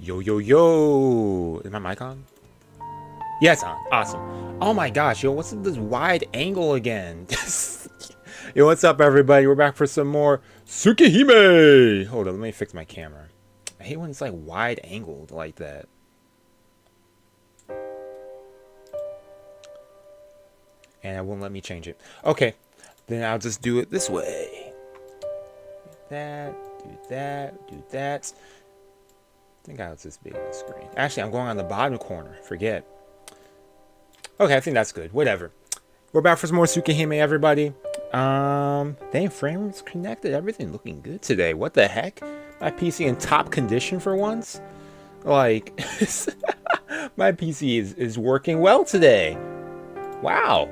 Yo, yo, yo. Is my mic on? Yeah, it's on. Awesome. Oh my gosh, yo, what's this wide angle again? Yo, what's up, everybody? We're back for some more Tsukihime. Hold on, let me fix my camera. I hate when it's like wide angled like that. And it won't let me change it. Okay, then I'll just do it this way. Do that, do that, do that. I think I was this big on the screen. Actually, I'm going on the bottom corner. Forget. Okay, I think that's good. Whatever. We're back for some more Tsukihime, everybody. Dang, frame rate's connected. Everything looking good today. What the heck? My PC in top condition for once? Like, my PC is working well today. Wow.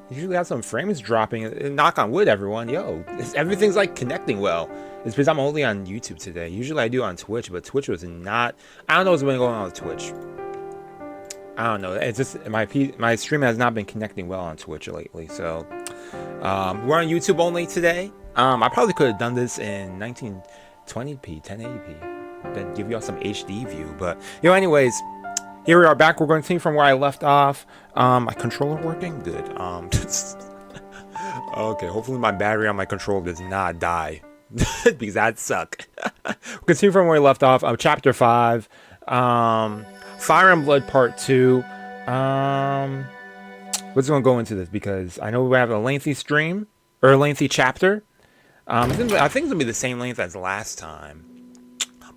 Usually have some frames dropping. Knock on wood, everyone. Yo, everything's like connecting well. It's because I'm only on YouTube today. Usually I do on Twitch, but Twitch was not. I don't know what's been going on with Twitch. I don't know. It's just my stream has not been connecting well on Twitch lately. So we're on YouTube only today. I probably could have done this in 1920p, 1080p, then give y'all some HD view. But anyways, here we are back. We're going to continue from where I left off. My controller working good. Okay. Hopefully my battery on my controller does not die. Because that'd suck. We'll continue from where we left off. Chapter 5. Fire and Blood Part 2. We're just going to go into this because I know we have a lengthy stream. Or a lengthy chapter. I think it's going to be the same length as last time.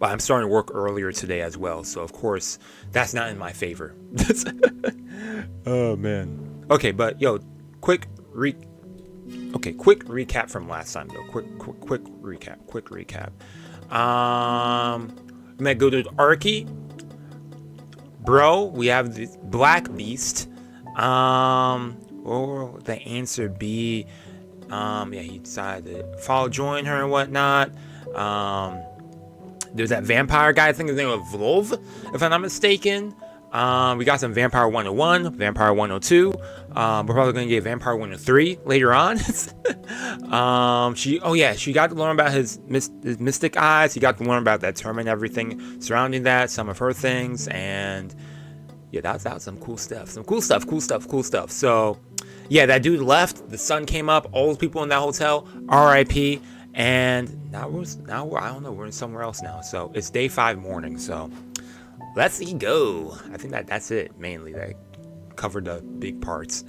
But I'm starting to work earlier today as well. So, of course, that's not in my favor. Oh, man. Okay, but, quick recap from last time, though. Quick recap. I'm gonna go to Arcueid. Bro, we have the Black Beast. Or the answer B. He decided to join her and whatnot. There's that vampire guy, I think his name was Vlov, if I'm not mistaken. We got some Vampire 101, Vampire 102. We're probably gonna get Vampire 103 later on. She got to learn about his mystic eyes. He got to learn about that term and everything surrounding that, some of her things, and yeah, that was some cool stuff. Cool stuff. So yeah, that dude left. The sun came up. All those people in that hotel, R.I.P. And now we're I don't know. We're in somewhere else now. So it's day 5 morning. So let's go. I think that's it mainly. That covered the big parts.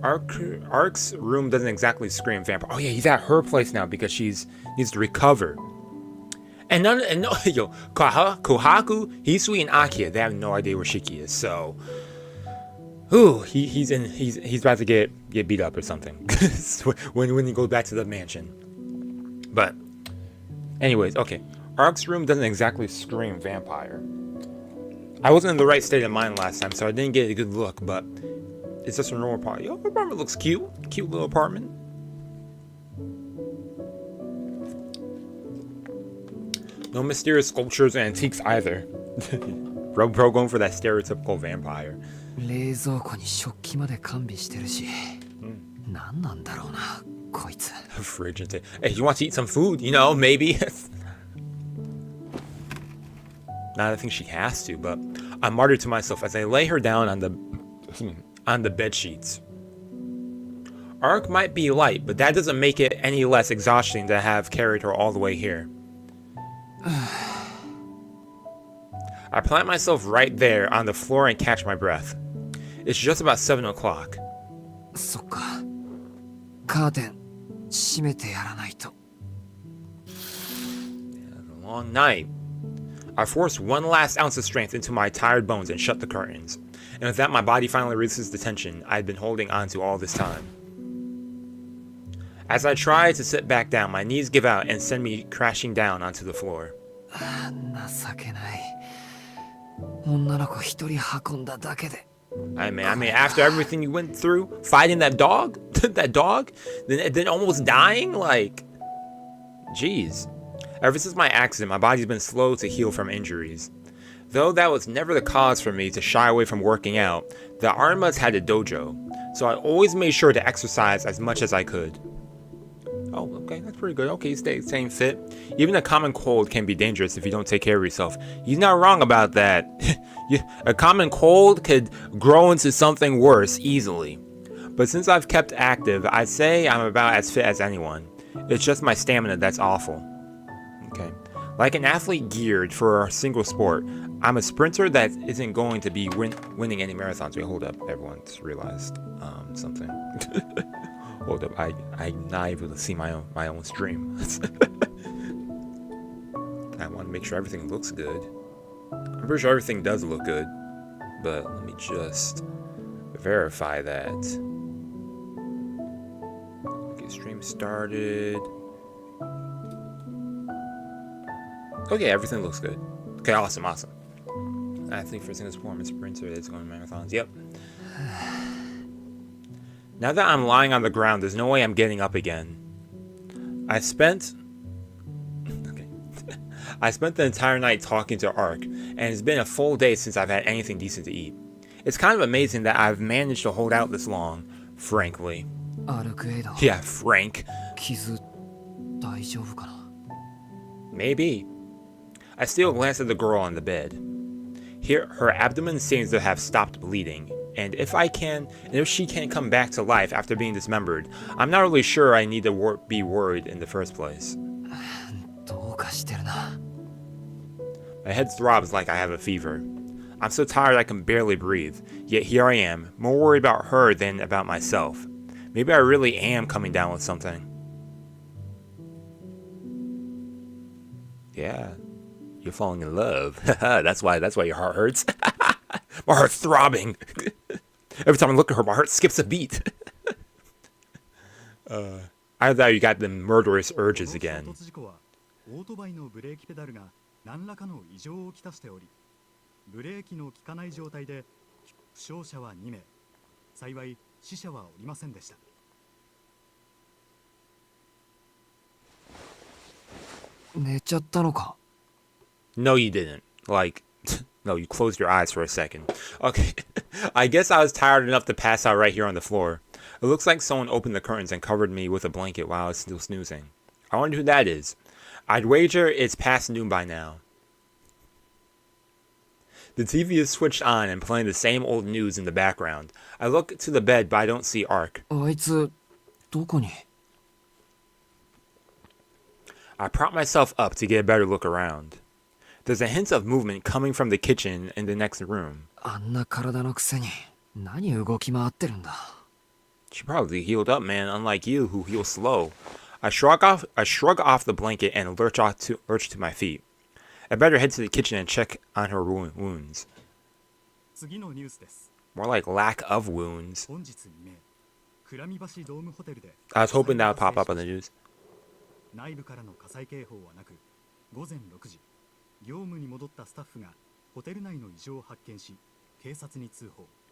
Ark's room doesn't exactly scream vampire. Oh yeah, he's at her place now because she's needs to recover. And Kohaku, Hisui, and Akiha, they have no idea where Shiki is. So, he's about to get beat up or something when he goes back to the mansion. But, anyways, okay. Ark's room doesn't exactly scream vampire. I wasn't in the right state of mind last time, so I didn't get a good look, but it's just a normal apartment. Your apartment looks cute. Cute little apartment. No mysterious sculptures and antiques either. Bro going for that stereotypical vampire. Fragmented. Hey, you want to eat some food? Maybe. Not I think she has to, but I muttered to myself as I lay her down on the bed sheets. Arc might be light, but that doesn't make it any less exhausting to have carried her all the way here. I plant myself right there on the floor and catch my breath. It's just about 7 o'clock. It's a long night. I forced one last ounce of strength into my tired bones and shut the curtains. And with that, my body finally releases the tension I had been holding onto all this time. As I try to sit back down, my knees give out and send me crashing down onto the floor. I mean, after everything you went through, fighting that dog, then almost dying, like, jeez. Ever since my accident, my body's been slow to heal from injuries. Though that was never the cause for me to shy away from working out, the Armas had a dojo, so I always made sure to exercise as much as I could. Oh, okay, that's pretty good. Okay, staying fit. Even a common cold can be dangerous if you don't take care of yourself. He's not wrong about that. A common cold could grow into something worse easily. But since I've kept active, I'd say I'm about as fit as anyone. It's just my stamina that's awful. Okay. Like an athlete geared for a single sport, I'm a sprinter that isn't going to be winning any marathons. Wait, hold up. Everyone's realized something. Hold up. I'm not able to see my own stream. I want to make sure everything looks good. I'm pretty sure everything does look good. But let me just verify that. Okay, stream started. Okay, everything looks good. Okay, awesome. Athlete for single sport, I'm a sprinter that's going to marathons. Yep. Now that I'm lying on the ground, there's no way I'm getting up again. I spent the entire night talking to Arc, and it's been a full day since I've had anything decent to eat. It's kind of amazing that I've managed to hold out this long, frankly. Arcueid. Yeah, Frank. Maybe. I steal a glance at the girl on the bed. Here, her abdomen seems to have stopped bleeding, and if she can't come back to life after being dismembered, I'm not really sure I need to be worried in the first place. My head throbs like I have a fever. I'm so tired I can barely breathe, yet here I am, more worried about her than about myself. Maybe I really am coming down with something. Yeah. You're falling in love. that's why your heart hurts. My heart's throbbing. Every time I look at her, my heart skips a beat. Either that or you got the murderous urges again. No, you didn't. No, you closed your eyes for a second. Okay, I guess I was tired enough to pass out right here on the floor. It looks like someone opened the curtains and covered me with a blanket while I was still snoozing. I wonder who that is. I'd wager it's past noon by now. The TV is switched on and playing the same old news in the background. I look to the bed, but I don't see Arc. I prop myself up to get a better look around. There's a hint of movement coming from the kitchen in the next room. She probably healed up, man, unlike you, who heal slow. I shrug off the blanket and lurch to my feet. I better head to the kitchen and check on her wounds. More like lack of wounds. I was hoping that would pop up on the news.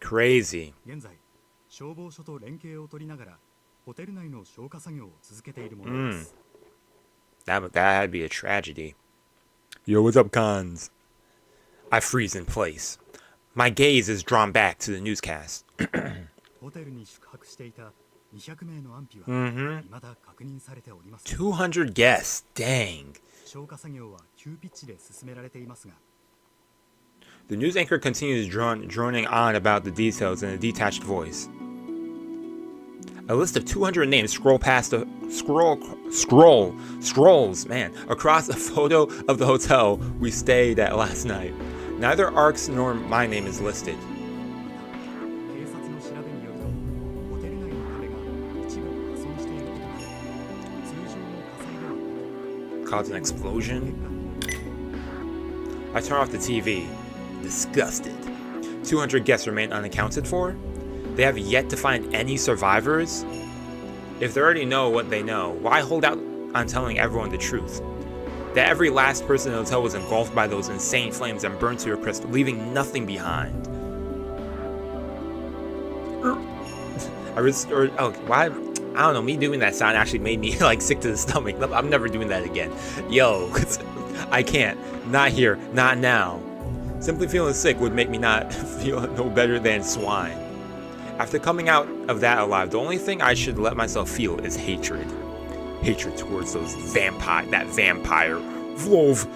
Crazy. That had to be a tragedy. Yo, what's up, cons? I freeze in place. My gaze is drawn back to the newscast. 200 guests, dang. The news anchor continues droning on about the details in a detached voice. A list of 200 names scrolls across a photo of the hotel we stayed at last night. Neither Arc's nor my name is listed. Caused an explosion. I turn off the TV, disgusted. 200 guests remain unaccounted for? They have yet to find any survivors? If they already know what they know, why hold out on telling everyone the truth? That every last person in the hotel was engulfed by those insane flames and burned to a crisp, leaving nothing behind. Why? I don't know, me doing that sound actually made me sick to the stomach. I'm never doing that again. Yo, I can't. Not here, not now. Simply feeling sick would make me not feel no better than swine. After coming out of that alive, the only thing I should let myself feel is hatred. hatred towards that vampire. Wolf.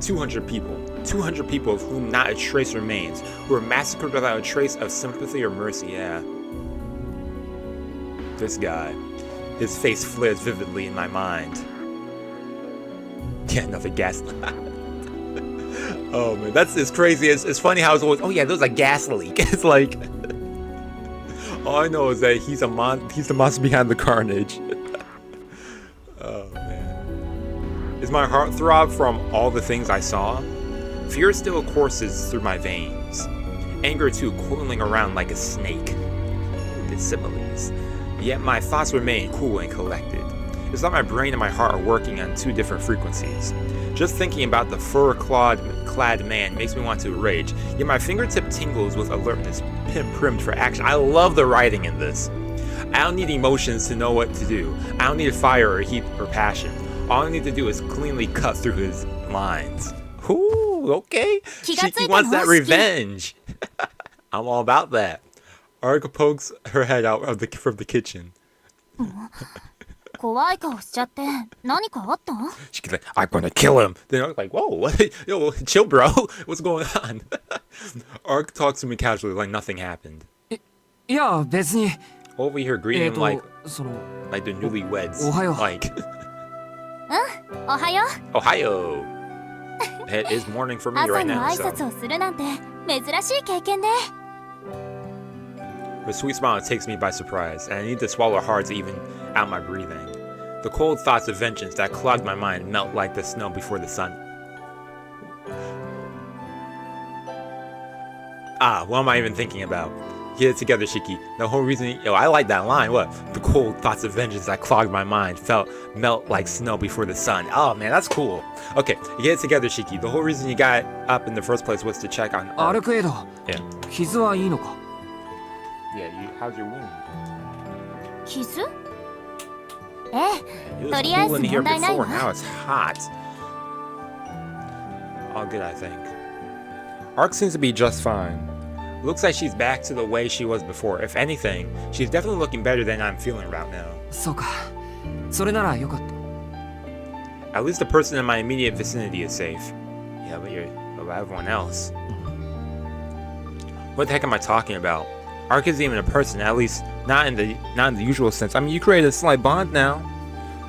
200 people. 200 people of whom not a trace remains, who were massacred without a trace of sympathy or mercy. Yeah. This guy. His face flares vividly in my mind. Yeah, another gas. Oh man, it's crazy. It's funny how it's always, oh yeah, there's a gas leak. It's like, all I know is that he's the monster behind the carnage. Oh man. Is my heart throb from all the things I saw? Fear still courses through my veins. Anger too, coiling around like a snake. The similes. Yet my thoughts remain cool and collected. It's like my brain and my heart are working on two different frequencies. Just thinking about the fur-clad man makes me want to rage, yet my fingertip tingles with alertness, primed for action. I love the writing in this. I don't need emotions to know what to do. I don't need fire or heat or passion. All I need to do is cleanly cut through his lines. Ooh, okay. Shiki wants that revenge. I'm all about that. Arc pokes her head out from the kitchen. She's like, I'm gonna kill him. Then Arc's like, whoa, what? Yo, chill, bro. What's going on? Arc talks to me casually, like nothing happened. Over here greeting him like the newlyweds. Like, Ohio. It is morning for me right now. So. Her sweet smile takes me by surprise, and I need to swallow hard to even out my breathing. The cold thoughts of vengeance that clogged my mind melt like the snow before the sun. What am I even thinking about? Get it together, Shiki. The whole reason, I like that line. What? The cold thoughts of vengeance that clogged my mind melt like snow before the sun. Oh man, that's cool. Okay, get it together, Shiki. The whole reason you got up in the first place was to check on Arcueid. Yeah. How's your wound? It was cool in here before, now it's hot. All good, I think. Arc seems to be just fine. Looks like she's back to the way she was before. If anything, she's definitely looking better than I'm feeling right now. At least the person in my immediate vicinity is safe. Yeah, but about everyone else. What the heck am I talking about? Arc isn't even a person, at least not in the usual sense. I mean, you created a slight bond now.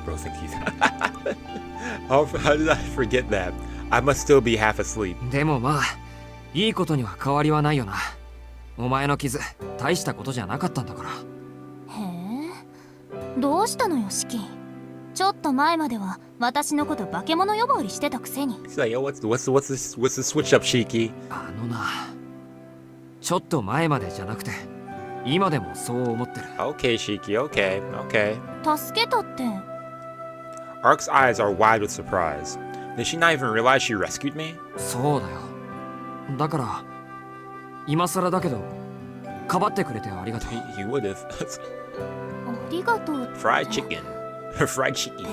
Bro thinks he's how did I forget that? I must still be half asleep. She's like, yo, what's the switch up, Shiki? Okay, Shiki, okay. Arc's eyes are wide with surprise. Did she not even realize she rescued me? He would have. Fried chicken. Fried chicken.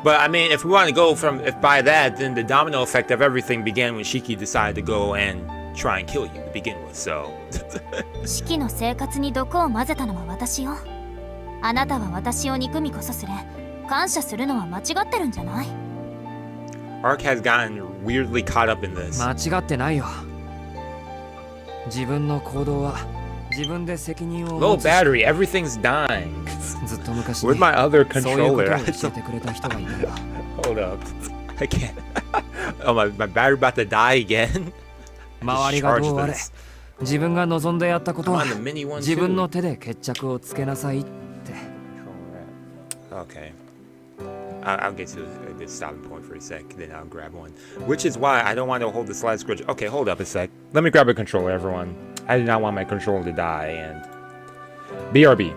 But I mean, if we want to go by that, then the domino effect of everything began when Shiki decided to go and try and kill you to begin with, so. Arc has gotten weirdly caught up in this. Low battery, everything's dying. Where's my other controller? Hold up. I can't. Oh, my battery about to die again? Charge this. I'm on the mini one too. Okay. I'll get to a good stopping point for a sec, then I'll grab one. Which is why I don't want to hold the slight scratch. Okay, hold up a sec. Let me grab a controller, everyone. I do not want my controller to die, and... BRB.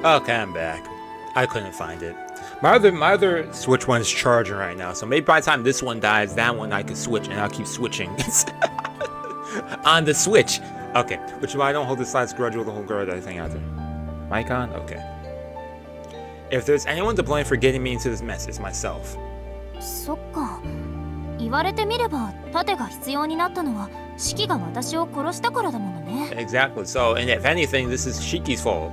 Okay, I'm back. I couldn't find it. My other Switch one is charging right now, so maybe by the time this one dies, that one I could switch, and I'll keep switching on the Switch. Okay, which is why I don't hold this last grudge with the whole guard thing out there. Mic on? Okay. If there's anyone to blame for getting me into this mess, it's myself. そっか。言われてみれば、盾が必要になったのはシキが私を殺したからだものね。Exactly. So, and if anything, this is Shiki's fault.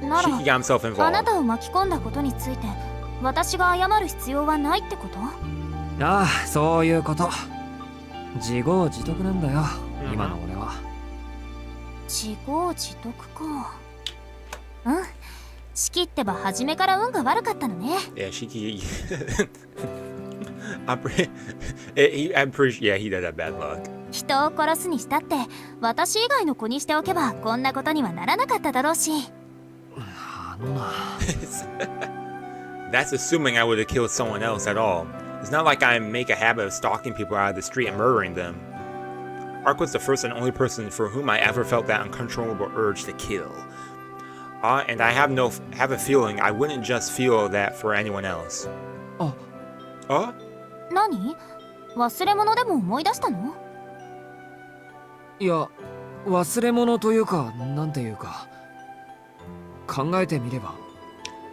なら、 Shiki got himself あな involved. たを巻き込んだことについて、私が謝る必要はないってこと？ああ、そういうこと。自業自得なんだよ、今の俺は。自業自得か。うん。シキってば初めから運が悪かったのね。Yeah, Shiki. I'm pretty sure, yeah, he did have bad luck. 人を殺すにしたって、私以外の子にしておけばこんなことにはならなかっただろうし。あのな。That's assuming I would have killed someone else at all. It's not like I make a habit of stalking people out of the street and murdering them. Arc was the first and only person for whom I ever felt that uncontrollable urge to kill. And I have a feeling I wouldn't just feel that for anyone else. Oh. Oh? 何？忘れ物でも思い出したの？いや、忘れ物というか、なんていうか。考えてみれば。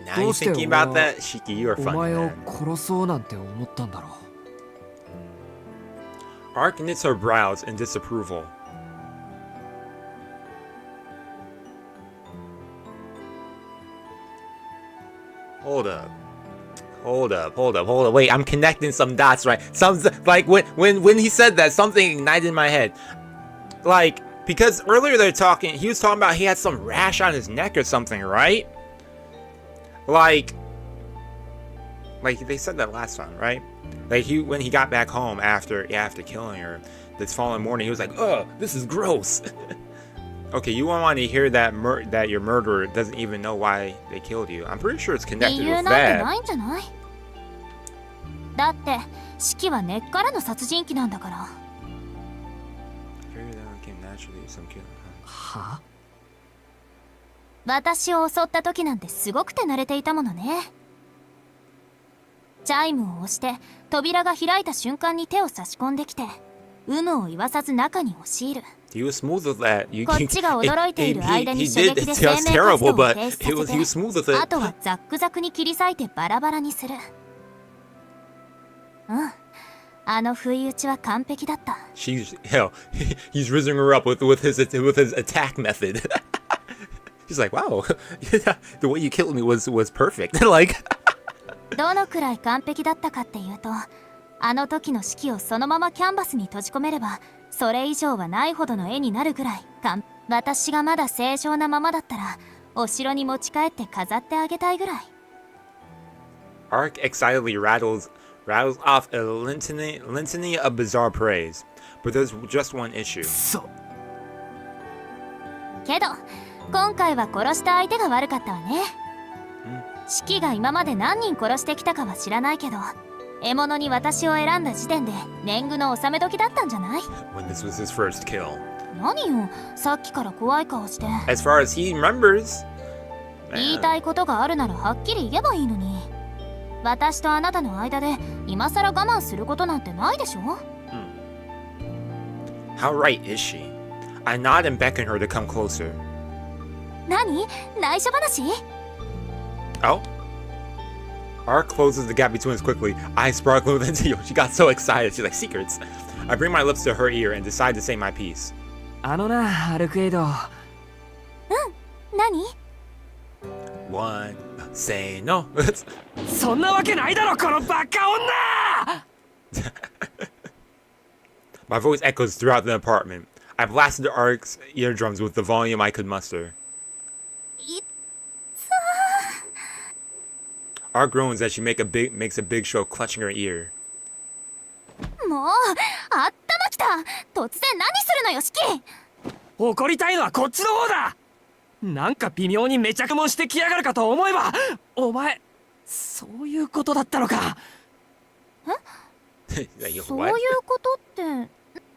Now you're thinking about that? Shiki, you are お funny, 前を man. 殺そうなんて思ったんだろう。 Arc knits her brows in disapproval. Hold up. Wait, I'm connecting some dots, right? Some like when he said that, something ignited in my head. Like, because earlier he was talking about he had some rash on his neck or something, right? Like they said that last time, right? Like when he got back home after killing her this following morning, he was like, "Oh, this is gross." Okay, you won't want to hear that that your murderer doesn't even know why they killed you. I'm pretty sure it's connected 理由 with なんて that. ないんじゃない？だってシキは根っからの殺人鬼なんだから。は？私を襲った時なんてすごく手慣れていたものね。チャイムを押して扉が開いた瞬間に手を差し込んできて、有無を言わさず中に押し入る。He was smooth with that. こっちが驚いている間に射撃で It 生 was 命活 terrible, 動を but 停止 he was さ smooth せ with て、 it. あとはザックザクに切り裂いてバラバラにする。うん。あの不意打ちは完璧だった。He's rizzing her up with his attack method. He's like, wow, the way you killed me was perfect. Like. どのくらい完璧だったかっていうと、あの時の式をそのままキャンバスに閉じ込めれば、それ以上はないほどの絵になるぐらい。私がまだ正常なままだったら、お城に持ち帰って飾ってあげたいぐらい。Arc excitedly rattles off a litany of bizarre praise, but there's just one issue. そう。けど、今回は殺した相手が悪かったわね。シキが今まで何人殺してきたかは知らないけど、獲物に私を選んだ時点で年貢の納め時だったんじゃない？ When this was his first kill. 何よ、さっきから怖い顔して。 As far as he remembers. 言いたいことがあるならはっきり言えばいいのに。私とあなたの間で今さら我慢することなんてないでしょ？ How right is she? I nod and beckon her to come closer. 何？内緒話？ Oh? Arc closes the gap between us quickly, eyes sparkling with envy. She got so excited. She's like, secrets. I bring my lips to her ear and decide to say my piece. あのな、アルクエイド。何？ One, say no. そんなわけないだろ、このバカ女！ My voice echoes throughout the apartment. I blasted Arc's eardrums with the volume I could muster. Arc groans as she makes a big show of clutching her ear. もう、あったまきた。突然何するのよ、シキ。怒りたいのはこっちの方だ。なんか微妙にめちゃくもしてきやがるかと思えば、お前、そういうことだったのか。そういうことって。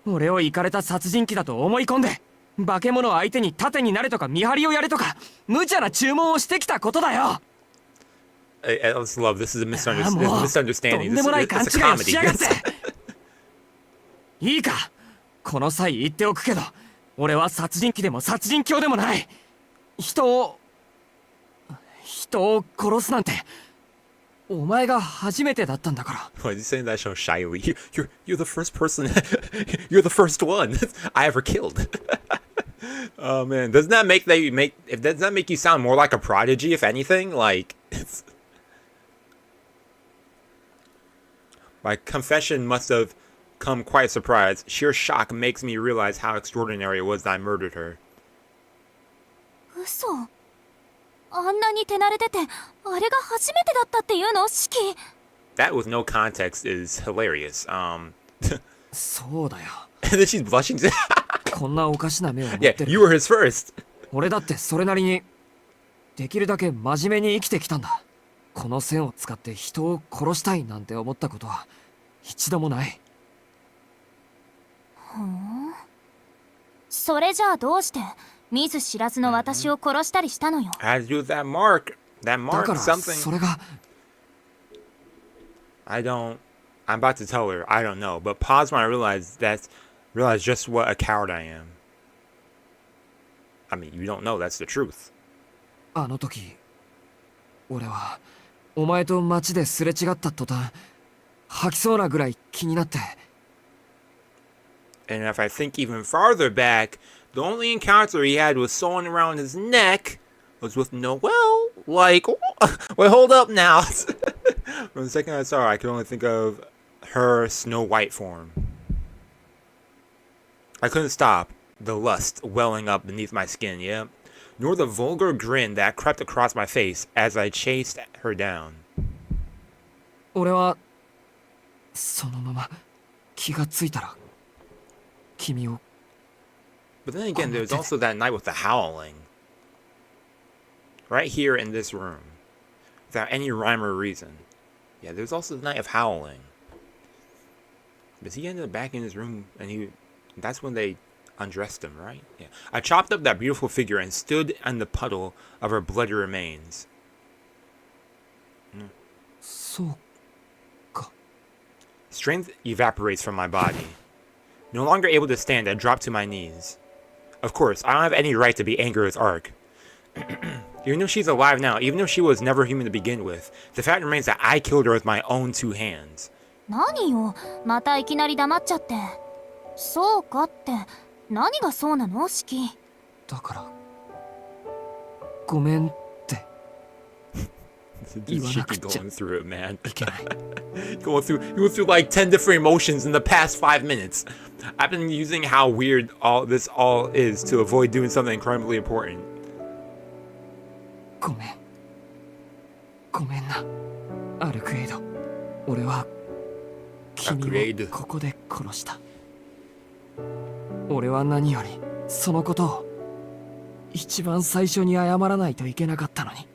俺をイカれた殺人鬼だと思い込んで、化け物相手に盾になれとか見張りをやれとか無茶な注文をしてきたことだよ。I just love this is a もう misunderstanding. とんでもない勘違い This is a をしやがっ comedy. ていいか、この際言っておくけど、俺は殺人鬼でも殺人狂でもない。人を殺すなんてお前が初めてだったんだから。Why is he saying that so shyly? You're the first person. You're the first one I ever killed. Oh man, doesn't that make you sound more like a prodigy, if anything? Like, my confession must have come quite a surprise. Sheer shock makes me realize how extraordinary it was that I murdered her. 嘘。あんなに手慣れてて、あれが初めてだったっていうの、シキ。That with no context is hilarious. そうだよ。And then she's blushing. こんなおかしな目を持っ Yeah, てる。 you were his first. 俺だってそれなりにできるだけ真面目に生きてきたんだ。この線を使って人を殺したいなんて思ったことは一度もない。それじゃあどうして見ず知らずの私を殺したりしたのよ。I had to do with that mark. That だ mark, から something. それが I'm about to tell her. I don't know. But pause when I realize just what a coward I am. I mean, you don't know. That's the truth. あの時俺はお前と街ですれ違った途端吐きそうなぐらい気になって。 And if I think even farther back, the only encounter he had with someone around his neck was with Noelle. Like, wait, hold up now. From the second I saw her, I could only think of her Snow White form. I couldn't stop the lust welling up beneath my skin, yeah? Nor the vulgar grin that crept across my face as I chased her down. 俺はそのまま気がついたら君を。 But then again, there's also that night with the howling. Right here in this room. Without any rhyme or reason. Yeah, there's also the night of howling. But he ended up back in his room and that's when they undressed him, right? Yeah. I chopped up that beautiful figure and stood in the puddle of her bloody remains. そうか。 Strength evaporates from my body. No longer able to stand, I drop to my knees. Of course, I don't have any right to be angry with Arc. Even though she's alive now, even though she was never human to begin with, the fact remains that I killed her with my own two hands. 何よ、またいきなり黙っちゃって。そうかって、何がそうなの、シキ。だからごめんって。 Shiki going through it, man. いけない。 He went through like 10 different emotions in the past 5 minutes. I've been using how weird this all is to avoid doing something incredibly important. ごめん。ごめんな。アルクエイド。俺は君をここで殺した。俺は何よりそのことを一番最初に謝らないといけなかったのに。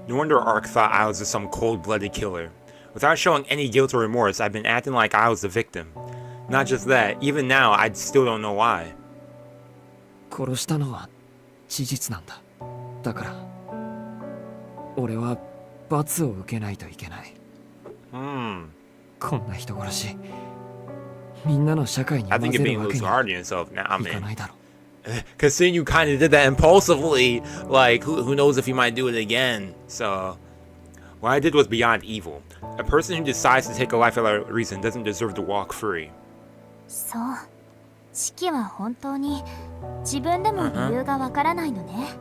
No wonder Ark thought I was some cold-blooded killer. Without showing any guilt or remorse, I've been acting like I was the victim. Not just that, even now, I still don't know why. 殺したのは事実なんだ。だから、俺は罰を受けないといけない。こんな人殺し、みんなの社会に混ぜるわけにはいかないだろう。 Cause seeing you kind of did that impulsively, like who knows if you might do it again. So what I did was beyond evil. A person who decides to take a life without reason doesn't deserve to walk free. そう、シキは本当に自分でも理由がわからないのね。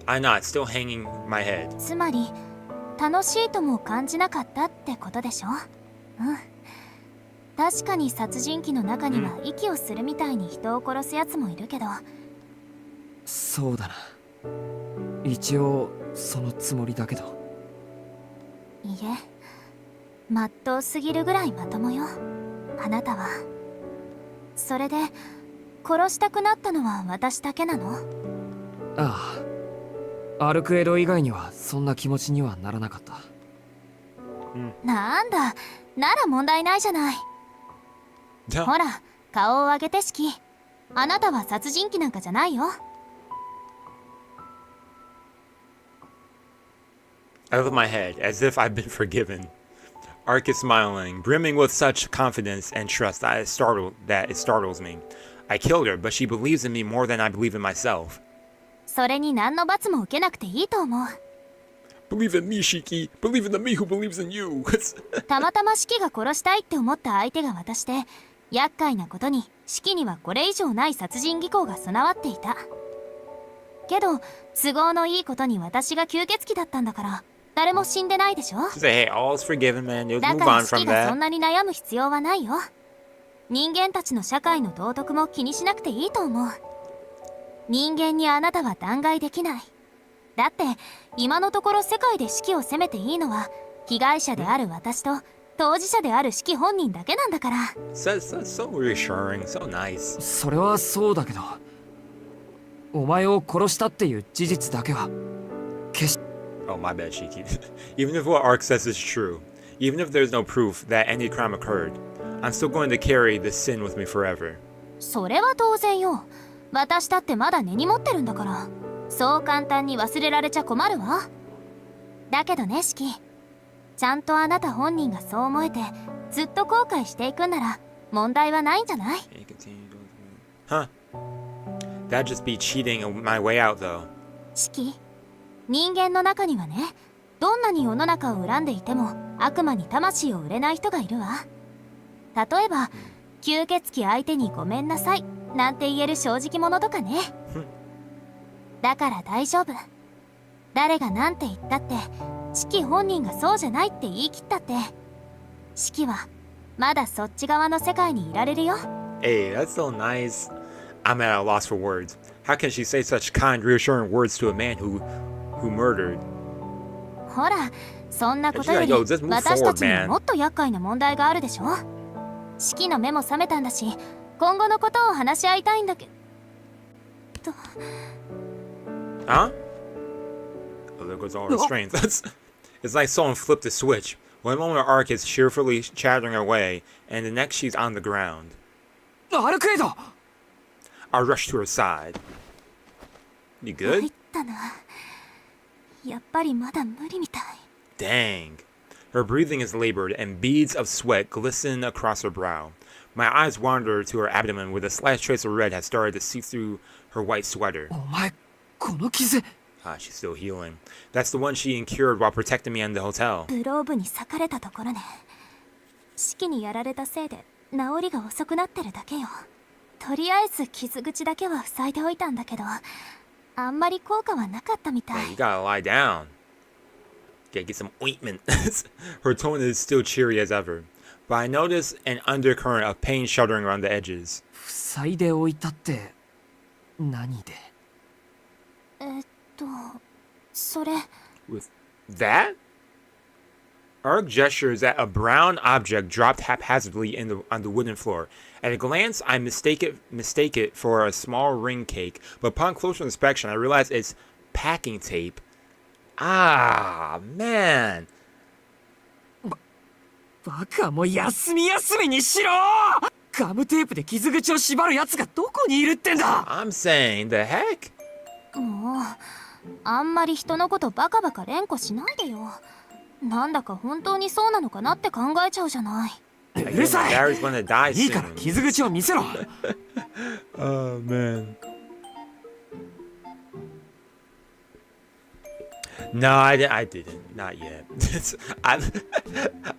I'm not still hanging my head. つまり楽しいとも感じなかったってことでしょ。うん。確かに殺人鬼の中には息をするみたいに人を殺すやつもいるけど。そうだな。一応そのつもりだけど。いえ、まっとうすぎるぐらいまともよ、あなたは。それで殺したくなったのは私だけなの？ああ、アルクエド以外にはそんな気持ちにはならなかった。なんだ、なら問題ないじゃない。ほら、顔を上げてシキ。あなたは殺人鬼なんかじゃないよ。Out of my head, as if I've been forgiven. Arc is smiling, brimming with such confidence and trust that it startles me. I killed her, but she believes in me more than I believe in myself. それに何の罰も受けなくていいと思う。Believe in me, Shiki. Believe in the me who believes in you. たまたまシキが殺したいって思った相手が私で、厄介なことにシキにはこれ以上ない殺人技巧が備わっていた。けど都合のいいことに私が吸血鬼だったんだから誰も死んでないでしょ。 Say, hey, all's forgiven, man. You'll だ move から on シ from キがそ that. んなに悩む必要はないよ。人間たちの社会の道徳も気にしなくていいと思う。人間にあなたは弾劾できない。だって今のところ世界でシキを責めていいのは被害者である私と当事者であるシキ本人だけなんだから。 So reassuring, so nice. それはそうだけど、お前を殺したっていう事実だけは決し Oh, my bad, Shiki. Even if what Ark says is true, even if there's no proof that any crime occurred, I'm still going to carry this sin with me forever. それは当然よ。私だってまだ根に持ってるんだから、そう簡単に忘れられちゃ困るわ。だけどねシキ、ちゃんとあなた本人がそう思えてずっと後悔していくんなら問題はないんじゃない？ Huh. That'd just be cheating my way out, though. シキ、人間の中にはね、どんなに世の中を恨んでいても悪魔に魂を売れない人がいるわ。例えば吸血鬼相手にごめんなさいなんて言える正直者とかね。だから大丈夫。誰が何て言ったってシキ本人がそうじゃないって言い切ったってシキはまだそっち側の世界にいられるよ。 Hey, that's so nice. I'm at a loss for words. How can she say such kind, reassuring words to a man who murdered? ほら、そんなことより Yo, just move 私たち forward, に man. もっと厄介な問題があるでしょ。シキの目も覚めたんだし、今後のことを話し合いたいんだけど。 Huh? Oh, there goes all the strings. It's like someone flipped a switch. One moment Ark is cheerfully chattering away, and the next she's on the ground. アルクエイド I rush to her side. You 参 good? ったな。やっぱりまだ無理みたい。 Dang. Her breathing is labored, and beads of sweat glisten across her brow. My eyes wander to her abdomen, where the slight trace of red has started to seep through her white sweater. お前この傷 Ah, she's still healing. That's the one she incurred while protecting me in the hotel. グローブに裂かれたところね。シキにやられたせいで治りが遅くなってるだけよ。とりあえず傷口だけは塞いでおいたんだけど、あんまり効果はなかったみた Man, い。 you gotta lie down. Gotta get some ointment. Her tone is still cheery as ever, but I notice an undercurrent of pain shuddering around the edges. 塞いでおいたって何で？それ With that? Ark gestures at a brown object dropped haphazardly on the wooden floor. At a glance, I mistake it for a small ring cake, but upon closer inspection, I realize it's packing tape. Ah, man. バカも休み休みにしろ！ガムテープで傷口を縛るやつがどこにいるってんだ！ I'm saying, the heck? もうあんまり人のことバカバカ連呼しないでよ。なんだか本当にそうなのかなって考えちゃうじゃない。うるさ Gary's い！ gonna die いいから soon. 傷口を見せろ！ Oh, man. No, I didn't. Not yet.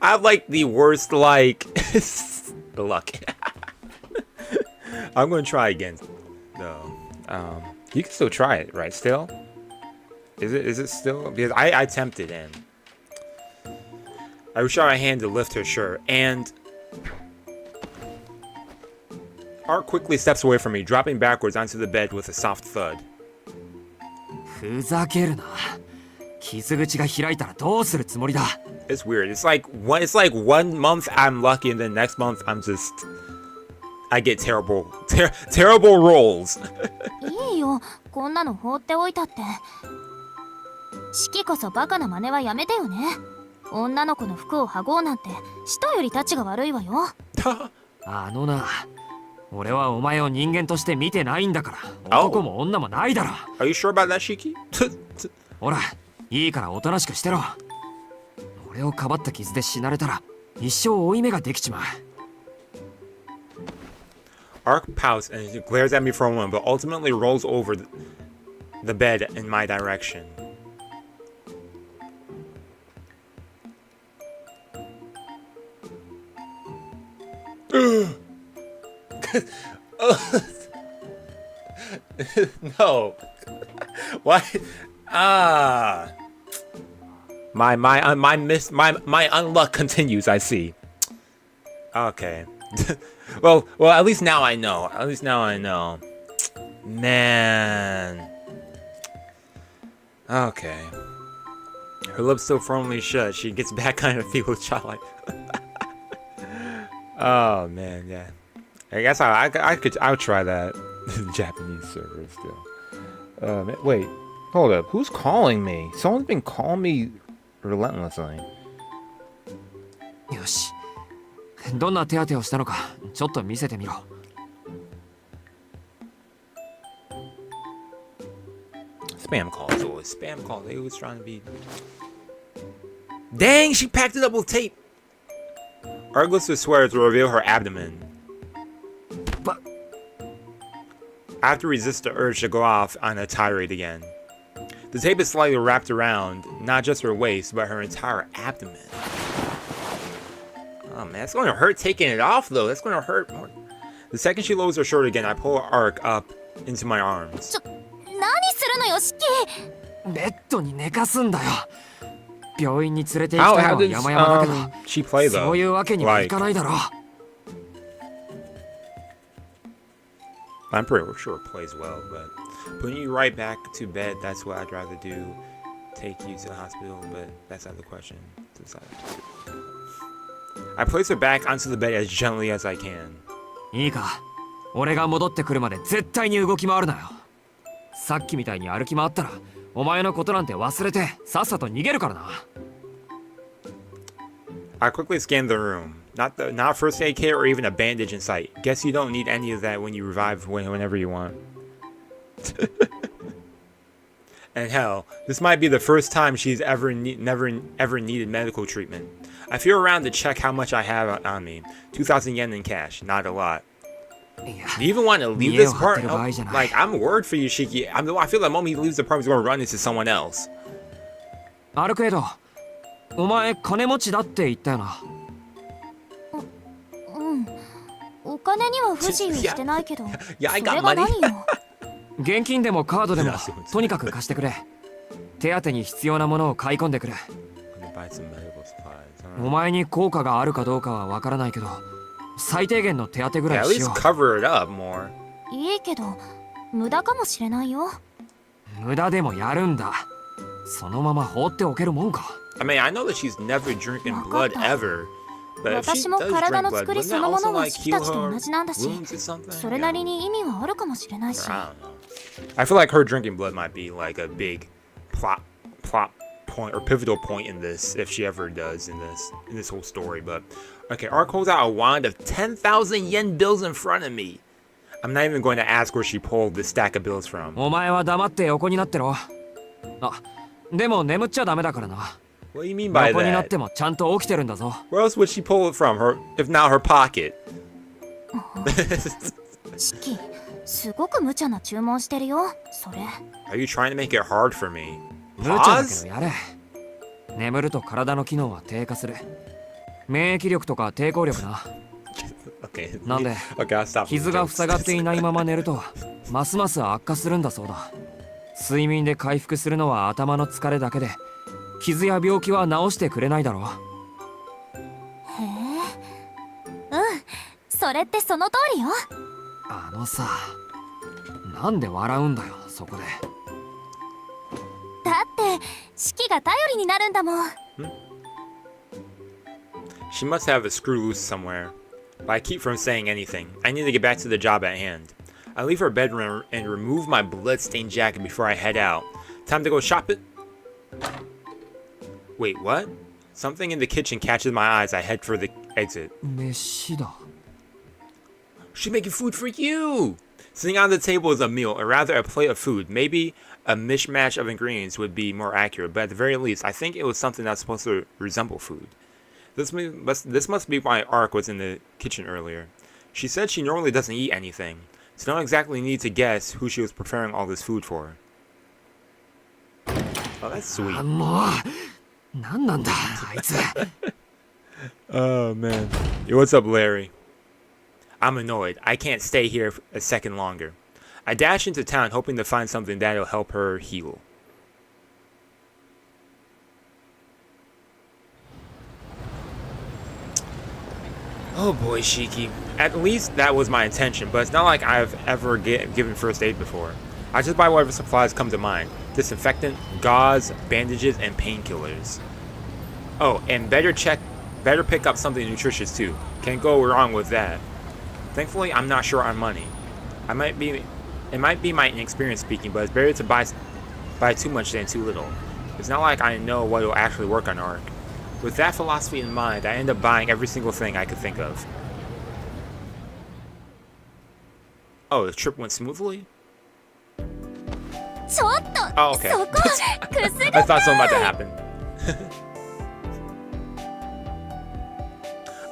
I like the worst, like, luck. I'm gonna try again, though. You can still try it, right? Still? Is it still? Because I attempted and I reached out my hand to lift her shirt, and Art quickly steps away from me, dropping backwards onto the bed with a soft thud. ふざけるな。傷口が開いたらどうするつもりだ？ It's weird. It's like one month I'm lucky, and then next month I get terrible rolls. いいよ、こんなの放っておいたって。シキこそバカな真似はやめてよね。女の子の服を剥ごうなんて人よりタチが悪いわよ。あのな、俺はお前を人間として見てないんだから。男も女もないだろ。 Are you sure about that, Shiki? ほら、いいからおとなしくしてろ。俺をかばった傷で死なれたら一生負い目ができちまう。 Arc pouts and glares at me for a moment, but ultimately rolls over the bed in my direction. No. What? Ah. My unluck continues, I see. Okay. well, at least now I know. At least now I know. Man. Okay. Her lips still firmly shut. She gets back on her feet with childlike. Oh man, yeah. I guess I'll try that. Japanese server still. Man, wait, hold up. Who's calling me? Someone's been calling me relentlessly. よし。どんな手当てをしたのかちょっと見せてみろ。Spam calls, always spam calls. They always trying to be. Dang, she packed it up with tape. Argus would swear to reveal her abdomen. But I have to resist the urge to go off on a tirade again. The tape is slightly wrapped around not just her waist, but her entire abdomen. Oh man, that's going to hurt taking it off though. That's going to hurt more. The second she lowers her shirt again, I pull her arc up into my arms. 何するのよ、シキ。ベッドに寝かすんだよ。病院に連れて行きたいのは山々だけど、she play though? そういうわけにはいかないだろ。I'm pretty sure it plays well, but putting you right back to bed, that's what I'd rather do. Take you to the hospital, but that's not the question. I place her back onto the bed as gently as I can. いいか、俺が戻ってくるまで絶対に動き回るなよ。さっきみたいに歩き回ったら、お前のことなんて忘れてさっさと逃げるからな。I quickly scanned the room. Not a first aid kit or even a bandage in sight. Guess you don't need any of that when you revive whenever you want. And hell, this might be the first time she's ever needed medical treatment. I feel around to check how much I have on me. 2,000 yen in cash, not a lot. Do you even want to leave this part? Oh, like, I'm worried for you, Shiki. I feel like the moment he leaves the apartment, he's going to run into someone else. アルクエイド、お前金持ちだって言ったよな。うん。お金には不自由してないけど、それ I が got 何 money. よ。現金でもカードでもとにかく貸してくれ。手当てに必要なものを買い込んでくれ。お前に効果があるかどうかはわからないけど、最低限の手当てぐらいしよう。いいけど、無駄かもしれないよ。無駄でもやるんだ。そのまま放っておけるもんか。I mean, I know that she's never drinking blood ever. 私も体の作りそのものがシキたちと同じなんだし、それなりに意味はあるかもしれないし。I feel like her drinking blood might be like a big plot point or pivotal point in this, if she ever does in this whole story. But okay, Arc holds out a wand of 10,000 yen bills in front of me. I'm not even going to ask where she pulled this stack of bills from. お前は黙って横になってろ。あ、でも眠っちゃダメだからな。What do you mean by 横になっ that? てもちゃんと起きてるんだぞ。Where else would she pull it from? Her, if not her pocket. シキ、すごく無茶な注文してるよ、それ。Are you trying to make it hard for me? 無茶だけどやれ。眠ると体の機能は低下する。免疫力とか抵抗力な。Okay. なんで、Okay, I'll stop. 傷が塞がっていないまま寝るとますます悪化するんだそうだ。睡眠で回復するのは頭の疲れだけで、傷や病気は治してくれないだろう。へえ、うん、それってその通りよ。あのさ、なんで笑うんだよ、そこで。だってシキが頼りになるんだもん。She must have a screw loose somewhere, but I keep from saying anything. I need to get back to the job at hand. I leave her bedroom and remove my blood-stained jacket before I head out. Time to go shopping. Wait, what? Something in the kitchen catches my eyes. I head for the exit. 飯だ。She's making food for you! Sitting on the table is a meal, or rather a plate of food. Maybe a mishmash of ingredients would be more accurate, but at the very least, I think it was something that's supposed to resemble food. This must be why Arc was in the kitchen earlier. She said she normally doesn't eat anything, so don't exactly need to guess who she was preparing all this food for. Oh, that's sweet. Oh, man. Yo, what's up, Larry? I'm annoyed. I can't stay here a second longer. I dash into town hoping to find something that'll help her heal. Oh boy, Shiki. At least that was my intention, but it's not like I've ever given first aid before. I just buy whatever supplies come to mind. Disinfectant, gauze, bandages, and painkillers. Oh, and better pick up something nutritious too. Can't go wrong with that. Thankfully, I'm not short on money. It might be my inexperience speaking, but it's better to buy too much than too little. It's not like I know what will actually work on Arc. With that philosophy in mind, I end up buying every single thing I could think of. Oh, the trip went smoothly? Oh, okay. I thought something about to happen.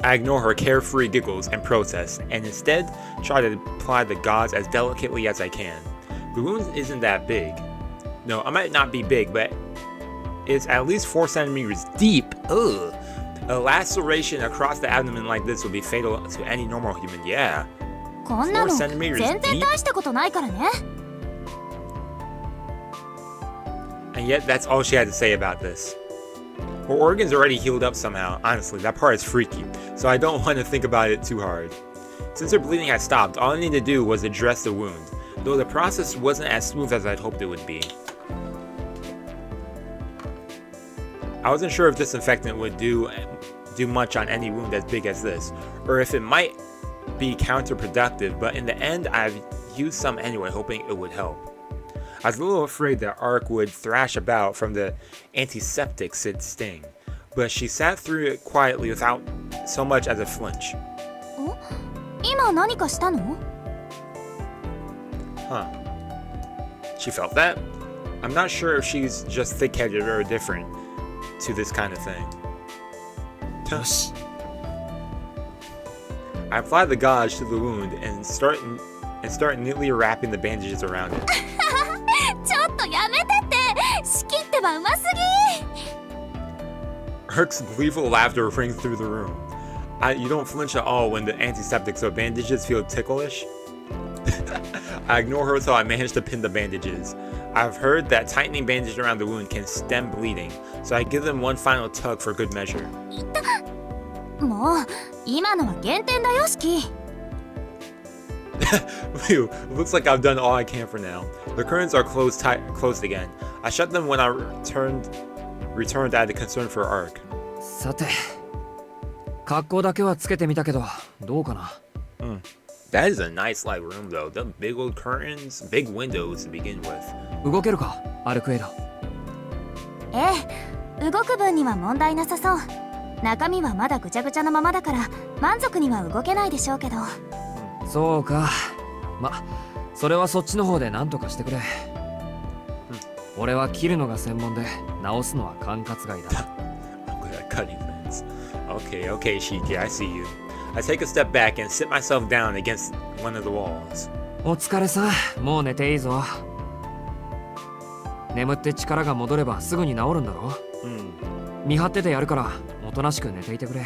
I ignore her carefree giggles and protests, and instead try to apply the gauze as delicately as I can. The wound isn't that big. No, I might not be big, but it's at least 4 centimeters deep. Ugh. A laceration across the abdomen like this would be fatal to any normal human. Yeah. 4 centimeters deep? And yet that's all she had to say about this. Her organs already healed up somehow. Honestly, that part is freaky, so I don't want to think about it too hard. Since her bleeding had stopped, all I needed to do was address the wound, though the process wasn't as smooth as I'd hoped it would be. I wasn't sure if disinfectant would do much on any wound as big as this, or if it might be counterproductive, but in the end I've used some anyway, hoping it would help. I was a little afraid that Arc would thrash about from the antiseptic sting, but she sat through it quietly without so much as a flinch. Huh. She felt that? I'm not sure if she's just thick-headed or different to this kind of thing. I apply the gauze to the wound and start neatly wrapping the bandages around it. Arc's gleeful laughter rings through the room. You don't flinch at all when the antiseptics or bandages feel ticklish. I ignore her until I manage to pin the bandages. I've heard that tightening bandages around the wound can stem bleeding, so I give them one final tug for good measure. Phew, looks like I've done all I can for now. The curtains are closed again. I shut them when I returned out of concern for Arc. さて、格好だけはつけてみたけど、どうかな? That is a nice light room though. The big old curtains, big windows to begin with. 動けるか、アルクエイド? 動く分には問題なさそう。中身はまだぐちゃぐちゃのままだから満足には動けないでしょうけど。そうか。ま、それはそっちの方で何とかしてくれ。俺は切るのが専門で直すのは管轄外だ。Cutting things. Okay, Shiki, I see you. I take a step back and sit myself down against one of the walls. お疲れさ、もう寝ていいぞ。眠って力が戻ればすぐに治るんだろ。見張っててやるからおとなしく寝ていてくれ。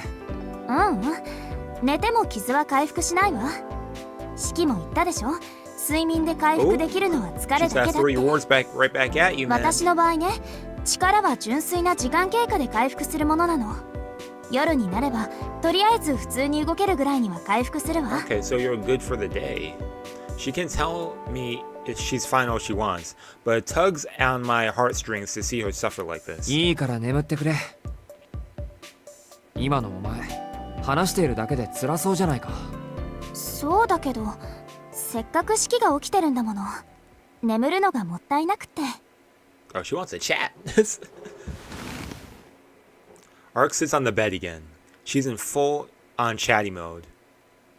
寝ても傷は回復しないわ。四季も言ったでしょ。睡眠で回復できるのは疲れだけだって。私の場合ね、力は純粋な時間経過で回復するものなの。夜になればとりあえず普通に動けるぐらいには回復するわ。Okay, so you're good for the day. She can tell me if she's fine all she wants, but it tugs on my heartstrings to see her suffer like this. いいから眠ってくれ。今のお前、話しているだけで辛そうじゃないか。そうだけど、せっかく式が起きてるんだもの。眠るのがもったいなくて。Oh, she wants to chat. Arc sits on the bed again. She's in full-on chatty mode. っ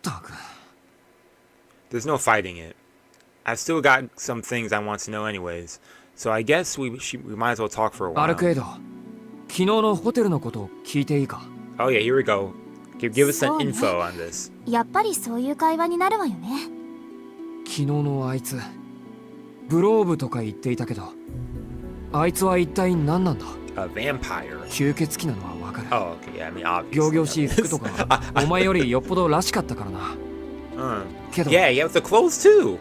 たく、there's no fighting it. I've still got some things I want to know anyways. So I guess we might as well talk for a ア while. ルクエイド、昨日のホテルのことを聞いていいか？ Oh yeah, here we go. Give us some そうね。 info on this. やっぱりそういう会話になるわよね。昨日のあいつ、ブローブとか言っていたけど、あいつは一体何なんだ？ A vampire. 吸血鬼なのはわかる。 Oh, okay. Yeah, I mean, obviously. 仰々しい服とかお前よりよっぽどらしかったからな。けど、 Yeah, with the clothes too.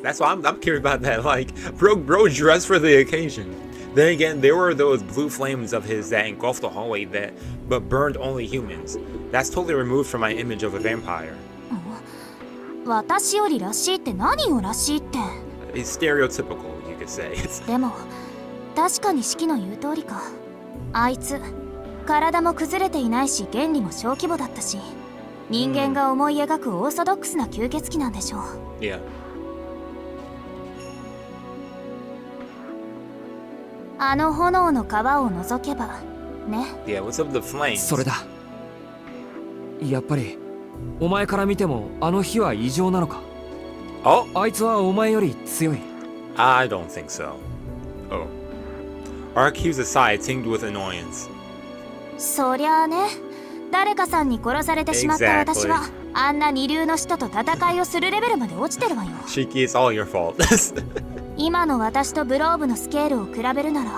That's why I'm curious about that. Like, bro dressed for the occasion. Then again, there were those blue flames of his that engulfed the hallway but burned only humans. That's totally removed from my image of a vampire. 私よりらしいって何をらしいって。 It's stereotypical, you could say. でも確かに四季の言う通りか。あいつ体も崩れていないし原理も小規模だったし、人間が思い描くオーソドックスな吸血鬼なんでしょう。 Yeah. あの炎の川を覗けばね。 Yeah, what's up with the flames? それだ。やっぱりお前から見てもあの火は異常なのか？ Oh, あいつはお前より強い。 I don't think so. Oh. Arcueid's sigh tinged with annoyance. そりゃあね、誰かさんに殺されてしまった私は、あんな二流の人と戦いをするレベルまで落ちてるわよ。 Shiki, it's all your fault. 今の私とブローブのスケールを比べるなら、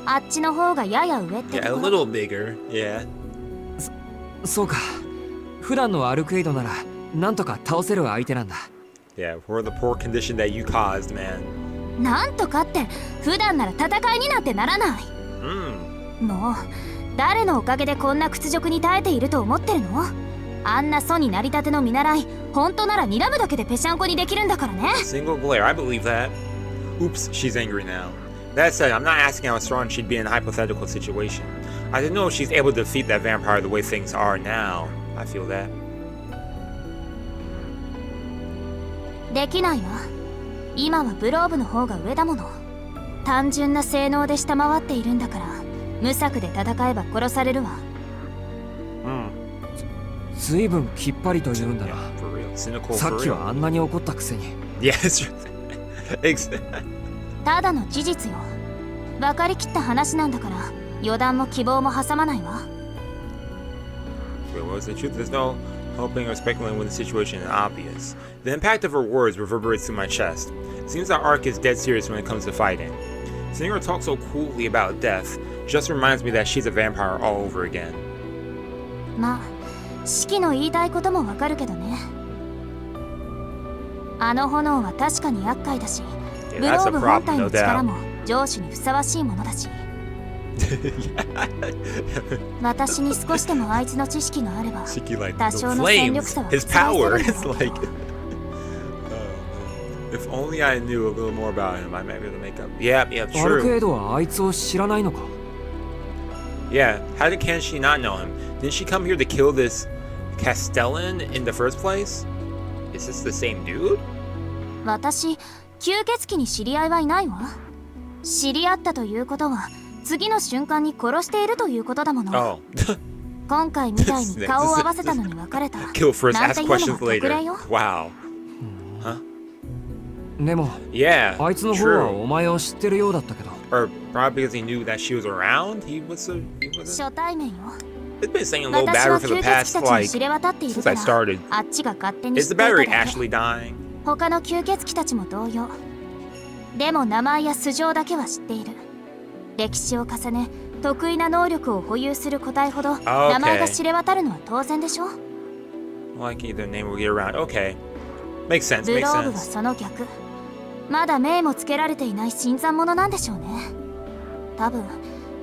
あっちの方がやや上ってと Yeah, a ころ。 little bigger. Yeah. そうか。普段のアルクエイドならなんとか倒せる相手なんだ。 Yeah, for the poor condition that you caused, man. なんとかって普段なら戦いになんてならない。 もう誰のおかげでこんな屈辱に耐えていると思ってるの？あんな祖になりたての見習い、本当なら睨むだけでぺしゃんこにできるんだからね。 Single glare, I believe that. Oops, she's angry now. That said, I'm not asking how strong she'd be in a hypothetical situation. I don't know if she's able to defeat that vampire the way things are now. I feel that. できないわ。今はブローブの方が上だもの。単純な性能で下回っているんだから、無策で戦えば殺されるわ。ずいぶんきっぱりと言うんだな。 For real. Cynical さ for っき real. はあんなに怒ったくせに。 Yes. ただの事実よ。分かりきった話なんだから、予断も希望も挟まないわ。 Wait, what was the truth? There's no hoping or speculating when the situation is obvious. The impact of her words reverberates through my chest. It seems that Arc is dead serious when it comes to fighting. Seeing her talk so coolly about death just reminds me that she's a vampire all over again. まあ、四季の言いたいこともわかるけどね。あの炎は確かに厄介だし、 Yeah, ブロ that's ー a ブ本 problem, 体 no の力 doubt. も上司にふさわしいものだし、私に少しでもあいつの知識があれば、 Shiki, like, 多 the 少の戦力 flames, 差は his 覆せる power. んだ It's ろう like, if only I knew a little more about him, I might be able to make up. Yeah, アルク true. エイドはあいつを知らないのか？ Yeah, can she not know him? Didn't she come here to kill this Castellan in the first place? Is this the same dude? 私、吸血鬼に知り合いはいないわ。知り合ったということは、次の瞬間に殺しているということだもの。 Oh. 今回みたいに顔を合わせたのに別れた。 Kill first, なん ask ていうのは questions 特 later. 例よ。 Wow. でも Yeah, あいつの方は true. お前を知ってるようだったけど。 Or probably because he knew that she was around. He was初対面よ。 It's been saying a little 私 battery は for 吸 the 血鬼 past, たちに like, 知れ渡っている since か I ら、 started. あっちが勝手に Is 知 the ってい battery ただけ。 actually dying? 他の吸血鬼たちも同様。でも名前や素性だけは知っている。歴史を重ね、得意な能力を保有する個体ほど Okay. 名前が知れ渡るのは当然でしょ。 Like either name will get around. Okay. Makes sense, ブ makes ローブは sense. その逆。まだ名もつけられていない新参者なんでしょうね。多分、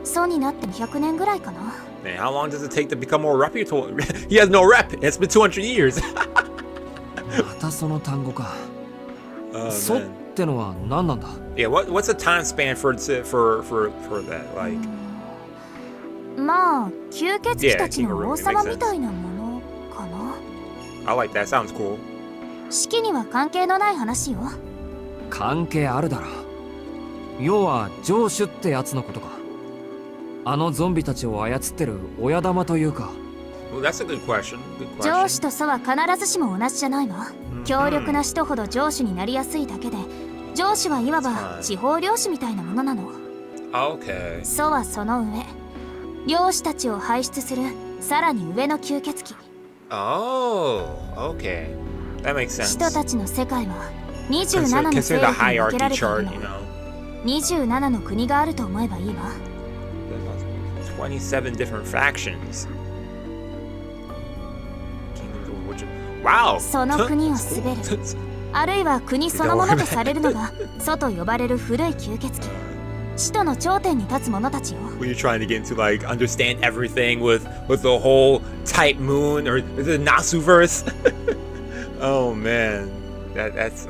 祖になって200年ぐらいかな。 Man, how long does it take to become more reputable? He has no rep. It's been 200 years. またその単語か。 Oh, ソっ man. てのは何なんだ？ Yeah, what's the time span for that? Like, まあ、吸血鬼たち Yeah, の King 王 of Ruin, 様 makes sense. みたいなものかな。 I like that. Sounds cool. 四季には関係のない話よ。関係あるだろ。要は城主ってやつのことか。あのゾンビたちを操ってる親玉というか。 Well, that's a good question. Good 上 question. 司と祖は必ずしも同じじゃないわ。強力な使徒ほど上司になりやすいだけで、上司はいわば地方領主みたいなものなの。Okay. 祖はその上、領主たちを輩出するさらに上の吸血鬼。 Oh, okay. That makes 使 sense. 徒たちの世界は27 Consider の the 勢力に分け hierarchy られている chart, の。 you know. 27の国があると思えばいいわ。 27 different factions. Kingdoms of which... Wow! その国を統べる、あるいは国そのものとされるのが祖と呼ばれる古い吸血鬼、使徒の頂点に立つ者たちよ。 When you're trying to get into like understand everything with the whole type moon or the Nasuverse. Oh man, that's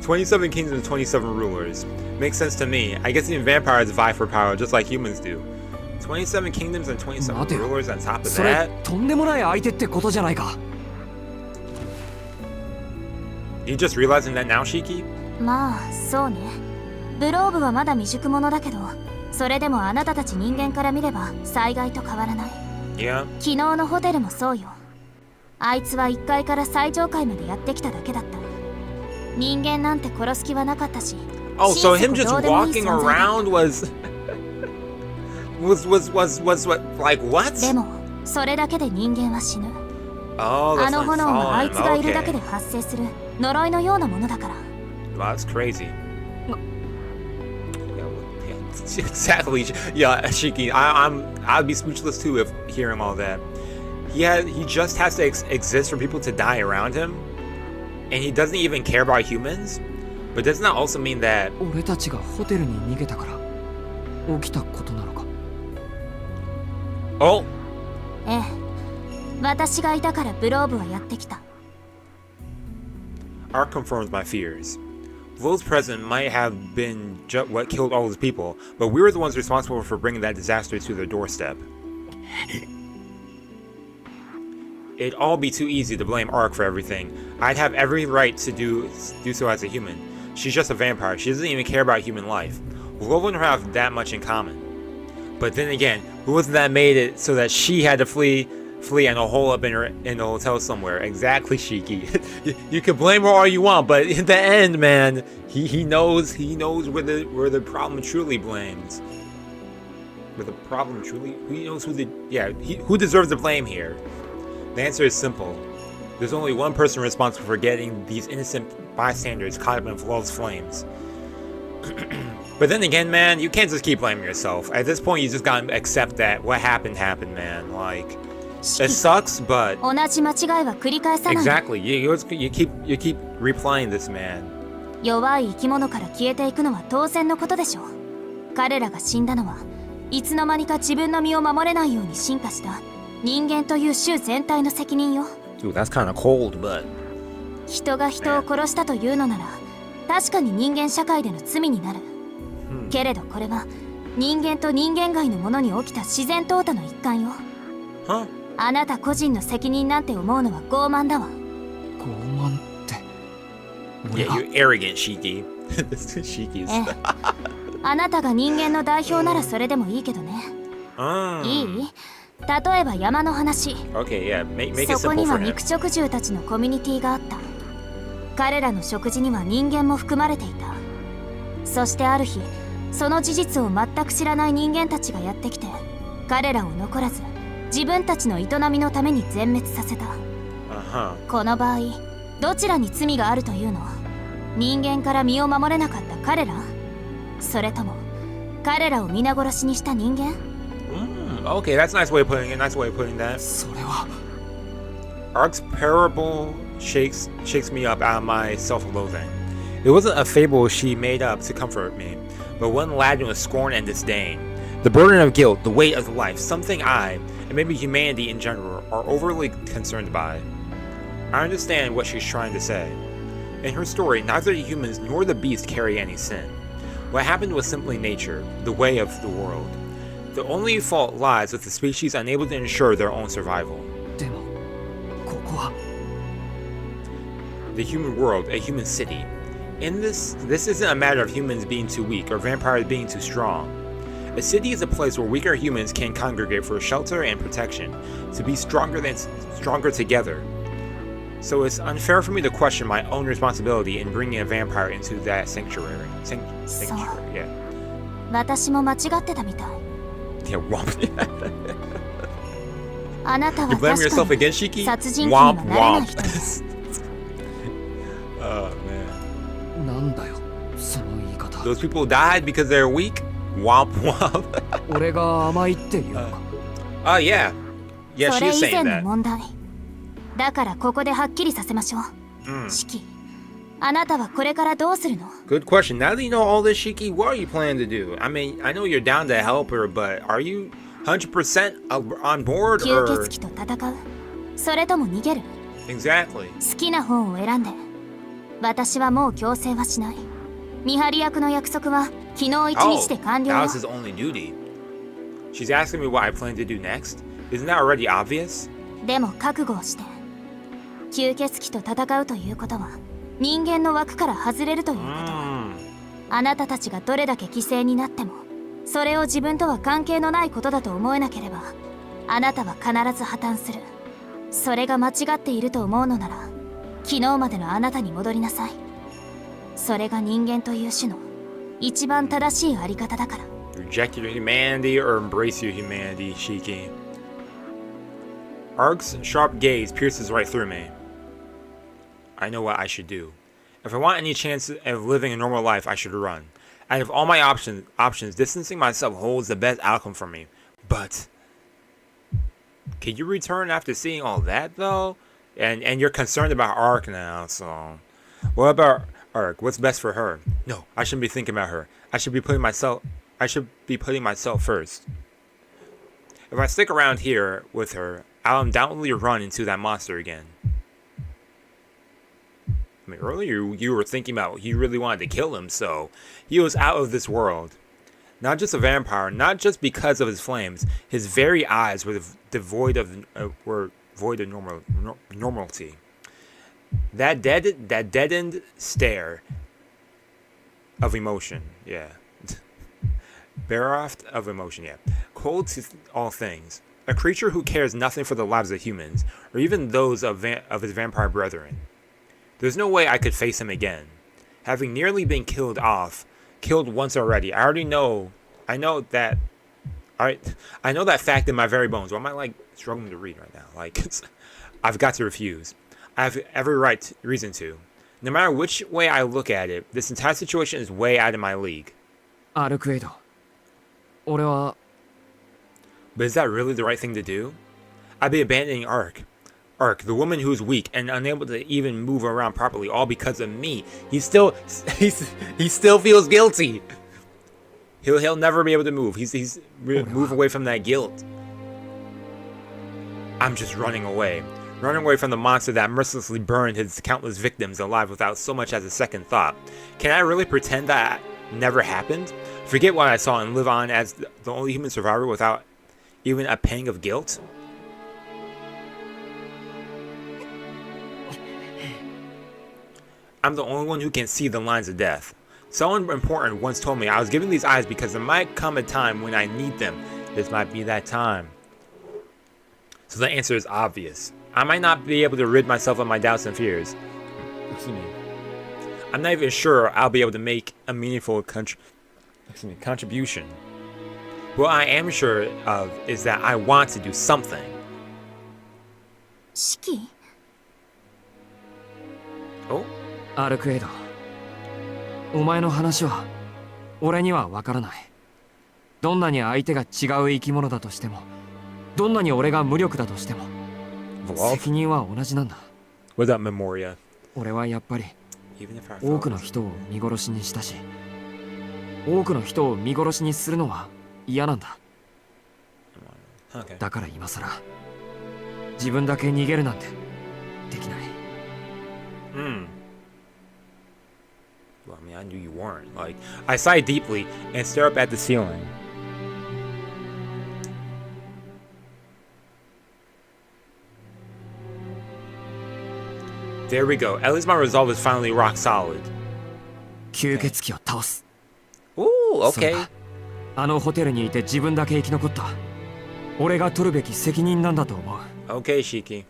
27 kingdoms and 27 rulers makes sense to me. I guess even vampires vie for power just like humans do. 27 kingdoms and 27 rulers on top of それ that. とんでもない相手ってことじゃないか。 You just realizing that now, Shiki? まあそうね。ブローブはまだ未熟者だけど、それでもあなたたち人間から見れば災害と変わらない。 Yeah. 昨日のホテルもそうよ。あいつは1階から最上階までやってきただけだった。人間なんて殺す気はなかったし。 Oh, so him 心 just 底どうでもいい walking 存在だった。 around was what like what? でもそれだけで人間は死ぬ。 Oh, あ that's の not 炎はあいつがいるだけ okay. で発生する呪いのようなものだから。 Wow, that's crazy. Exactly. Yeah, Shiki. I'd be speechless too if hearing all that. He just has to exist for people to die around him, and he doesn't even care about humans. But doesn't that also mean that? 俺たちがホテルに逃げたから起きたことなのか。 Oh, ええ、私がいたからブローブはやってきた。 Arc confirms my fears. Those present might have been what killed all those people, but we were the ones responsible for bringing that disaster to their doorstep. It'd all be too easy to blame Arc for everything. I'd have every right to do so as a human. She's just a vampire. She doesn't even care about human life. We'll wouldn't have that much in common. But then again, who was it that made it so that she had to flee and hole up in the hotel somewhere? Exactly, Shiki. You can blame her all you want, but in the end, man, he knows where the problem truly blames. Where the problem truly, he knows who deserves the blame here. The answer is simple. There's only one person responsible for getting these innocent bystanders caught up in flawless flames. But then again, man, you can't just keep blaming yourself. At this point, you just gotta accept that what happened, man. Like, it sucks, but 同じ間違いは繰り返さない。 exactly, you keep replying this, man. 弱い生き物から消えていくのは当然のことでしょう。彼らが死んだのはいつの間にか自分の身を守れないように進化した人間という種全体の責任よ。 Dude, that's kind of cold, but 人が人を殺したというのなら確かに人間社会での罪になる。けれどこれは人間と人間外のものに起きた自然淘汰の一環よ。 huh? あなた個人の責任なんて思うのは傲慢だわ。傲慢って。俺 Yeah, が you're arrogant, Shiki. Shiki's. ええ、あなたが人間の代表ならそれでもいいけどね。いい？例えば山の話。 Okay, yeah, make it そこ simple には for him. 肉食獣たちのコミュニティがあった。彼らの食事には人間も含まれていた。そしてある日、その事実を全く知らない人間たちがやってきて、彼らを残らず自分たちの営みのために全滅させた。この場合、どちらに罪があるというの？人間から身を守れなかった彼ら？それとも彼らを皆殺しにした人間？ Okay, that's a nice way of putting it. Nice way of putting that. それは Arc's parable shakes me up out of my self-loathing. It wasn't a fable she made up to comfort me, but one laden with scorn and disdain. The burden of guilt, the weight of life, something I, and maybe humanity in general, are overly concerned by. I understand what she's trying to say. In her story, neither the humans nor the beasts carry any sin. What happened was simply nature, the way of the world. The only fault lies with the species unable to ensure their own survival. でもここは The human world, a human city. In this isn't a matter of humans being too weak or vampires being too strong. A city is a place where weaker humans can congregate for shelter and protection, to be stronger together. So it's unfair for me to question my own responsibility in bringing a vampire into that sanctuary. Sanctuary, yeah. 私も間違ってたみたい。 Yeah, womp. あなた You は blame 確 yourself かに again, Shiki? 殺人鬼には Womp なれない womp. 人です。Oh man. なんだよその言い方。 Those people died because they're weak? Womp womp. 俺が甘いっていうのか。Oh yeah. Yeah, そ she れ is 以前 saying の that. 問題。だからここではっきりさせましょう。シキ、あなたはこれからどうするの？ Good question. Now that you know all this, Shiki, what are you planning to do? I mean, I know you're down to help her, but are you 100% on board 吸 or 血鬼と戦う？それとも逃げる？ exactly? 好きな方を選んで。私はもう強制はしない。見張り役の約束は昨日一 Oh, 日で完了 that よ。 was his only duty. She's asking me what I plan to do next. Isn't that already obvious? でも覚悟をして。吸血鬼と戦うということは人間の枠から外れるということ。あなたたちがどれだけ犠牲になってもそれを自分とは関係のないことだと思えなければあなたは必ず破綻する。それが間違っていると思うのなら昨日までのあなたに戻りなさい。それが人間という種の一番正しいあり方だから。 Reject your humanity or embrace your humanity, Shiki. Ark's sharp gaze pierces right through me. I know what I should do. If I want any chance of living a normal life, I should run. Out of all my options, distancing myself holds the best outcome for me. But can you return after seeing all that, though? And you're concerned about Arc now, so what about Arc? What's best for her? No, I shouldn't be thinking about her. I should be putting myself first. If I stick around here with her, I'll undoubtedly run into that monster again. I mean, earlier you were thinking about you really wanted to kill him, so he was out of this world. Not just a vampire, not just because of his flames. His very eyes were devoid of normality. That deadened stare of emotion, yeah. Bereft of emotion, yeah. Cold to all things. A creature who cares nothing for the lives of humans, or even those of his vampire brethren. There's no way I could face him again. Having nearly been killed once already, I know that fact in my very bones. Why am I like struggling to read right now? Like, I've got to refuse. I have every reason to. No matter which way I look at it, this entire situation is way out of my league. Arcueid. 俺は But is that really the right thing to do? I'd be abandoning Arc, the woman who's weak and unable to even move around properly, all because of me. He still feels guilty. He'll never be able to move. Move away from that guilt. I'm just running away from the monster that mercilessly burned his countless victims alive without so much as a second thought. Can I really pretend that never happened? Forget what I saw and live on as the only human survivor without even a pang of guilt? I'm the only one who can see the lines of death. Someone important once told me I was given these eyes because there might come a time when I need them. This might be that time. So the answer is obvious. I might not be able to rid myself of my doubts and fears. Excuse me. I'm not even sure I'll be able to make a meaningful contribution. What I am sure of is that I want to do something. Shiki? Oh? アルクエイド、お前の話は俺には分からない。どんなに相手が違う生き物だとしても、どんなに俺が無力だとしても、責任は同じなんだ。Without Memoria. 俺はやっぱり多くの人を見殺しにしたし、多くの人を見殺しにするのは嫌なんだ。だから今さら自分だけ逃げるなんてできない。Well, I mean, I knew you weren't. Like, I sigh deeply and stare up at the ceiling. There we go. At least my resolve is finally rock solid. 吸血鬼を倒す。Ooh, okay. あのホテルにいて自分だけ生き残った。俺が取るべき責任なんだと思う。Okay, Shiki.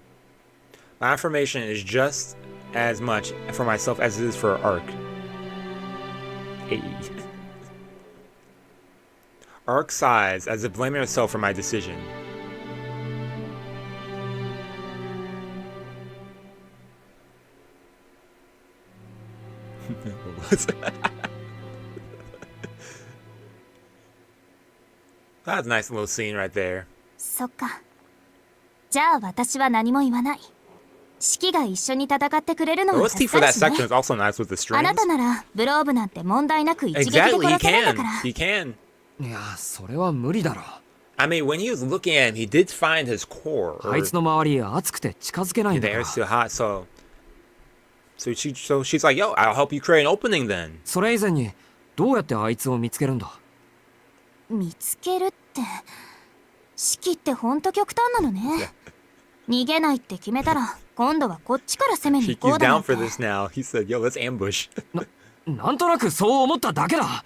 My affirmation is just as much for myself as it is for Arc. Hey. Arc sighs as if blaming herself for my decision. That's a nice little scene right there. そっか。じゃあ私は何も言わない。シキが一緒に戦ってくれるのは OST 助 for か that るしね。 section is also nice with the あな strings. たならブローブなんて問題なく一撃で Exactly, he 殺せるんだ can. から。 He can. いやそれは無理だろ。 I mean, when he was looking at him, he did find his core. あいつの周り熱くて近づけないん The だか air's ら。 still hot, so she's like, yo, I'll help you create an opening then. それ以前にどうやってあいつを見つけるんだ。見つけるって。シキってほんと極端なのね。逃げないって決めたら今度はこっちから攻めに行こ Shiki's うだな down んて。 for this now. He said, yo, let's ambush. なんとなくそう思っただけだ。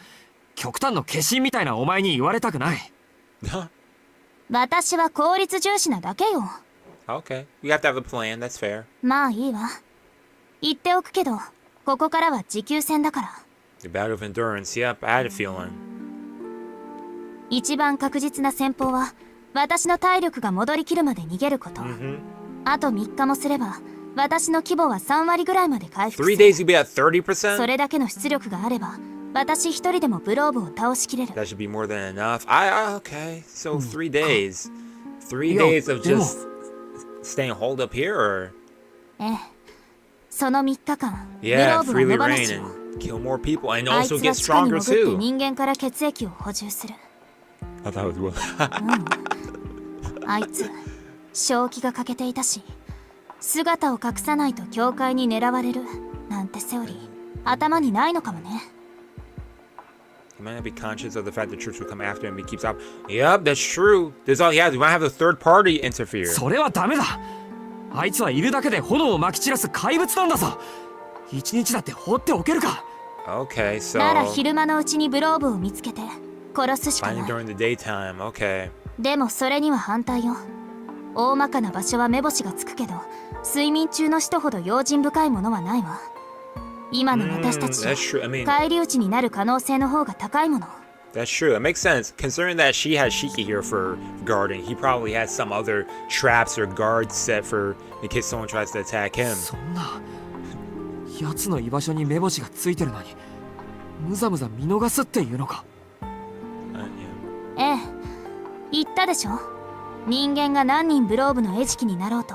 極端の化身みたいなお前に言われたくない。私は効率重視なだけよ。Okay, we have to have a plan. That's fair. まあいいわ。言っておくけど、ここからは持久戦だから。 The battle of endurance. Yep, I had a feeling. 一番確実な戦法は、私の体力が戻りきるまで逃げること。あと3日もすれば、私の規模は3割ぐらいまで回復す 3 days る。 you'll be at 30%? それだけの出力があれば、私一人でもブローブを倒しきれる。 That should be more than enough. Okay, so 3 days. 3 Yo, days of just staying holed up here, or? ええ。その3日間、ブロ Yeah, ーブは freely 野放 reign しを。 and kill more people and あい also つが get 地下に stronger 潜って too. 人間から血液を補充する。 I thought it was well. あいつ正気が欠けていたし、姿を隠さないと教会に狙われるなんてセオリー頭にないのかもね。 He might not be conscious of the fact the troops will come after him. He keeps up. Yep, that's true. There's all he has. We might have the third party interfere. それはダメだ。あいつはいるだけで炎をまき散らす怪物なんだぞ。一日だって放っておけるか。 Okay, so なら昼間のうちにブローブを見つけて殺すしか finding ない。 during the daytime. Okay. でもそれには反対よ。大まかな場所は目星がつくけど、睡眠中の人ほど用心深いものはないわ。今の私たち That's true. I mean, 返り討ちになる可能性の方が高いもの。 that's true. It makes sense. Considering that she has Shiki here for guarding, he probably has some other traps or guards set for in case someone tries to attack him. そんな奴の居場所に目星がついてるのにむざむざ見逃すっていうのか。Yeah. ええ、言ったでしょ。人間が何人ブローブの餌食になろうと、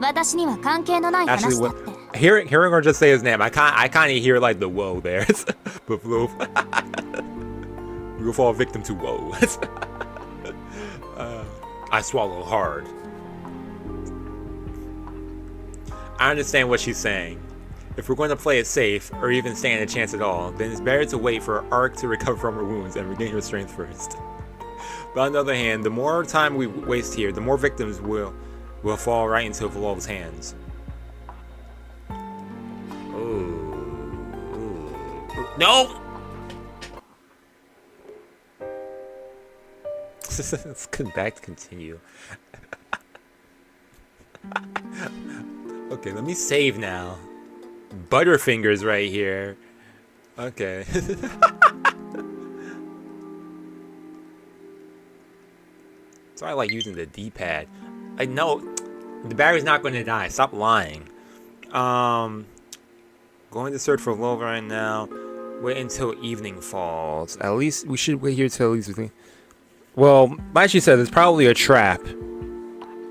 私には関係のない Actually, 話だっ what, て。 hearing her just say his name, I kind of hear like the whoa there. But Wolf, we will fall victim to woe. I swallow hard. I understand what she's saying. If we're going to play it safe, or even stand a chance at all, then it's better to wait for Arc to recover from her wounds and regain her strength first. But on the other hand, the more time we waste here, the more victims will fall right into Vlov's hands. Ooh. No! Let's come back to continue. Okay, let me save now. Butterfingers right here. Okay. So I like using the D-pad. I know the battery's not going to die. Stop lying. Going to search for Love right now. Wait until evening falls. At least we should wait here till at least evening. Well, like she said, it's probably a trap.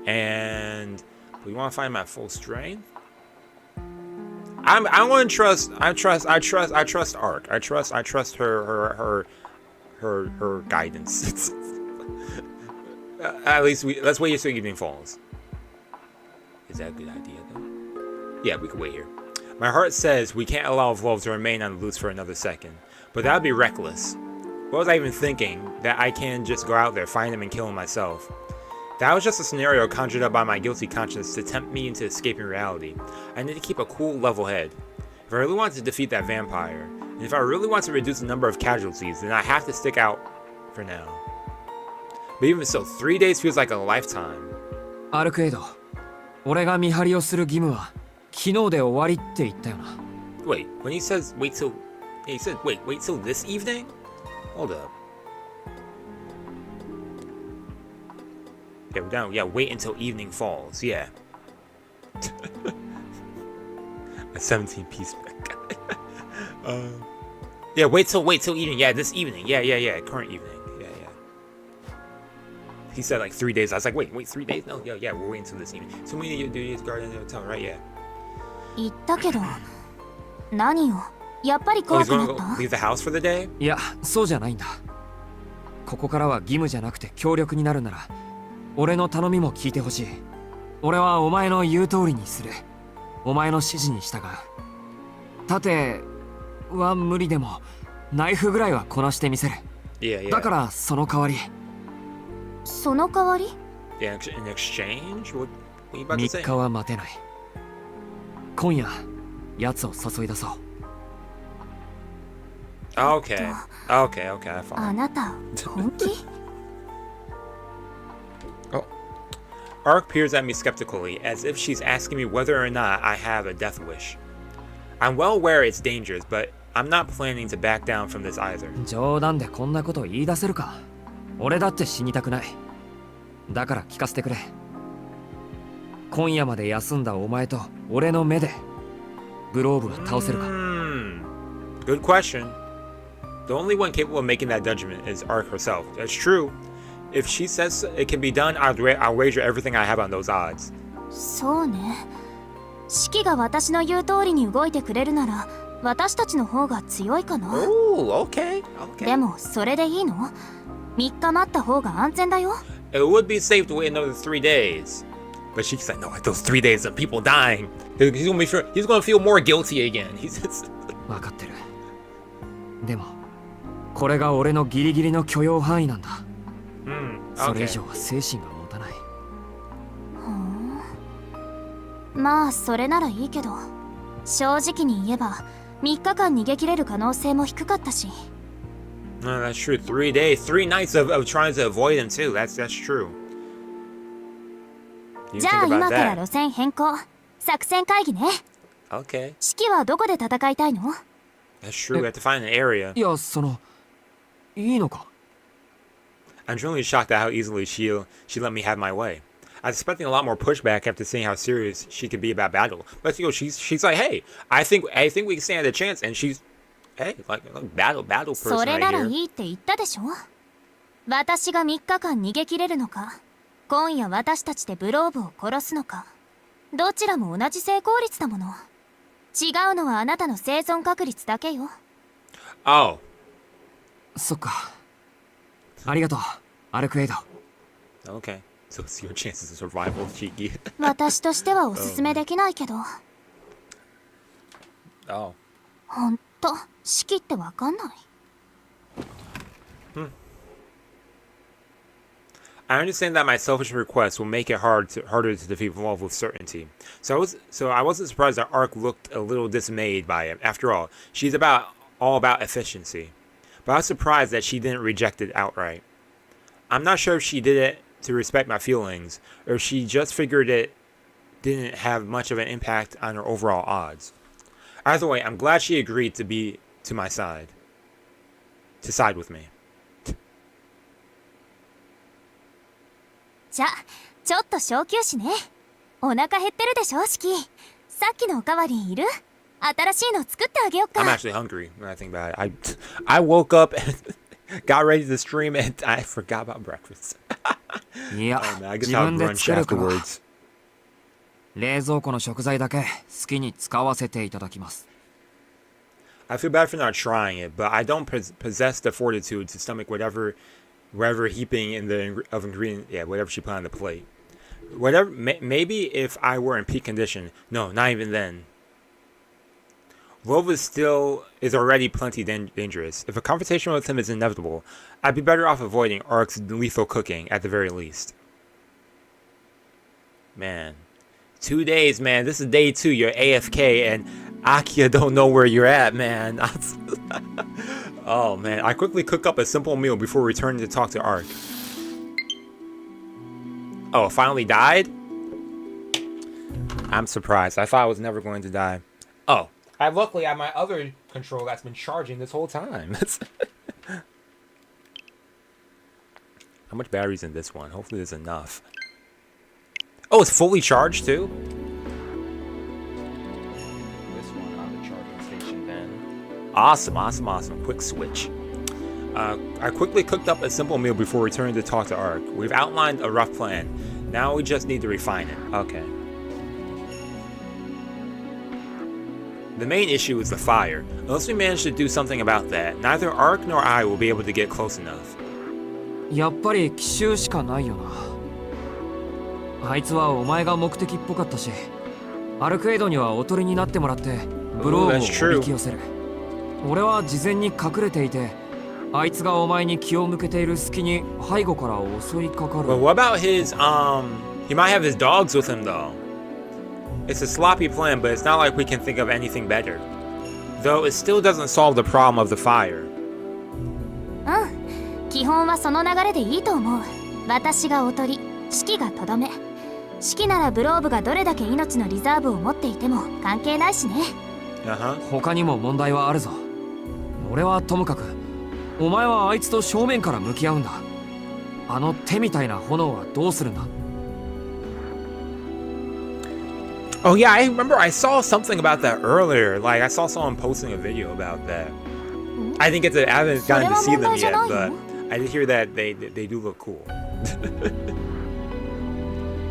And we want to find him at full strength. I want to trust. I trust Arc. I trust her guidance. At least let's wait until evening falls. Is that a good idea though? Yeah, we can wait here. My heart says we can't allow Vlov to remain on the loose for another second, but that would be reckless. What was I even thinking? That I can just go out there, find him, and kill him myself. That was just a scenario conjured up by my guilty conscience to tempt me into escaping reality. I need to keep a cool, level head. If I really want to defeat that vampire, and if I really want to reduce the number of casualties, then I have to stick out for now. But even so, 3 days feels like a lifetime. アルクエイド、俺が見張りをする義務は昨日で終わりって言ったよな。 Wait, when he says wait till... He said wait till this evening? Hold up. Yeah, we're down. Yeah, wait until evening falls. Yeah. A 17-piece back. Yeah, wait till evening. Yeah, this evening. Yeah, current evening. Yeah. He said like 3 days. I was like, wait, 3 days? No, yeah, we're waiting until this evening. So we need to do this guard in the hotel, right? Yeah. 言ったけど何よやっぱり Oh, 怖 he's くな gonna っ go た leave the house for the day? いや、そうじゃないんだ。ここからは義務じゃなくて協力になるなら俺の頼みも聞いてほしい。俺はお前の言う通りにする。お前の指示に従う。盾は無理でもナイフぐらいはこなしてみせる。 Yeah. だからその代わり。その代わり Yeah, in exchange? What are you about to 3 say? 日は待てない。今夜奴を誘い出そう。 Okay, I follow. あなた本気 Oh. Arc peers at me skeptically, as if she's asking me whether or not I have a death wish. I'm well aware it's dangerous, but I'm not planning to back down from this either. 冗談でこんなこと言い出せるか。俺だって死にたくない。だから聞かせてくれ。今夜まで休んだお前と俺の目でグローブは倒せるか。Good question. The only one capable of making that judgment is Arc herself. That's true. If she says it can be done, I'll wager everything I have on those odds. そうね四季が私の言う通りに動いてくれるなら私たちの方が強いかな。 Oh, okay. でもそれでいいの ?3 日待った方が安全だよ。 It would be safe to wait another 3 days. But she's like, no, those 3 days of people dying. He's gonna feel more guilty again.分かってる。でもこれが俺のギリギリの許容範囲なんだ。それ以上は精神が持たない。まあそれならいいけど正直に言えば3日間逃げ切れる可能性も低かったし。 No, that's true. 3 days, 3 nights of trying to avoid him too. That's true. じゃあ今から路線変更作戦会議ね。 Okay. 四季はどこで戦いたいの？ That's true. We have to find an area. いや、そのいいのか。 I'm truly shocked at how easily she let me have my way. I was expecting a lot more pushback after seeing how serious she could be about battle. But she's like, hey, I think we can stand a chance, and she's, hey, like battle person それ right なら here. いいって言ったでしょ。私が3日間逃げ切れるのか今夜私たちでブローブを殺すのかどちらも同じ成功率だもの。違うのはあなたの生存確率だけよ。 Oh. そっか。ありがとう、アルクエイド。 Okay. So it's your chances of survival, Shiki. 私としてはおすすめできないけど。Oh. ほんと、四季ってわかんない。I understand that my selfish request will make it harder to defeat Wolf with certainty. So I wasn't surprised that Arc looked a little dismayed by it. After all, she's all about efficiency. But I was surprised that she didn't reject it outright. I'm not sure if she did it to respect my feelings, or if she just figured it didn't have much of an impact on her overall odds. Either way, I'm glad she agreed to be to my side. To side with me. じゃ、ちょっと小休止ね。お腹減ってるでしょ、四季。さっきのおかわりいる？新しいの作ってあげよっか。 I'm actually hungry when I think about it. I woke up and got ready to stream and I forgot about breakfast. いや、 Oh, man, I guess 自 I'll 分で brunch 作るから。 afterwards. 冷蔵庫の食材だけ好きに使わせていただきます。 I feel bad for not trying it, but I don't possess the fortitude to stomach whatever heaping in of ingredient, whatever she put on the plate. Maybe if I were in peak condition. No, not even then. Wolf is already plenty dangerous. If a confrontation with him is inevitable, I'd be better off avoiding Arc's lethal cooking at the very least. Man. 2 days, man. This is day 2. You're AFK, and Akiha don't know where you're at, man. Oh, man. I quickly cook up a simple meal before returning to talk to Arc. Oh, finally died? I'm surprised. I thought I was never going to die. Oh, I luckily have my other control that's been charging this whole time. How much battery's in this one? Hopefully there's enough. Oh, it's fully charged too? This one on the charging station then. Awesome, awesome, awesome. Quick switch. I quickly cooked up a simple meal before returning to talk to Ark. We've outlined a rough plan. Now we just need to refine it. Okay. The main issue is the fire. Unless we manage to do something about that, neither Ark nor I will be able to get close enough. やっぱり奇襲しかないよな。あいつはお前が目的っぽかったし、アルクエイドにはおとりになってもらってブローブをおびき寄せる。俺は事前に隠れていて、あいつがお前に気を向けている隙に背後から襲いかかる。But what about his he might have his dogs with him though. It's a sloppy plan, but it's not like we can think of anything better. Though it still doesn't solve the problem of the fire. 基本はその流れでいいと思う。私がおとり、シキがとどめ。シキならブローブがどれだけ命のリザーブを持っていても関係ないしね。他にも問題はあるぞ。俺はともかく、お前はあいつと正面から向き合うんだ。あの手みたいな炎はどうするんだ？ Oh yeah, I remember I saw something about that earlier. Like I saw someone posting a video about that. I think I haven't gotten to see them yet, but I did hear that they do look cool.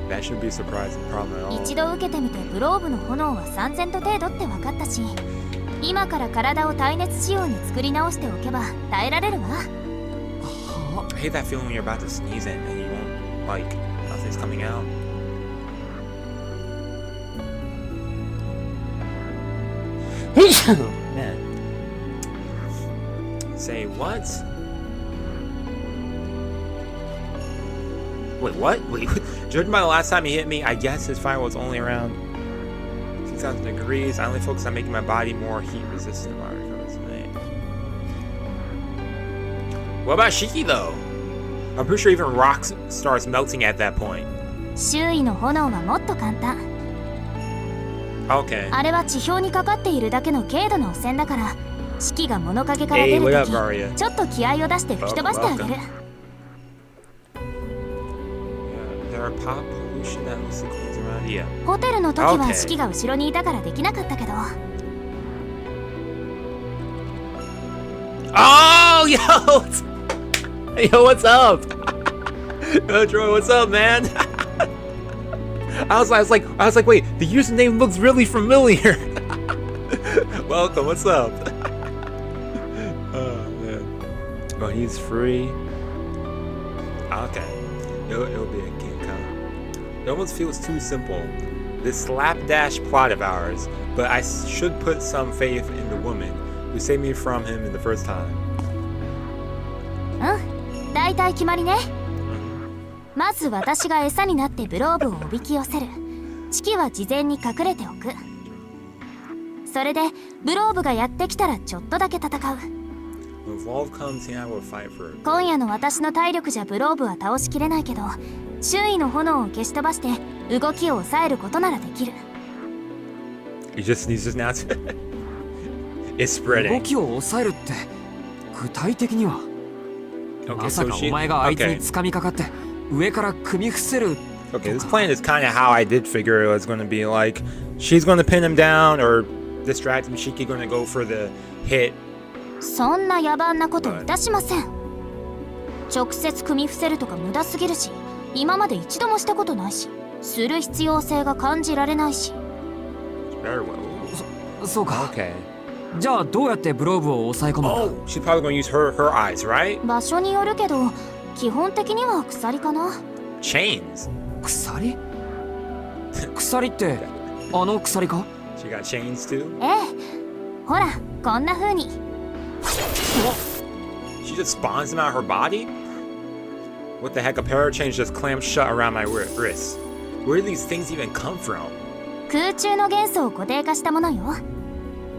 That shouldn't be a surprising problem at all. 一度受けてみてグローブの炎は3000度程度って分かったし、今から体を耐熱仕様に作り直しておけば耐えられるわ。I hate that feeling when you're about to sneeze and you won't, like, nothing's coming out. Man. Say what? Wait, what? Wait, judging by the last time he hit me, I guess his fire was only around 6,000 degrees. I only focus on making my body more heat resistant. What about Shiki though? I'm pretty sure even rock starts melting at that point. 周囲の炎はもっと簡単。Okay. あれは地表にかかっているだけの軽度の汚染だから、シキが物陰から出るとき、ちょっと気合を出して吹き飛ばしてあげる。ホテルの時はシキが後ろにいたからできなかったけど。Oh, yo! Yo, what's up? Yo, Troy, what's up, man? I was like, wait, the username looks really familiar. Welcome, what's up? Oh man. Oh, he's free. Okay. It'll be a King Kong. It almost feels too simple. This slapdash plot of ours, but I should put some faith in the woman who saved me from him in the first time. だいたい決まりね。まず私が餌になってブローブをおびき寄せる。チキは事前に隠れておく。それでブローブがやってきたらちょっとだけ戦う。今夜の私の体力じゃブローブは倒しきれないけど、周囲の炎を消し飛ばして動きを抑えることならできる。He just sneezes now. It's spreading. 動きを抑えるって具体的には、まさかお前があいつに掴みかかって上から組み伏せる。Okay, this plan is kind of how I did figure it was going to be. Like, she's going to pin him down or distract him. Shiki going to go for the hit. そんな野蛮なこといたしません。直接組み伏せるとか無駄すぎるし、今まで一度もしたことないし、する必要性が感じられないし。Very well. そうか。Okay. じゃあどうやってブローブを抑え込むの？ Oh, she's probably going to use her eyes, right? 場所によるけど、基本的には鎖かな。Chains. 鎖？鎖ってあの鎖か？ She got chains too? ええ。ほら、こんな風に。She just spawns them out her body? What the heck? A pair of chains just clamped shut around my wrists. Where do these things even come from? 空中の元素を固定化したものよ。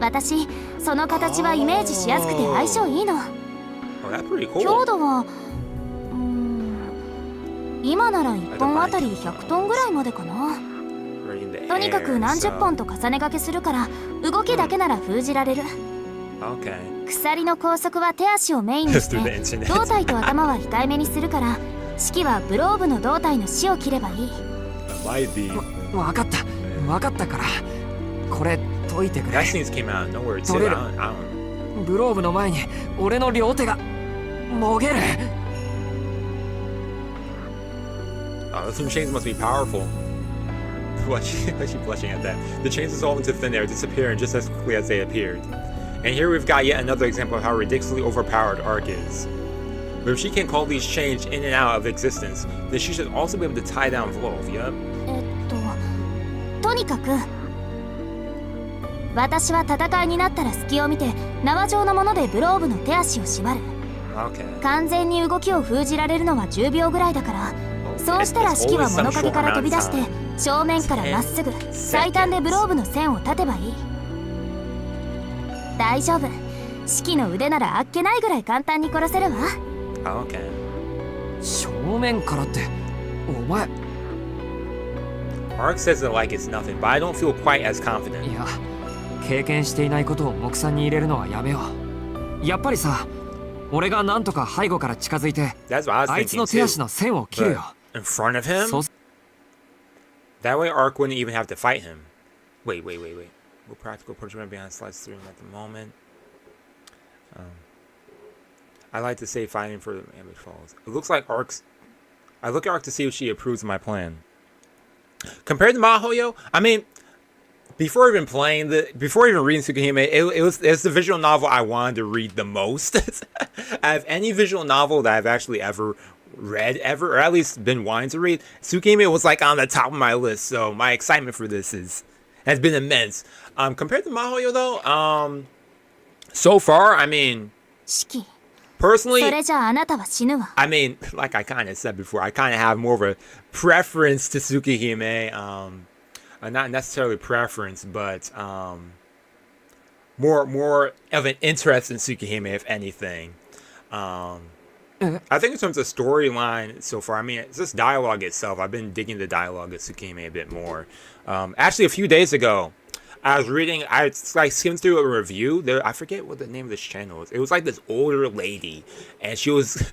私、その形はイメージしやすくて相性いいの。Oh, that's pretty cool. 強度は、今なら1本あたり100トンぐらいまでかな。already in the とにかく air, 何十 so- 本と重ね掛けするから動きだけなら封じられる。 Okay. 鎖の拘束は手足をメインにし Through て the internet. 胴体と頭は控えめにするから、式はグローブの胴体の死を切ればいい。 That might be. わかったから、これ解いてくれ。 That scenes came out of nowhere too. Torero. I don't. グローブの前に俺の両手がもげる。 Oh, those chains must be powerful. Why she blushing at that? The chains dissolve into thin air, disappearing just as quickly as they appeared. And here we've got yet another example of how ridiculously overpowered Arc is. But if she can call these chains in and out of existence, then she should also be able to tie down Wolf, yup. とにかく私は戦いになったら隙を見て縄状のものでグローブの手足を縛る。 Okay. 完全に動きを封じられるのは10秒ぐらいだから、そうしたら式は物陰から飛び出して正面からまっすぐ最短でグローブの線を立てばいい。大丈夫、式の腕ならあっけないぐらい簡単に殺せるわ。 Okay. 正面からってお前。 Arc says it like it's nothing, but I don't feel quite as confident. いや、経験していないことを目算に入れるのはやめよう。やっぱりさ、俺がなんとか背後から近づいて That's what I was あいつ thinking の手足 too. の線を切るよ。 In front of him? そう That way Arc wouldn't even have to fight him. Wait. What practical approach we're behind slides through him at the moment? I like to say fighting for the damage falls. It looks like Arc's... I look at Arc to see if she approves of my plan. Compared to Mahoyo, I mean, before even reading Tsukihime, it's the visual novel I wanted to read the most. Out of any visual novel that I've actually ever read, or at least been wanting to read, Tsukihime was like on the top of my list. So my excitement for this has been immense. Compared to Mahoyo though, so far, I mean, 式 personally, それじゃああなたは死ぬわ。 I mean, like I kind of said before, I kind of have more of a preference to Tsukihime. Not necessarily preference, but more of an interest in Tsukihime, if anything. I think in terms of storyline so far, I mean, it's just dialogue itself. I've been digging the dialogue of Tsukihime a bit more. Actually, a few days ago, I skimmed through a review. I forget what the name of this channel is. It was like this older lady, and she was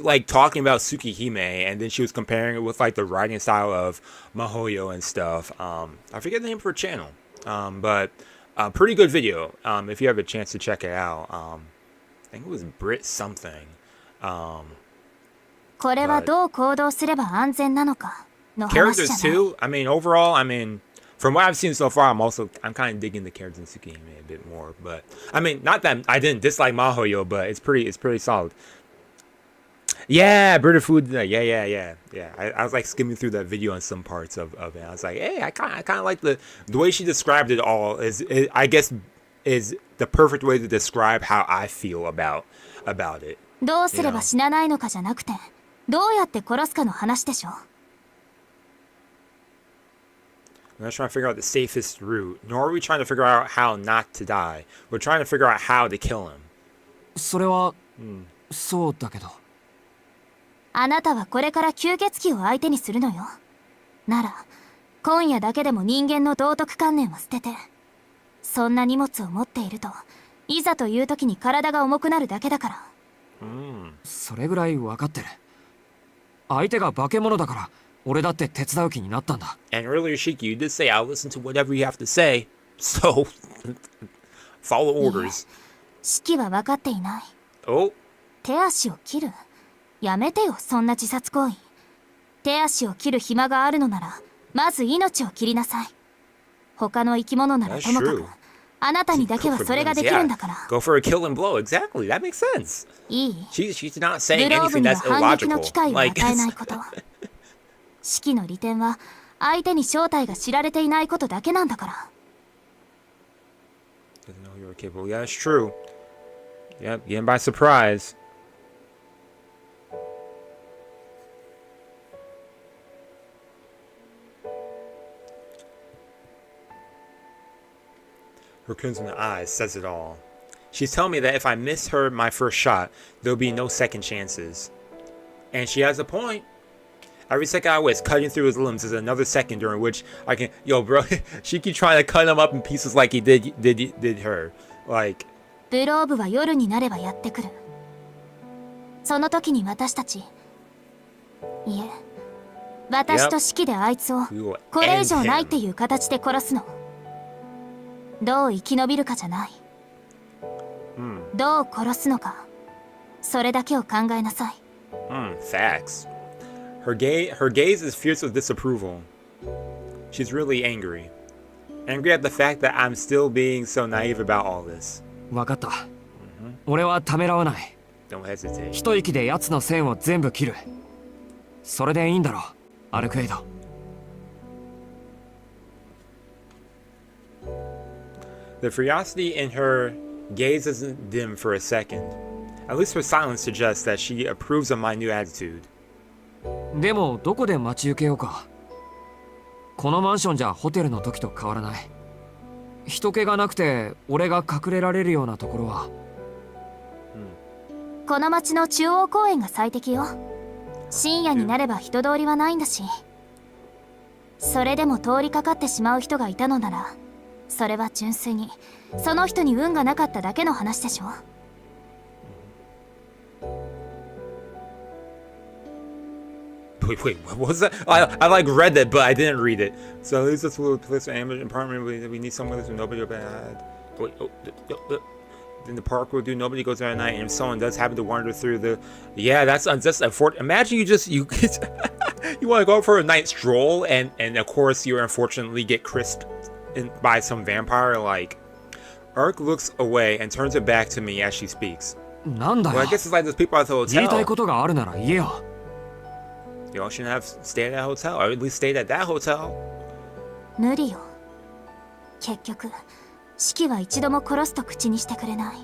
like talking about Tsukihime, and then she was comparing it with like the writing style of Mahoyo and stuff. I forget the name of her channel, but pretty good video. If you have a chance to check it out, I think it was Brit something. これはどう行動すれば安全なのかの話じゃ Characters ない。 too. I mean, overall, I mean. From what I've seen so far, I'm kind of digging the characters in Tsukihime a bit more. But I mean, not that I didn't dislike Mahoyo, but it's pretty solid. Yeah, British food. Yeah. I was like skimming through that video on some parts of it. I was like, hey, I kind of like the way she described it all. I guess is the perfect way to describe how I feel about it. どうすれば死なないのかじゃなくて、どうやって殺すかの話でしょ。 We're not trying to figure out the safest route, nor are we trying to figure out how not to die. We're trying to figure out how to kill him. それは、そうだけど。あなたはこれから吸血鬼を相手にするのよ。なら、今夜だけでも人間の道徳観念を捨てて、そんな荷物を持っていると、いざという時に体が重くなるだけだから。それぐらい分かってる。相手が化け物だから、俺だって手伝う気になったんだ。And earlier, Shiki, you did say I'll listen to whatever you have to say. So, follow orders. 式は分かっていない。 Oh, 手足を切る？やめてよ、そんな自殺行為。手足を切る暇があるのなら、まず命を切りなさい。他の生き物ならともかく、あなたにだけはそれができるんだから。go for a kill and blow. Exactly. That makes sense. いい？ She's not グ saying ローブ anything には that's 反撃の illogical. 機会を Like, 与えないこと。式の利点は相手に正体が知られていないことだけなんだから。 doesn't know you're capable. Yeah, it's true. Yep, getting by surprise. Her crimson eyes says it all. She's telling me that if I miss my first shot, there'll be no second chances. And she has a point. Every second I waste cutting through his limbs is another second during which I can. Yo, bro, Shiki trying to cut him up in pieces like he did her. Like. ブローブは夜になればやってくる。その時に私たち、いえ、私とシキであいつをこれ以上ないっていう形で殺すの。どう生き延びるかじゃない。どう殺すのか、それだけを考えなさい。Facts. Her gaze is fierce with disapproval. She's really angry. Angry at the fact that I'm still being so naive about all this. 分かった。俺はためらわない。Don't hesitate. 一息で奴の線を全部切る。それでいいんだろう、アルクエイド。The curiosity in her gaze isn't dim for a second. At least her silence suggests that she approves of my new attitude. でもどこで待ち受けようか。このマンションじゃホテルの時と変わらない。人気がなくて俺が隠れられるようなところは。この町の中央公園が最適よ。深夜になれば人通りはないんだし。それでも通りかかってしまう人がいたのなら、それは純粋にその人に運がなかっただけの話でしょ。Wait, what was that? I like read that, but I didn't read it. So at least that's a little place of ambush and permanently we need somewhere that's nobody will bad. Wait, then the park will do. Nobody goes there at night, and if someone does happen to wander through the, yeah, that's unfortunate. Imagine you you want to go for a night stroll, and of course you unfortunately get crisped by some vampire. Like, Arc looks away and turns it back to me as she speaks. なんだよ。 Well, I guess it's like those people at the hotel. 言いたいことがあるなら言えよ。You all shouldn't have stayed at that hotel, or at least stayed at that hotel. 無理よ。結局、シキは一度も殺すと口にしてくれない。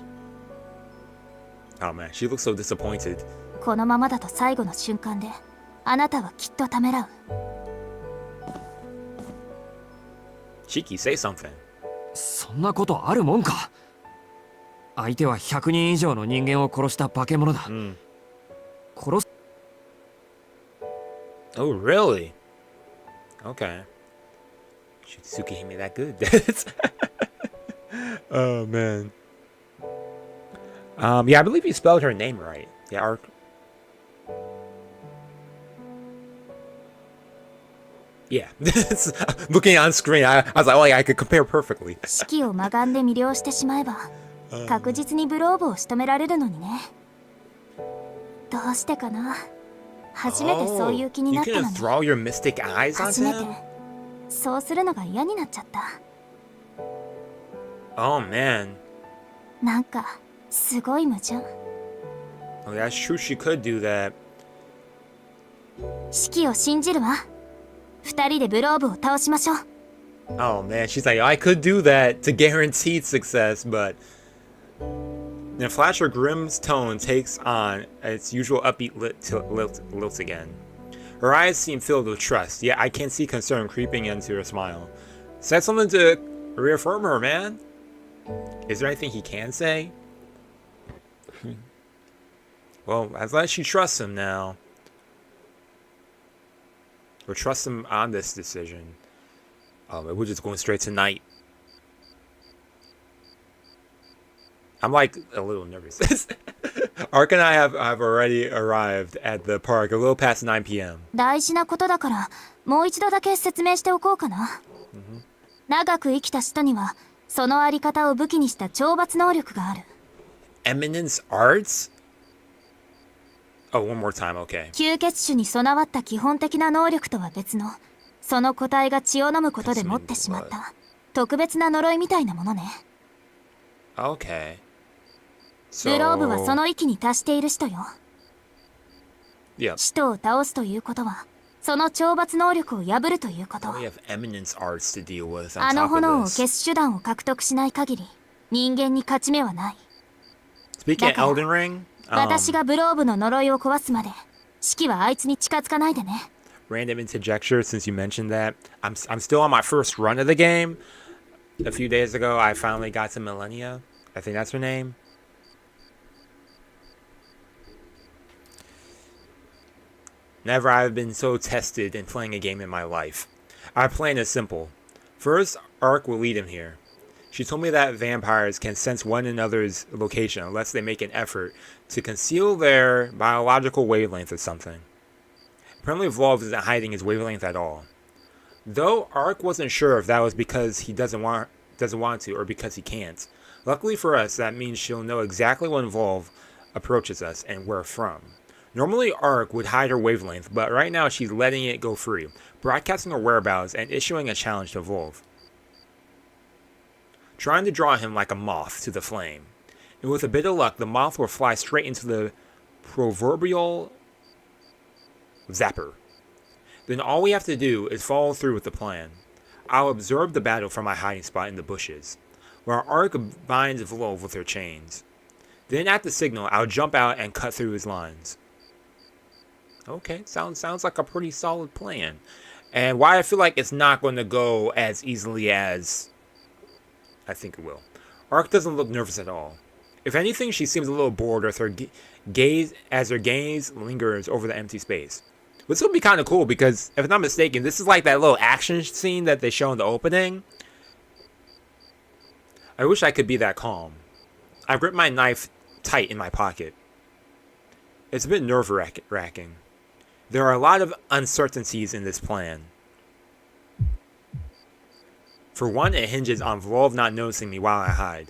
Oh man, she looks so disappointed. このままだと最後の瞬間で、あなたはきっとためらう。Shiki, say something. そんなことあるもんか。相手は100人以上の人間を殺した化け物だ。殺す。Oh, really? Okay. Should Tsukihime that good? Oh, man. Yeah, I believe you spelled her name right. Yeah, Yeah. Looking on screen, I was like, oh, yeah, I could compare perfectly. シキをまがんで魅了してしまえば、確実にブローブを仕留められるのにね。どうしてかな。初めてそういう気になったのに。 You can draw your mystic eyes 初 onto めて him? そうするのが嫌になっちゃった。 Oh, man. なんかすごい矛盾。 Oh, that's true, she could do that. シキを信じるわ。二人でブローブを倒しましょう。 Oh, man, she's like, I could do that to guaranteed success, but... Then Flasher Grimm's tone takes on its usual upbeat lilt again. Her eyes seem filled with trust, yet I can see concern creeping into her smile. Say something to reaffirm her, man. Is there anything he can say? Well, as long as she trusts him now. Or trusts him on this decision. Oh, we're just going straight to night. I'm like a little nervous. Arc and I have already arrived at the park a little past 9 p.m. 大事なことだからもう一度だけ説明しておこうかな。長く生きた人にはそのあり方を武器にした懲罰能力がある。Eminence arts? Oh, one more time, okay. 吸血種に備わった基本的な能力とは別の、その個体が血を飲むことで持ってしまった特別な呪いみたいなものね。Okay. ブローブはその域に達している人よ。 Yep. 使徒を倒すということは、その懲罰能力を破るということ。 We have eminence arts to deal with あ on の top 炎 of を this. 消す手段を獲得しない限り、人間に勝ち目はない。 Speaking of だから Elden Ring, 私がブローブの呪いを壊すまで、シキはあいつに近づかないでね。 random interjecture since you mentioned that. I'm still on my first run of the game. A few days ago, I finally got to Millennia. I think that's her name. Never have been so tested in playing a game in my life. Our plan is simple. First, Arc will lead him here. She told me that vampires can sense one another's location unless they make an effort to conceal their biological wavelength or something. Apparently Vlov isn't hiding his wavelength at all. Though Arc wasn't sure if that was because he doesn't want to or because he can't. Luckily for us, that means she'll know exactly when Vlov approaches us and where from. Normally Arc would hide her wavelength, but right now she's letting it go free, broadcasting her whereabouts and issuing a challenge to Vlov. Trying to draw him like a moth to the flame. And with a bit of luck, the moth will fly straight into the proverbial zapper. Then all we have to do is follow through with the plan. I'll observe the battle from my hiding spot in the bushes, where Arc binds Vlov with her chains. Then at the signal, I'll jump out and cut through his lines. Okay, sounds like a pretty solid plan. And why I feel like it's not going to go as easily as I think it will. Arc doesn't look nervous at all. If anything, she seems a little bored with her gaze as her gaze lingers over the empty space. This would be kind of cool because, if I'm not mistaken, this is like that little action scene that they show in the opening. I wish I could be that calm. I grip my knife tight in my pocket. It's a bit nerve-wracking. There are a lot of uncertainties in this plan. For one, it hinges on Vlov not noticing me while I hide.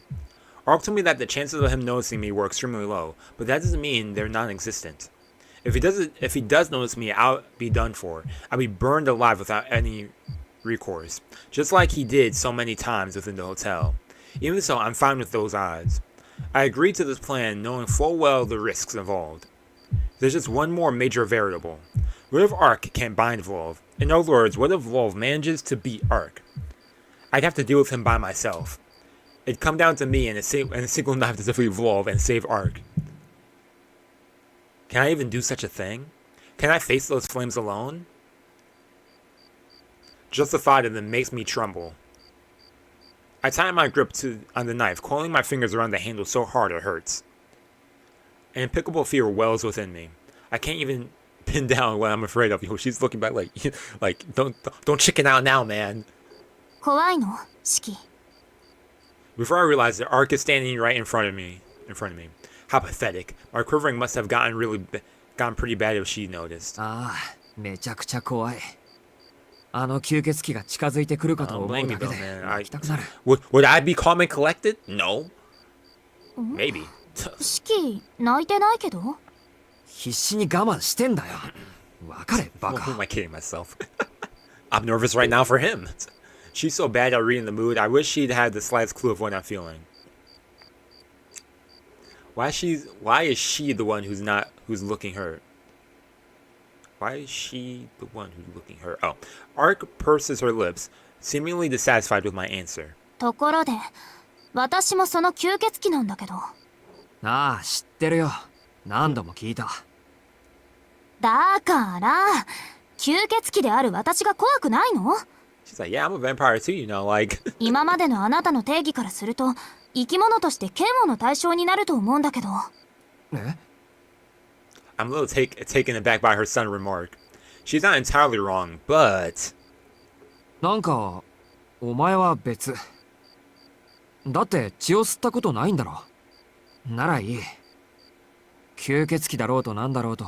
Arc told me that the chances of him noticing me were extremely low, but that doesn't mean they're non-existent. If he does notice me, I'll be done for. I'll be burned alive without any recourse, just like he did so many times within the hotel. Even so, I'm fine with those odds. I agreed to this plan knowing full well the risks involved. There's just one more major variable. What if Arc can't bind Vlov? In other words, what if Vlov manages to beat Arc? I'd have to deal with him by myself. It'd come down to me and a single knife to defeat Vlov and save Arc. Can I even do such a thing? Can I face those flames alone? Just the thought of them makes me tremble. I tighten my grip on the knife, coiling my fingers around the handle so hard it hurts. An impeccable fear wells within me. I can't even pin down what I'm afraid of. She's looking back like don't chicken out now, man. 怖いの、Shiki? Before I realized it, Arc is standing right in front of me. How pathetic. My quivering must have gotten pretty bad if she noticed. ああ、めちゃくちゃ怖い。あの吸血鬼が近づいてくるかと思うだけで行きたくなる。Would I be calm and collected? No. Maybe. Shiki 泣いてないけど。必死に我慢してんだよ。わかれ、バカ。Who am I kidding myself? I'm nervous right now for him. She's so bad at reading the mood. I wish she'd had the slightest clue of what I'm feeling. Why is she the one who's looking hurt? Why is she the one who's looking hurt? Oh, Arc purses her lips, seemingly dissatisfied with my answer. ところで、私もその吸血鬼なんだけど。ああ、知ってるよ。何度も聞いた。だから、吸血鬼である私が怖くないの？ She's like, yeah, I'm a vampire too, like. 今までのあなたの定義からすると、生き物として嫌悪の対象になると思うんだけど。え？ I'm a little taken aback by her sudden remark. She's not entirely wrong, but... なんか、お前は別。だって血を吸ったことないんだろ。ならいい。吸血鬼だろうとなんだろうと、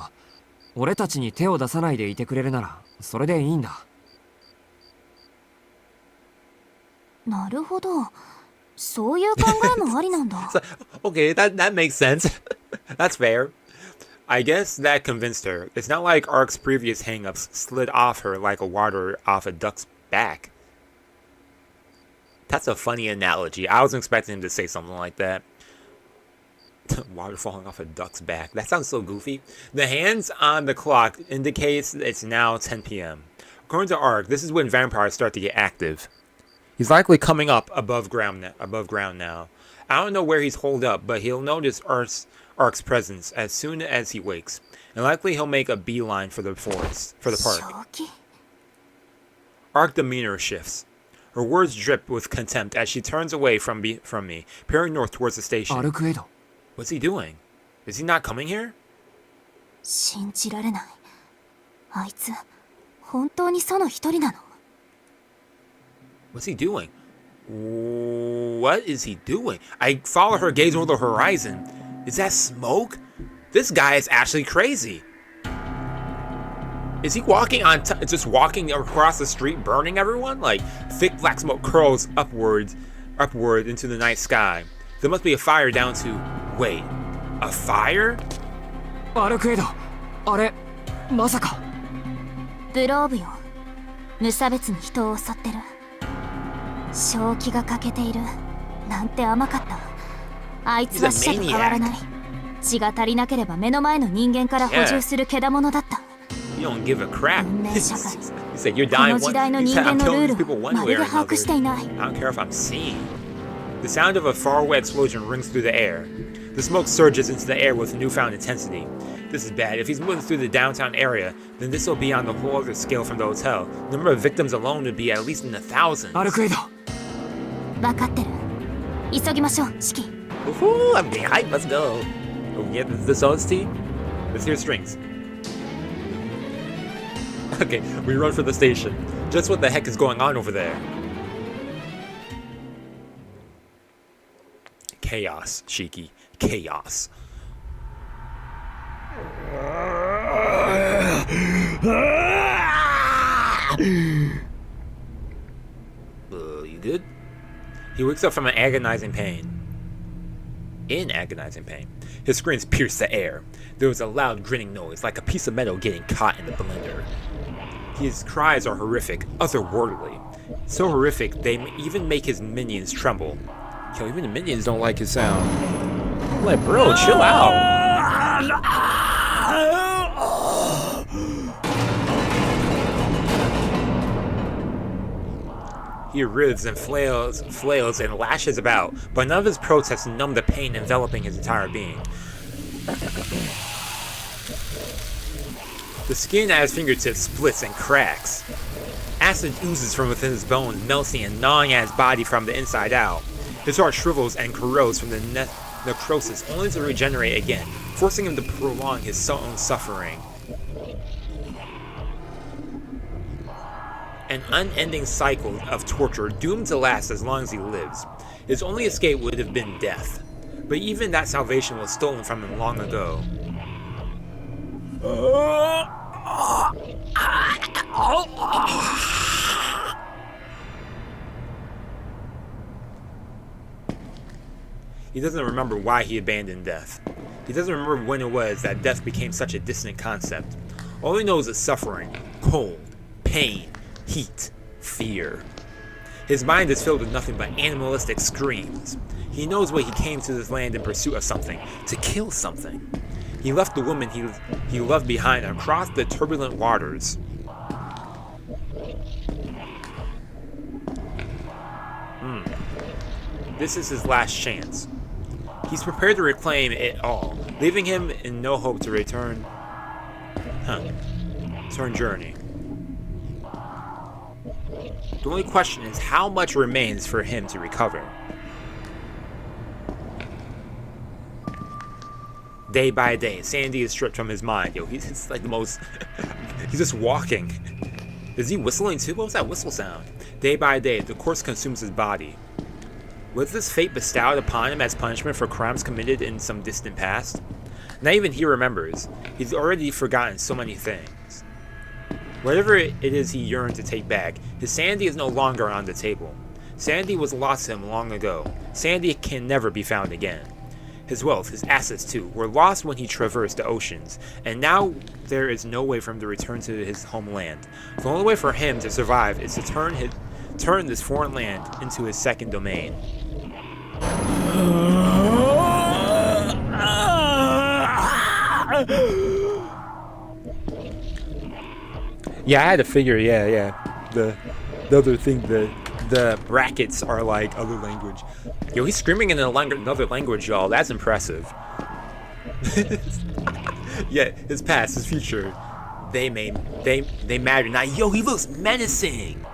俺たちに手を出さないでいてくれるなら、それでいいんだ。なるほど。そういう考えもありなんだ。Okay, that makes sense. That's fair. I guess that convinced her. It's not like Arc's previous hang-ups slid off her like a water off a duck's back. That's a funny analogy. I was expecting him to say something like that. Water falling off a duck's back. That sounds so goofy. The hands on the clock indicates it's now 10 p.m. According to Arc, this is when vampires start to get active. He's likely coming up above ground now. I don't know where he's holed up, but he'll notice Arc's presence as soon as he wakes, and likely he'll make a beeline for the park. Arc demeanor shifts. Her words drip with contempt as she turns away from me, peering north towards the station. Arcueid. What's he doing? Is he not coming here? 信じられない。あいつ本当にその一人なの？ What's he doing? What is he doing? I follow her gaze over the horizon. Is that smoke? This guy is actually crazy. Is he walking just walking across the street, burning everyone? Like, thick black smoke curls upward into the night sky. There must be a fire down to... Wait, a fire? Arcueid, あれ、まさか。ブローブよ。無差別に人を襲ってる。正気が欠けている。なんて甘かった。あいつは死者と変わらない。血が足りなければ目の前の人間から補充する獣だった。You don't give a crap. 運命社会。 He's like, you're こ dying の時代の one. 人 He's like, 間 I'm のル killing ー these people ルを one ま way る or で把 another. 握していない。 I don't care if I'm seeing. The sound of a faraway explosion rings through the air. The smoke surges into the air with newfound intensity. This is bad. If he's moving through the downtown area, then this will be on the whole other scale from the hotel. The number of victims alone would be at least in the thousands. Arcueid. 分かってる。急ぎましょう、シキ。Woohoo! I'm getting hyped. Let's go. Oh, yeah, this OST? Let's hear strings. Okay, we run for the station. Just what the heck is going on over there? Chaos, Shiki. Chaos. You good? He wakes up from an agonizing pain. In agonizing pain. His screams pierce the air. There was a loud grinning noise, like a piece of metal getting caught in the blender. His cries are horrific, otherworldly. So horrific, they even make his minions tremble. Yo, even the minions don't like his sound. I'm like, bro, chill out. He writhes and flails and lashes about, but none of his protests numb the pain enveloping his entire being. The skin at his fingertips splits and cracks. Acid oozes from within his bones, melting and gnawing at his body from the inside out. His heart shrivels and corrodes from the necrosis, only to regenerate again, forcing him to prolong his own suffering. An unending cycle of torture doomed to last as long as he lives. His only escape would have been death, but even that salvation was stolen from him long ago. He doesn't remember why he abandoned death. He doesn't remember when it was that death became such a distant concept. All he knows is suffering, cold, pain, heat, fear. His mind is filled with nothing but animalistic screams. He knows why he came to this land in pursuit of something, to kill something. He left the woman he loved behind across the turbulent waters. This is his last chance. He's prepared to reclaim it all, leaving him in no hope to return journey. The only question is how much remains for him to recover. Day by day, Sandy is stripped from his mind. Yo, he's like the most... he's just walking. Is he whistling too? What was that whistle sound? Day by day, the corpse consumes his body. Was this fate bestowed upon him as punishment for crimes committed in some distant past? Not even he remembers. He's already forgotten so many things. Whatever it is he yearned to take back, his sanity is no longer on the table. Sanity was lost to him long ago. Sanity can never be found again. His wealth, his assets too, were lost when he traversed the oceans, and now there is no way for him to return to his homeland. The only way for him to survive is to turn this foreign land into his second domain. Yeah, I had to figure, yeah. The other thing, the brackets are like other language. Yo, he's screaming in another language, y'all. That's impressive. Yeah, his past, his future, they matter. Now, yo, he looks menacing.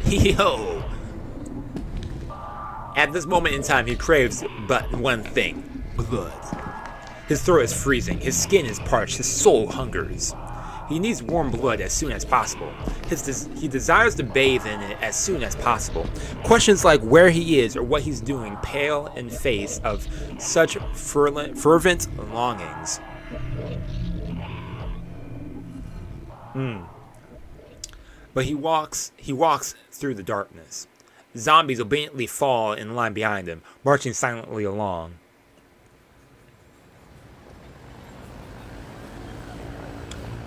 Yo. At this moment in time, he craves but one thing: blood. His throat is freezing, his skin is parched, his soul hungers. He needs warm blood as soon as possible. He desires to bathe in it as soon as possible. Questions like where he is or what he's doing pale in face of such fervent longings. But he walks through the darkness. Zombies obediently fall in line behind him, marching silently along.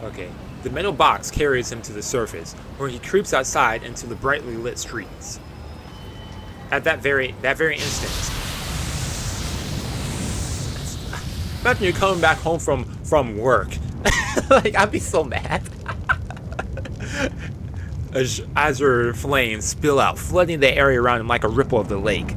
Okay, the metal box carries him to the surface, where he creeps outside into the brightly lit streets. At that very instant, imagine you're coming back home from work. Like, I'd be so mad. Azure flames spill out, flooding the area around him like a ripple of the lake.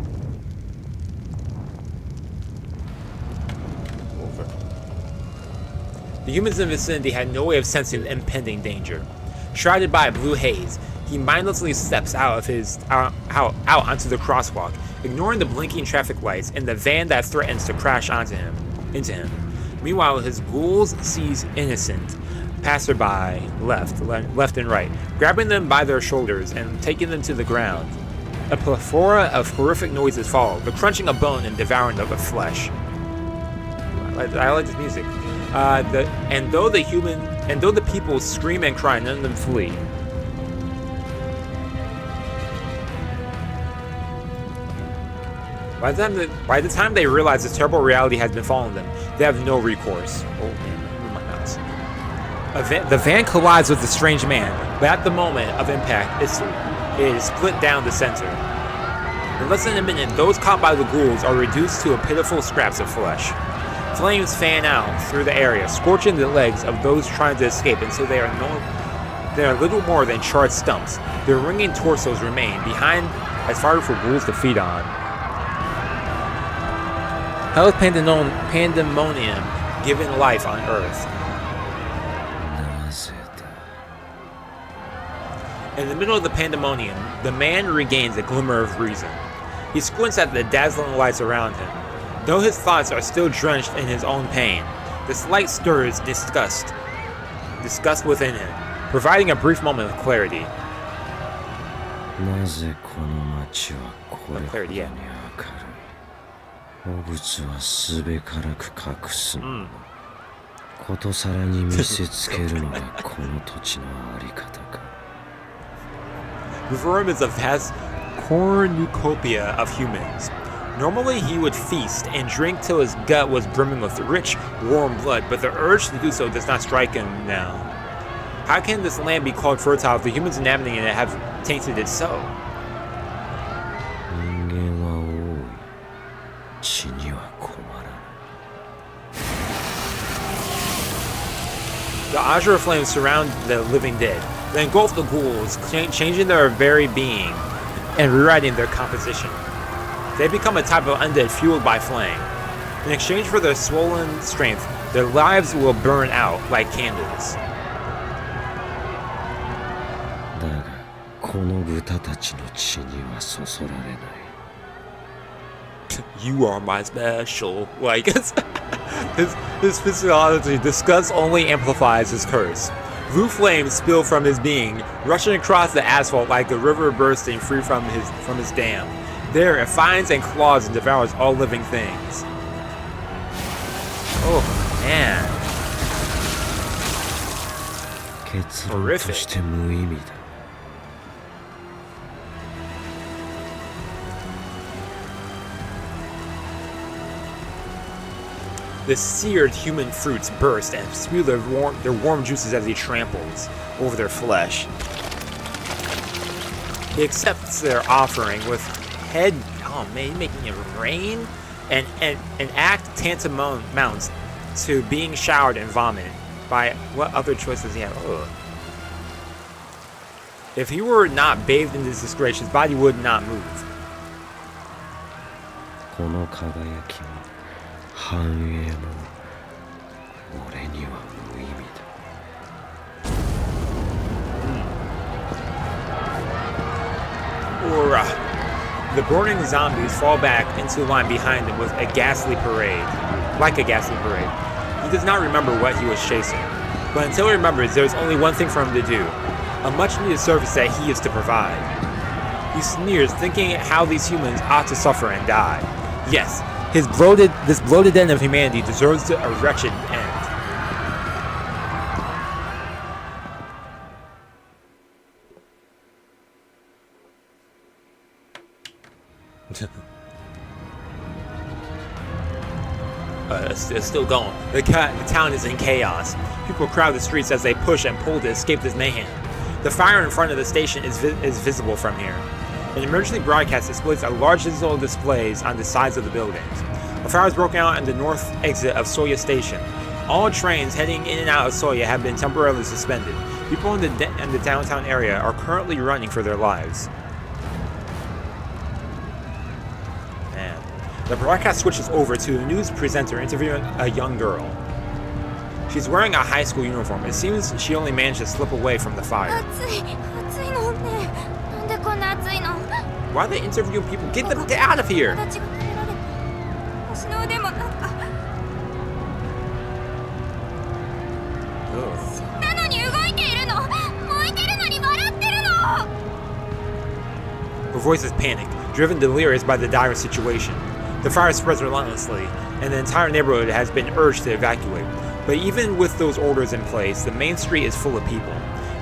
The humans in the vicinity had no way of sensing the impending danger. Shrouded by a blue haze, he mindlessly steps out onto the crosswalk, ignoring the blinking traffic lights and the van that threatens to crash into him. Meanwhile, his ghouls seize innocent passerby left and right, grabbing them by their shoulders and taking them to the ground. A plethora of horrific noises follow, the crunching of bone and devouring of flesh. I like this music. And though the people scream and cry, none of them flee. By the time they realize this terrible reality has been following them, they have no recourse. Oh man, move my mouse. The van collides with the strange man, but at the moment of impact, it is split down the center. In less than a minute, those caught by the ghouls are reduced to a pitiful scraps of flesh. Flames fan out through the area, scorching the legs of those trying to escape until they are little more than charred stumps. Their ringing torsos remain behind as fire for ghouls to feed on. Hell's pandemonium giving life on Earth. In the middle of the pandemonium, the man regains a glimmer of reason. He squints at the dazzling lights around him. Though his thoughts are still drenched in his own pain, this light stirs disgust within him, providing a brief moment of clarity. Before him is a vast cornucopia of humans. Normally he would feast and drink till his gut was brimming with rich, warm blood, but the urge to do so does not strike him now. How can this land be called fertile if the humans inhabiting it have tainted it so? The azure flames surround the living dead. They engulf the ghouls, changing their very being and rewriting their composition. They become a type of undead fueled by flame. In exchange for their swollen strength, their lives will burn out like candles. You are my special. Like, his physiology, disgust only amplifies his curse. Blue flames spill from his being, rushing across the asphalt like a river bursting free from his dam. There it finds and claws and devours all living things. Oh man. Horrific. The seared human fruits burst and spew their warm juices as he tramples over their flesh. He accepts their offering with head, making it rain, and an act tantamount to being showered in vomit. By what other choice does he have? Ugh. If he were not bathed in this disgrace, his body would not move. The burning zombies fall back into line behind him with a ghastly parade. Like a ghastly parade. He does not remember what he was chasing. But until he remembers, there is only one thing for him to do, a much-needed service that he is to provide. He sneers, thinking how these humans ought to suffer and die. Yes, this bloated end of humanity deserves a wretched end. It's still going. The town is in chaos. People crowd the streets as they push and pull to escape this mayhem. The fire in front of the station is visible from here. An emergency broadcast displays a large digital displays on the sides of the buildings. A fire has broken out in the north exit of Soya Station. All trains heading in and out of Soya have been temporarily suspended. People in the downtown area are currently running for their lives. Man. The broadcast switches over to a news presenter interviewing a young girl. She's wearing a high school uniform. It seems she only managed to slip away from the fire. Why are they interviewing people? Get out of here! Her voice is panicked, driven delirious by the dire situation. The fire spreads relentlessly, and the entire neighborhood has been urged to evacuate. But even with those orders in place, the main street is full of people.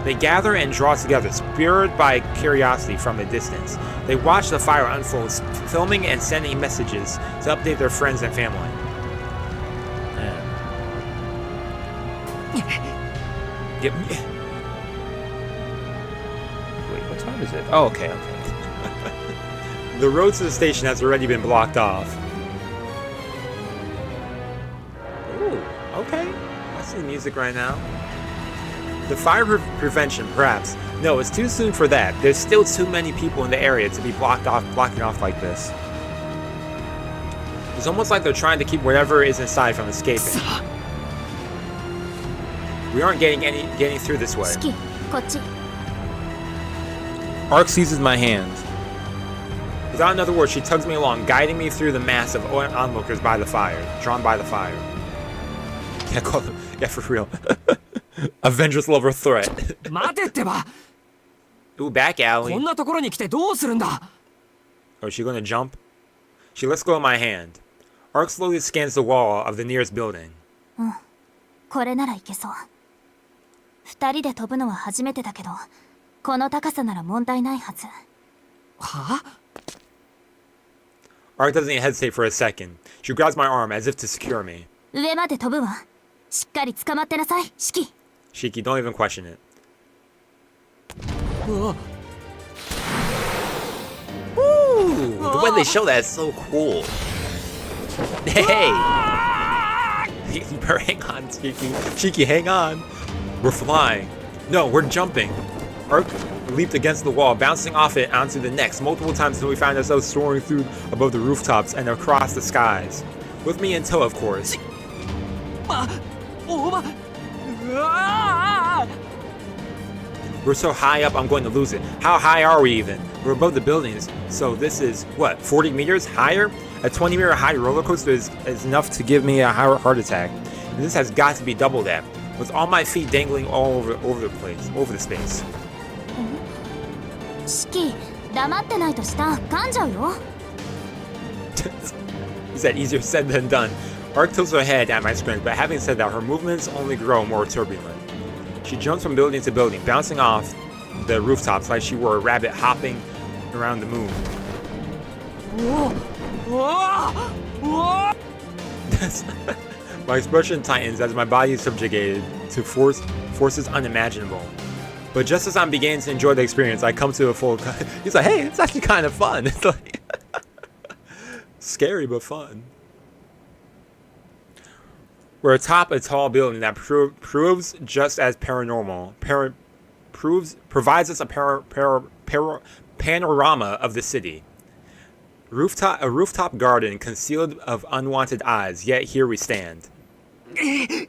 They gather and draw together, spurred by curiosity from a distance. They watch the fire unfold, filming and sending messages to update their friends and family. Wait, what time is it? Oh, okay. The road to the station has already been blocked off. Ooh, okay. I see music right now. The fire prevention, perhaps. No, it's too soon for that. There's still too many people in the area to be blocking off like this. It's almost like they're trying to keep whatever is inside from escaping. We aren't getting through this way. Arc seizes my hand. Without another word, she tugs me along, guiding me through the mass of onlookers drawn by the fire. Yeah, for real. Avengers level threat. Ooh, back alley. Oh, is she gonna jump? She lets go of my hand. Arc slowly scans the wall of the nearest building. これならいけそう。2人で飛ぶのは初めてだけど、この高さなら問題ないはず。は？Arc doesn't even hesitate for a second. She grabs my arm as if to secure me. 上まで飛ぶわ。しっかり捕まってなさい、シキ。Shiki, don't even question it. Ooh, the way they show that is so cool. Hey! Hang on, Shiki. Shiki, hang on. We're flying. No, we're jumping. Arc leaped against the wall, bouncing off it onto the next multiple times until we found ourselves soaring through above the rooftops and across the skies. With me in tow, of course. We're so high up, I'm going to lose it. How high are we even? We're above the buildings, so this is, what, 40 meters higher? A 20-meter high roller coaster is enough to give me a heart attack. And this has got to be double that, with all my feet dangling all over the place, over the space. Shiki, 黙ってないと下噛んじゃうよ。Is that easier said than done? Arc tilts her head at my screams, but having said that, her movements only grow more turbulent. She jumps from building to building, bouncing off the rooftops like she were a rabbit hopping around the moon. My expression tightens as my body is subjugated to forces unimaginable. But just as I'm beginning to enjoy the experience, I come to a full... He's like, hey, it's actually kind of fun. It's like... scary, but fun. We're atop a tall building that proves just as paranormal. Provides us a panorama of the city. A rooftop garden concealed of unwanted eyes, yet here we stand. The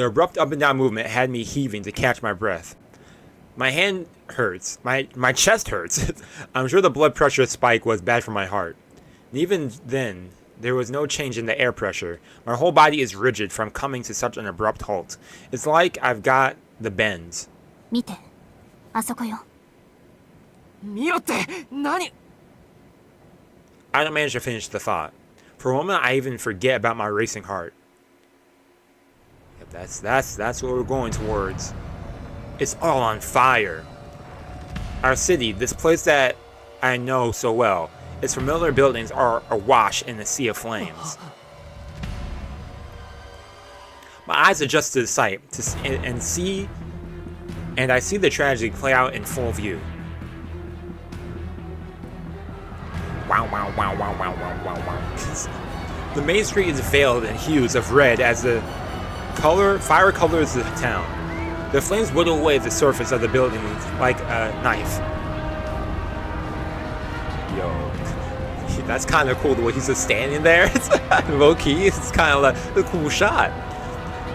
abrupt up and down movement had me heaving to catch my breath. My hand hurts. My chest hurts. I'm sure the blood pressure spike was bad for my heart. And even then, there was no change in the air pressure. My whole body is rigid from coming to such an abrupt halt. It's like I've got the bends. 見て、あそこよ。見ろって、何？ I don't manage to finish the thought. For a moment, I even forget about my racing heart. Yep, that's what we're going towards. It's all on fire. Our city, this place that I know so well, its familiar buildings are awash in a sea of flames. My eyes adjust to the sight and I see the tragedy play out in full view. Wow, wow, wow, wow, wow, wow, wow, wow. The main street is veiled in hues of red as the fire colors the town. The flames whittle away the surface of the building like a knife. Yo, that's kind of cool the way he's just standing there. It's low key. It's kind of like a cool shot.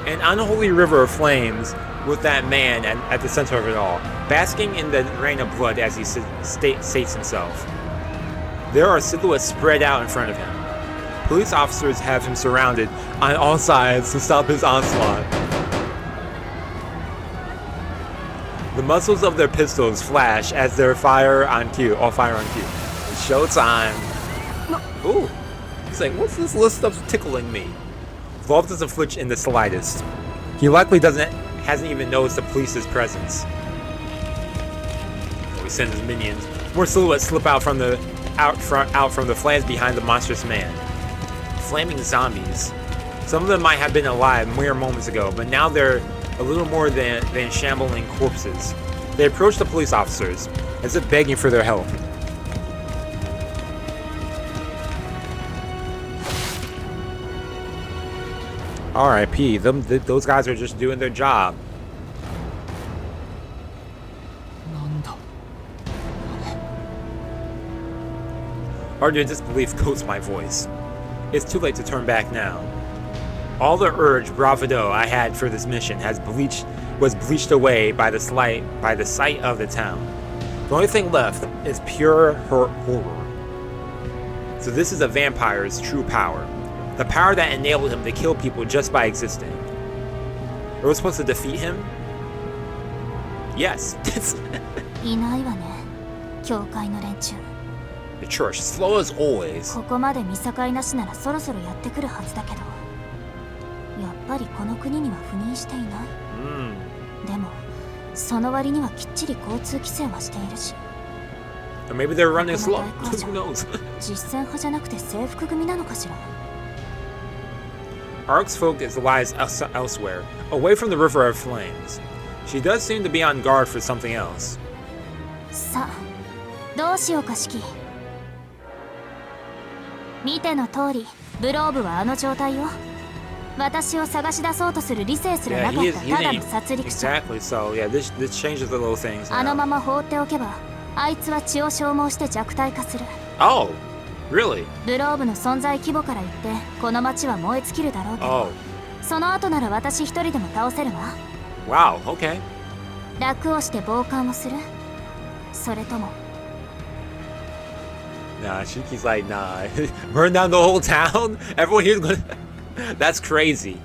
An unholy river of flames with that man at the center of it all, basking in the rain of blood as he states himself. There are silhouettes spread out in front of him. Police officers have him surrounded on all sides to stop his onslaught. The muzzles of their pistols flash as they're fire on cue. All fire on cue. It's showtime. Ooh. He's like, what's this little stuff tickling me? Wolf doesn't flinch in the slightest. He likely hasn't even noticed the police's presence. So he sends his minions. More silhouettes slip out from the flames behind the monstrous man. Flaming zombies. Some of them might have been alive mere moments ago, but now they're a little more than shambling corpses. They approach the police officers, as if begging for their help. R.I.P. Those guys are just doing their job. Ardent disbelief coats my voice. It's too late to turn back now. All the urge, bravado I had for this mission was bleached away by the sight of the town. The only thing left is pure horror. So this is a vampire's true power. The power that enabled him to kill people just by existing. Are we supposed to defeat him? Yes. いないわね、教会の連中。 The church, slow as always. ここまで見境なしならそろそろやってくるはずだけど、やっぱりこの国には赴任していない。でも、その割にはきっちり交通規制はしているし。Or maybe they're running slow. Who knows? 実践派じゃなくて制服組なのかしら。Ark's focus lies elsewhere, away from the river of flames. She does seem to be on guard for something else. さあ、どうしようか、シキ。見ての通り、ブローブはあの状態よ。私を探し出そうとする理性すらなかったただの殺戮者。Exactly. So yeah, this changes the little things. あのまま放っておけば、あいつは血を消耗して弱体化する。Oh, really? ブローブの存在規模から言って、この町は燃え尽きるだろうけど、 Oh. その後なら私一人でも倒せるわ。Wow. Okay. 楽をして傍観をする。それとも。 Nah, Shiki's like, nah. Burn down the whole town? Everyone here's gonna... That's crazy.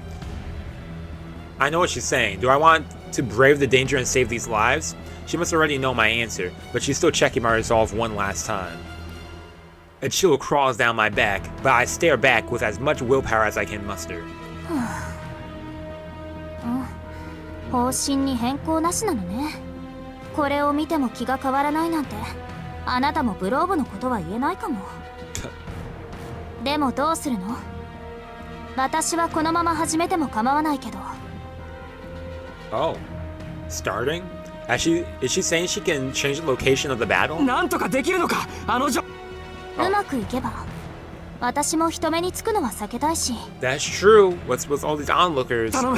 I know what she's saying. Do I want to brave the danger and save these lives? She must already know my answer, but she's still checking my resolve one last time. A chill crawls down my back, but I stare back with as much willpower as I can muster. 方針に変更なしなのね。これを見ても気が変わらないなんて、あなたもブローブのことは言えないかも。でもどうするの？私はこのまま始めても構わないけど。Oh, starting? Is she saying she can change the location of the battle? なんとかできるのか、あの女。うまくいけば、私も人目につくのは避けたいし。That's true. What's with all these onlookers? 頼む。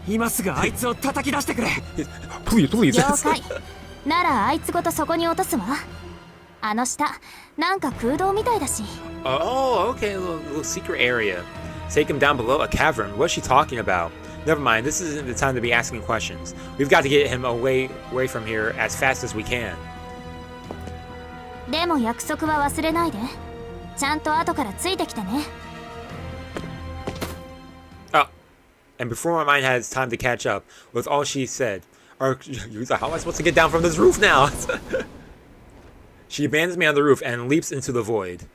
今すぐあいつを叩き出してくれ。Please, please. 了解。ならあいつごとそこに落とすわ。あの下、なんか空洞みたいだし。Oh, okay, a little secret area. Take him down below a cavern. What's she talking about? Never mind, this isn't the time to be asking questions. We've got to get him away from here as fast as we can. でも約束は忘れないで。ちゃんと後からついてきてね。 Oh, and before my mind has time to catch up with all she said, how am I supposed to get down from this roof now? She abandons me on the roof and leaps into the void.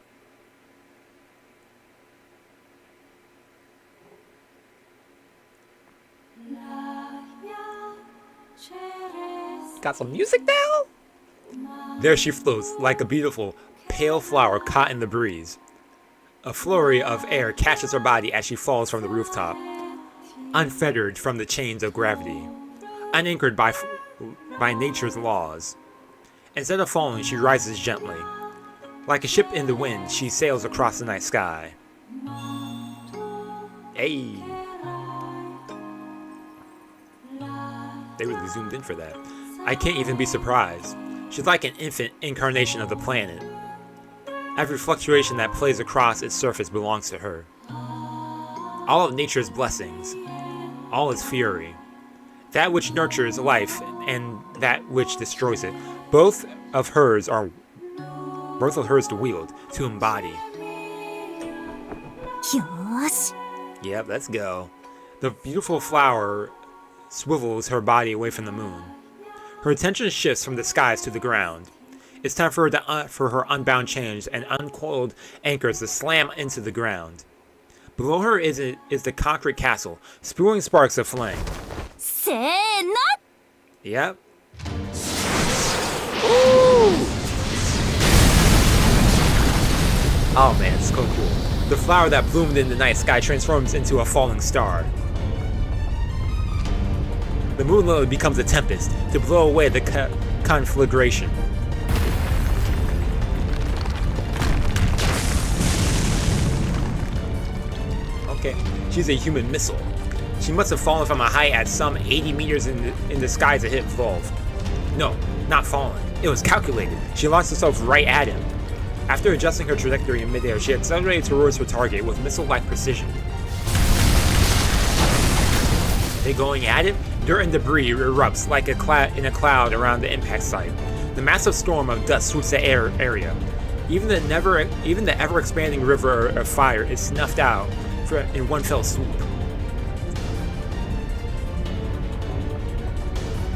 Got some music now? There she floats, like a beautiful, pale flower caught in the breeze. A flurry of air catches her body as she falls from the rooftop, unfettered from the chains of gravity, unanchored by nature's laws. Instead of falling, she rises gently. Like a ship in the wind, she sails across the night sky. Hey! They really zoomed in for that. I can't even be surprised. She's like an infant incarnation of the planet. Every fluctuation that plays across its surface belongs to her. All of nature's blessings, all its fury, that which nurtures life and that which destroys it, both of hers to wield, to embody. よーし。 Yep, let's go. The beautiful flower swivels her body away from the moon. Her attention shifts from the skies to the ground. It's time for her unbound chains and uncoiled anchors to slam into the ground. Below her is the concrete castle, spewing sparks of flame. せーの。 Yep. Ooh! Oh man, it's so cool. The flower that bloomed in the night sky transforms into a falling star. The moon lily becomes a tempest to blow away the conflagration. Okay, she's a human missile. She must have fallen from a height at some 80 meters in the sky to hit Volv. No, not fallen. It was calculated. She launched herself right at him. After adjusting her trajectory in midair, she accelerated towards her target with missile-like precision. They going at it? Dirt and debris erupts like in a cloud around the impact site. The massive storm of dust sweeps the area. Even the ever-expanding river of fire is snuffed out in one fell swoop.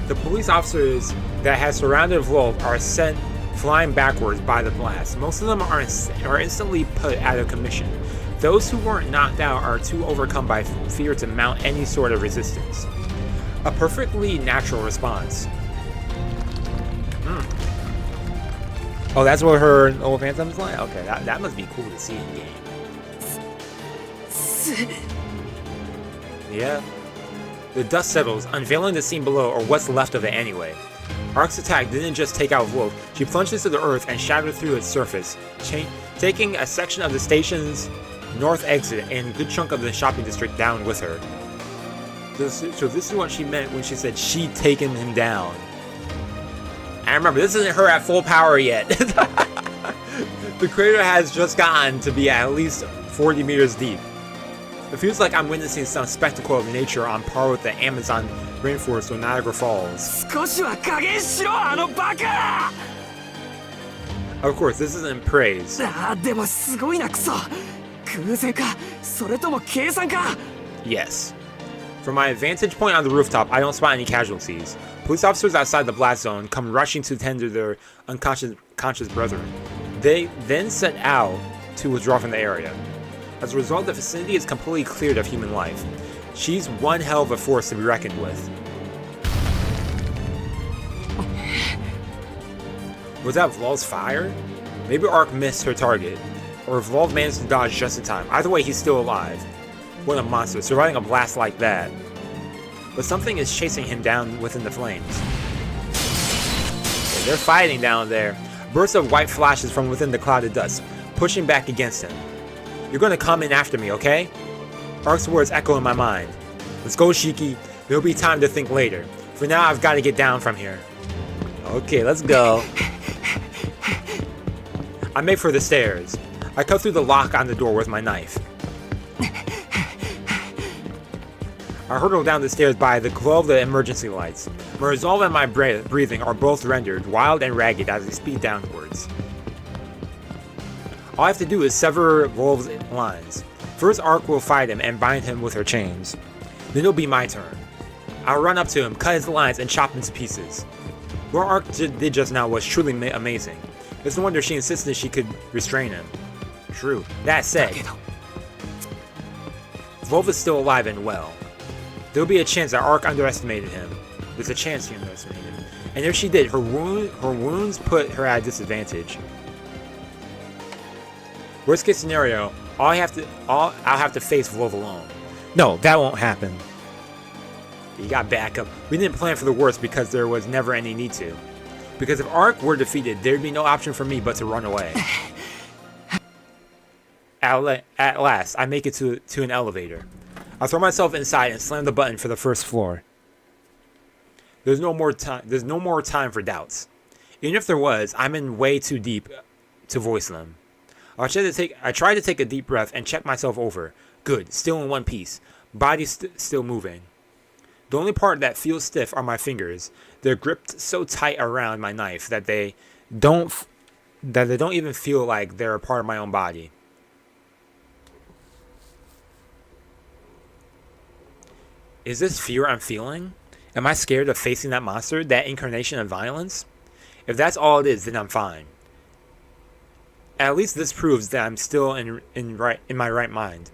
The police officers that had surrounded Volv are sent flying backwards by the blast. Most of them are instantly put out of commission. Those who weren't knocked out are too overcome by fear to mount any sort of resistance. A perfectly natural response. Oh, that's what her old phantom's like? Okay, that must be cool to see in game. Yeah. The dust settles, unveiling the scene below, or what's left of it anyway. Ark's attack didn't just take out Volv, she plunged into the earth and shattered through its surface, taking a section of the station's north exit and a good chunk of the shopping district down with her. So this is what she meant when she said she'd taken him down. And remember, this isn't her at full power yet. The crater has just gotten to be at least 40 meters deep. It feels like I'm witnessing some spectacle of nature on par with the Amazon rainforest or Niagara Falls. Of course, this isn't praise. Yes. From my vantage point on the rooftop, I don't spot any casualties. Police officers outside the blast zone come rushing to tend to their unconscious brethren. They then set out to withdraw from the area. As a result, the vicinity is completely cleared of human life. She's one hell of a force to be reckoned with. Was that Vlov's fire? Maybe Arc missed her target, or Vlov managed to dodge just in time. Either way, he's still alive. What a monster, surviving a blast like that. But something is chasing him down within the flames. Okay, they're fighting down there. Bursts of white flashes from within the cloud of dust, pushing back against him. You're gonna come in after me, okay? Ark's words echo in my mind. Let's go, Shiki. There'll be time to think later. For now, I've got to get down from here. Okay, let's go. I make for the stairs. I cut through the lock on the door with my knife. I hurtle down the stairs by the glow of the emergency lights. My resolve and my breathing are both rendered wild and ragged as I speed downwards. All I have to do is sever Wolf's lines. First, Arc will fight him and bind him with her chains. Then it'll be my turn. I'll run up to him, cut his lines, and chop him to pieces. What Arc did just now was truly amazing. It's no wonder she insisted she could restrain him. True. That said, Wolf is still alive and well. There'll be a chance that Arc underestimated him. There's a chance she underestimated him. And if she did, her wounds put her at a disadvantage. Worst case scenario, I'll have to face Wolf alone. No, that won't happen. You got backup. We didn't plan for the worst because there was never any need to. Because if Arc were defeated, there'd be no option for me but to run away. At last, I make it to an elevator. I throw myself inside and slam the button for the first floor. There's no more time for doubts. Even if there was, I'm in way too deep to voice them. I try to take a deep breath and check myself over. Good, still in one piece. Body still moving. The only part that feels stiff are my fingers. They're gripped so tight around my knife that they don't even feel like they're a part of my own body. Is this fear I'm feeling? Am I scared of facing that monster, that incarnation of violence? If that's all it is, then I'm fine. At least this proves that I'm still in my right mind.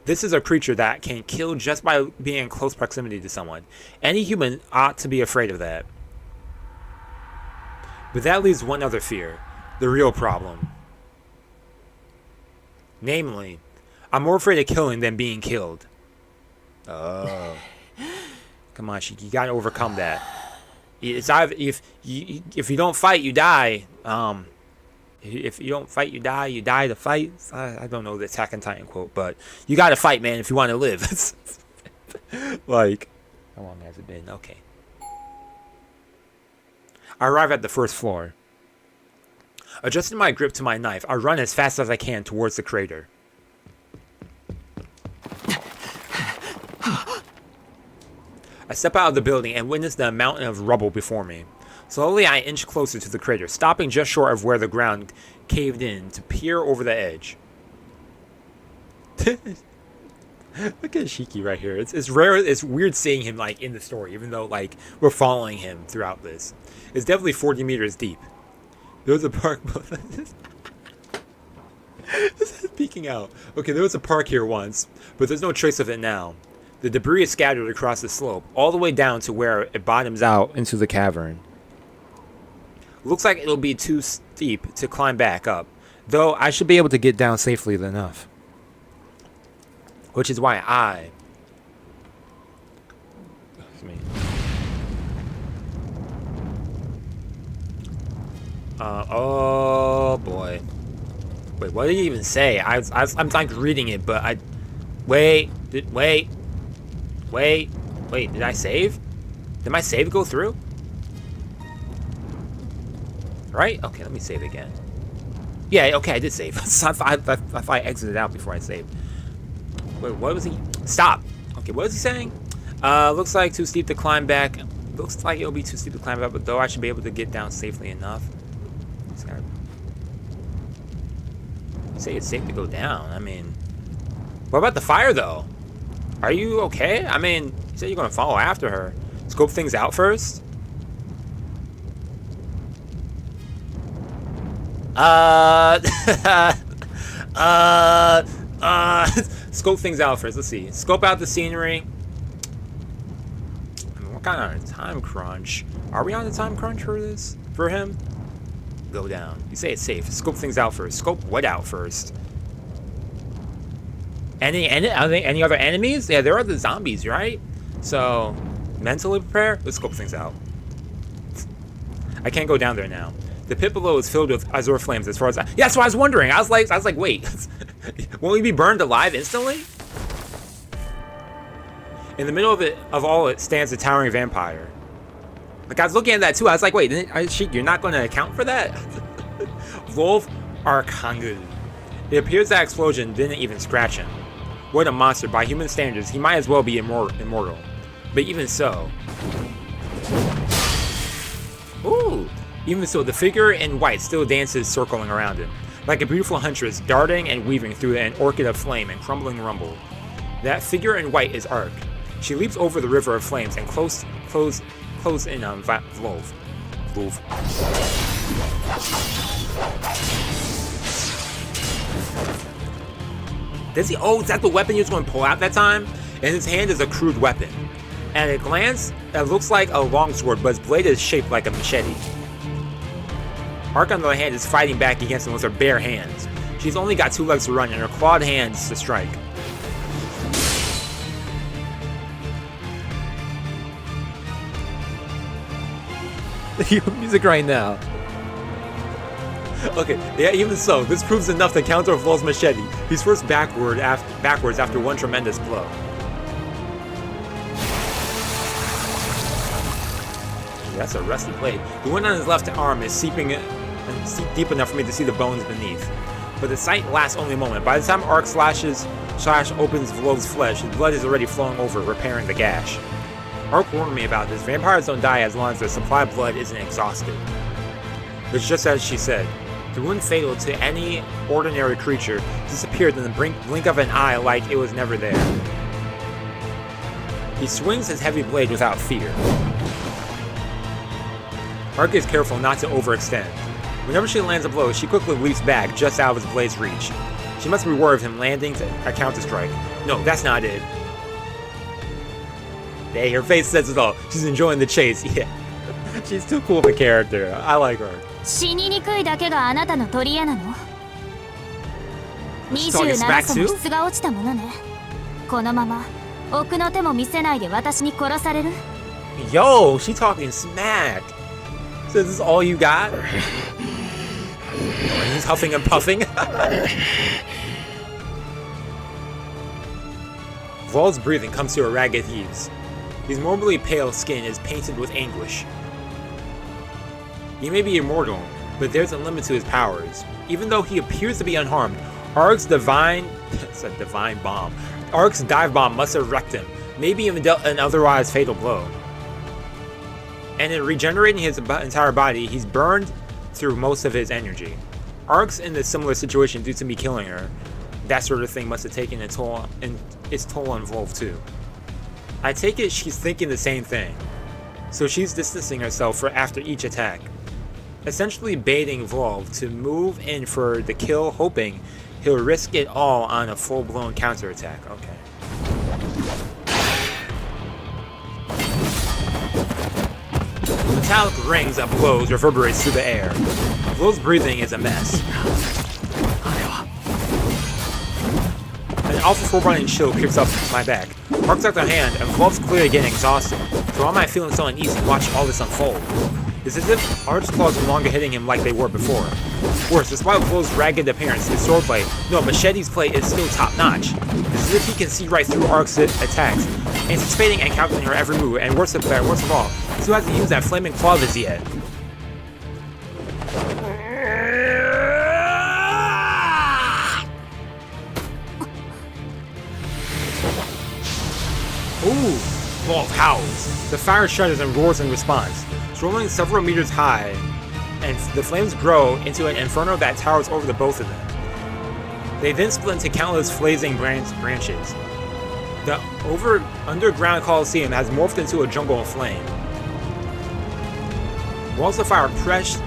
This is a creature that can kill just by being in close proximity to someone. Any human ought to be afraid of that. But that leaves one other fear, the real problem. Namely, I'm more afraid of killing than being killed. Oh. Come on, Shiki, you gotta overcome that. It's either, if you don't fight, you die. If you don't fight, you die to fight. I don't know the Attack on Titan quote, but you gotta fight, man, if you want to live. Like, how long has it been? Okay. I arrive at the first floor. Adjusting my grip to my knife, I run as fast as I can towards the crater. I step out of the building and witness the mountain of rubble before me. Slowly, I inch closer to the crater, stopping just short of where the ground caved in to peer over the edge. Look at Shiki right here. It's rare. It's weird seeing him like in the story, even though like we're following him throughout this. It's definitely 40 meters deep. There was a park. This is peeking out. Okay, there was a park here once, but there's no trace of it now. The debris is scattered across the slope, all the way down to where it bottoms out into the cavern. Looks like it'll be too steep to climb back up, though I should be able to get down safely enough. Which is why I... oh boy. Wait, what did he even say? I'm like reading it, but I... Wait, did I save? Did my save go through? Right? Okay, let me save again. Yeah, okay, I did save. I thought I exited out before I saved. Wait, what was he? Stop! Okay, what was he saying? Looks like too steep to climb back. Looks like it'll be too steep to climb back, but though I should be able to get down safely enough. You say it's safe to go down. I mean, what about the fire, though? Are you okay? I mean, you said you're gonna follow after her. Scope things out first? Scope things out first. Let's see. Scope out the scenery. I mean, we're kind of on a time crunch. Are we on a time crunch for this? For him? Go down. You say it's safe. Scope things out first. Scope what out first? Any other enemies? Yeah, there are the zombies, right? So, mentally prepare. Let's scope things out. I can't go down there now. The pit below is filled with azure flames. As far as yeah, that's what I was wondering. I was like, wait, won't we be burned alive instantly? In the middle of all it stands a towering vampire. Like I was looking at that too. I was like, wait, you're not going to account for that? Wolf Arcueid. It appears that explosion didn't even scratch him. What a monster! By human standards, he might as well be immortal. But even so, ooh. Even so, the figure in white still dances circling around him. like a beautiful huntress darting and weaving through an orchid of flame and crumbling rumble. That figure in white is Arc. She leaps over the river of flames and close in on Vlov. Does he? Oh, is that the weapon he was going to pull out that time? In his hand is a crude weapon. At a glance, it looks like a longsword, but its blade is shaped like a machete. Arc, on the other hand, is fighting back against him with her bare hands. She's only got 2 legs to run and her clawed hands to strike. Music right now. Okay, yeah, even so, this proves enough to counter Vlov's machete. He's first backwards after one tremendous blow. That's a rusty blade. The one on his left arm is seeping deep enough for me to see the bones beneath. But the sight lasts only a moment. By the time Arc slash opens Vlov's flesh, his blood is already flowing over, repairing the gash. Arc warned me about this. Vampires don't die as long as their supply of blood isn't exhausted. It's just as she said. The wound fatal to any ordinary creature disappeared in the blink of an eye like it was never there. He swings his heavy blade without fear. Arc is careful not to overextend. Whenever she lands a blow, she quickly leaps back just out of his blade's reach. She must be aware of him landing a counter-strike. No, that's not it. Hey, her face says it all. She's enjoying the chase. Yeah. She's too cool of a character. I like her. 死ににくいだけがあなたの取り柄なの She's talking smack 27個 too? も質が落ちたものねこのまま奥の手も見せないで私に殺される Yo, she talking smack. So this is all you got? Oh, he's huffing and puffing. Vlov's breathing comes to a ragged heaves. His morbidly pale skin is painted with anguish. He may be immortal, but there's a limit to his powers. Even though he appears to be unharmed, Arc's divine bomb. Arc's dive bomb must have wrecked him, maybe even dealt an otherwise fatal blow. And in regenerating his entire body, he's burned through most of his energy. Arc's in a similar situation due to me killing her. That sort of thing must have taken its toll on Vlov too. I take it she's thinking the same thing, so she's distancing herself after each attack, essentially baiting Vlov to move in for the kill, hoping he'll risk it all on a full-blown counterattack. Okay. Metallic rings of blows reverberates through the air. Vlov's breathing is a mess. An awful full-running chill creeps up my back. Arc's out their hand, and Vlov's clearly getting exhausted. So why am I feeling so uneasy watching all this unfold? It's as if Arc's claws are no longer hitting him like they were before. Worse, despite Vlov's ragged appearance, his swordplay, no, Machete's play is still top-notch. It's as if he can see right through Arc's attacks, anticipating and countering her every move, and worst of all, he still hasn't used that flaming claw of his yet. Ooh! Vlov howls. The fire shudders and roars in response, swirling several meters high, and the flames grow into an inferno that towers over the both of them. They then split into countless blazing branches. The underground coliseum has morphed into a jungle of flame. Walls of fire press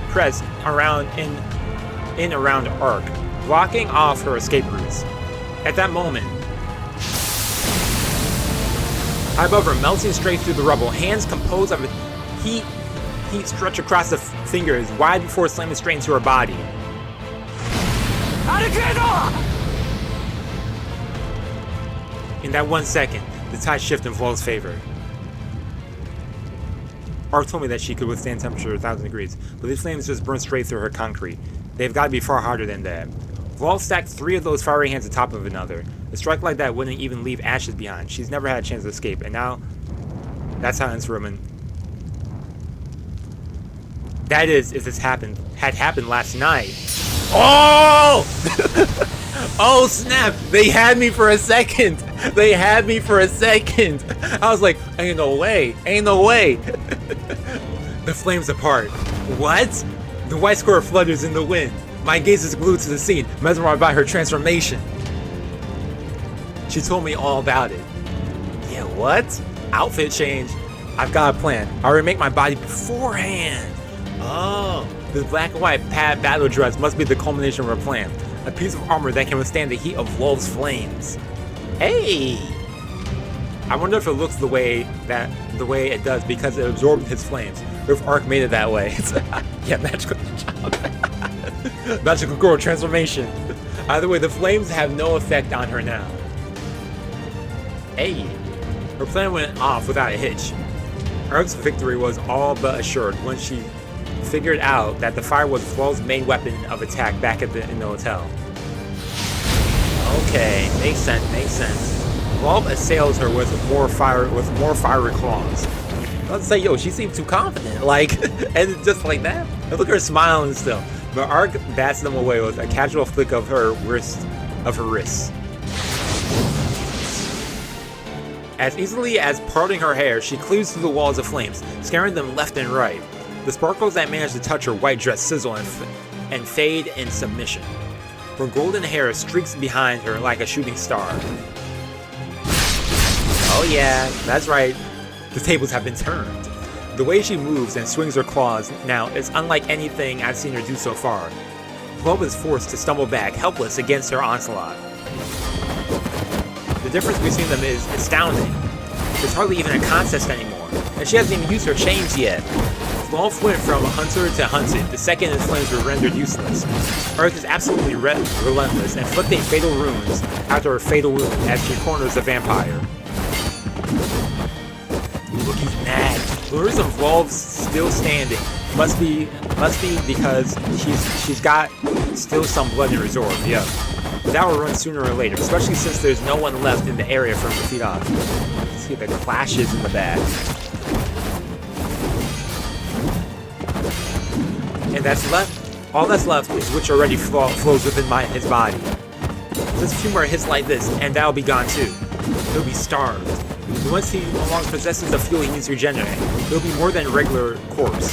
around around Arc, blocking off her escape routes. At that moment, high above her, melting straight through the rubble, hands composed of heat stretch across the fingers, wide before slamming straight into her body. In that 1 second, the tide shifted in Vlov's favor. Arc told me that she could withstand temperature 1,000 degrees, but these flames just burn straight through her concrete. They've got to be far harder than that. Vlov stacked 3 of those fiery hands atop of another. A strike like that wouldn't even leave ashes behind. She's never had a chance to escape, and now that's how it's ruined. That is, if this had happened last night. Oh! Oh snap! They had me for a second. They had me for a second. I was like, ain't no way, ain't no way. The flames apart. What? The white square flutters in the wind. My gaze is glued to the scene, mesmerized by her transformation. She told me all about it. Yeah, what? Outfit change? I've got a plan. I already make my body beforehand. Oh, this black and white pad battle dress must be the culmination of her plan. A piece of armor that can withstand the heat of Wolf's flames. Hey! I wonder if it looks the way it does because it absorbed his flames. Or if Arc made it that way. Yeah, magical magical girl transformation. Either way, the flames have no effect on her now. Hey! Her plan went off without a hitch. Arc's victory was all but assured when she figured out that the fire was Flaw's main weapon of attack back in the hotel. Okay, makes sense. Flaw assails her with more fiery claws. Let's say, yo, she seemed too confident, like, and just like that. And look at her smiling still. But Arc bats them away with a casual flick of her wrist. As easily as parting her hair, she cleaves through the walls of flames, scaring them left and right. The sparkles that manage to touch her white dress sizzle and fade in submission. Her golden hair streaks behind her like a shooting star. Oh yeah, that's right. The tables have been turned. The way she moves and swings her claws now is unlike anything I've seen her do so far. Flo is forced to stumble back, helpless against her onslaught. The difference between them is astounding. There's hardly even a contest anymore, and she hasn't even used her chains yet. Wolf went from hunter to hunted the second his flames were rendered useless. Arc is absolutely relentless, inflicting fatal wounds after her fatal wound as she corners the vampire. Look, he's mad. The reason Wolf's still standing must be because she's got still some blood in reserve. Yeah. But that will run sooner or later, especially since there's no one left in the area for him to feed off. See the clashes in the back. And all that's left is which already flows within his body. Just a few more hits like this, and that'll be gone too. He'll be starved. And once he no longer possesses the fuel he needs to regenerate, he'll be more than a regular corpse.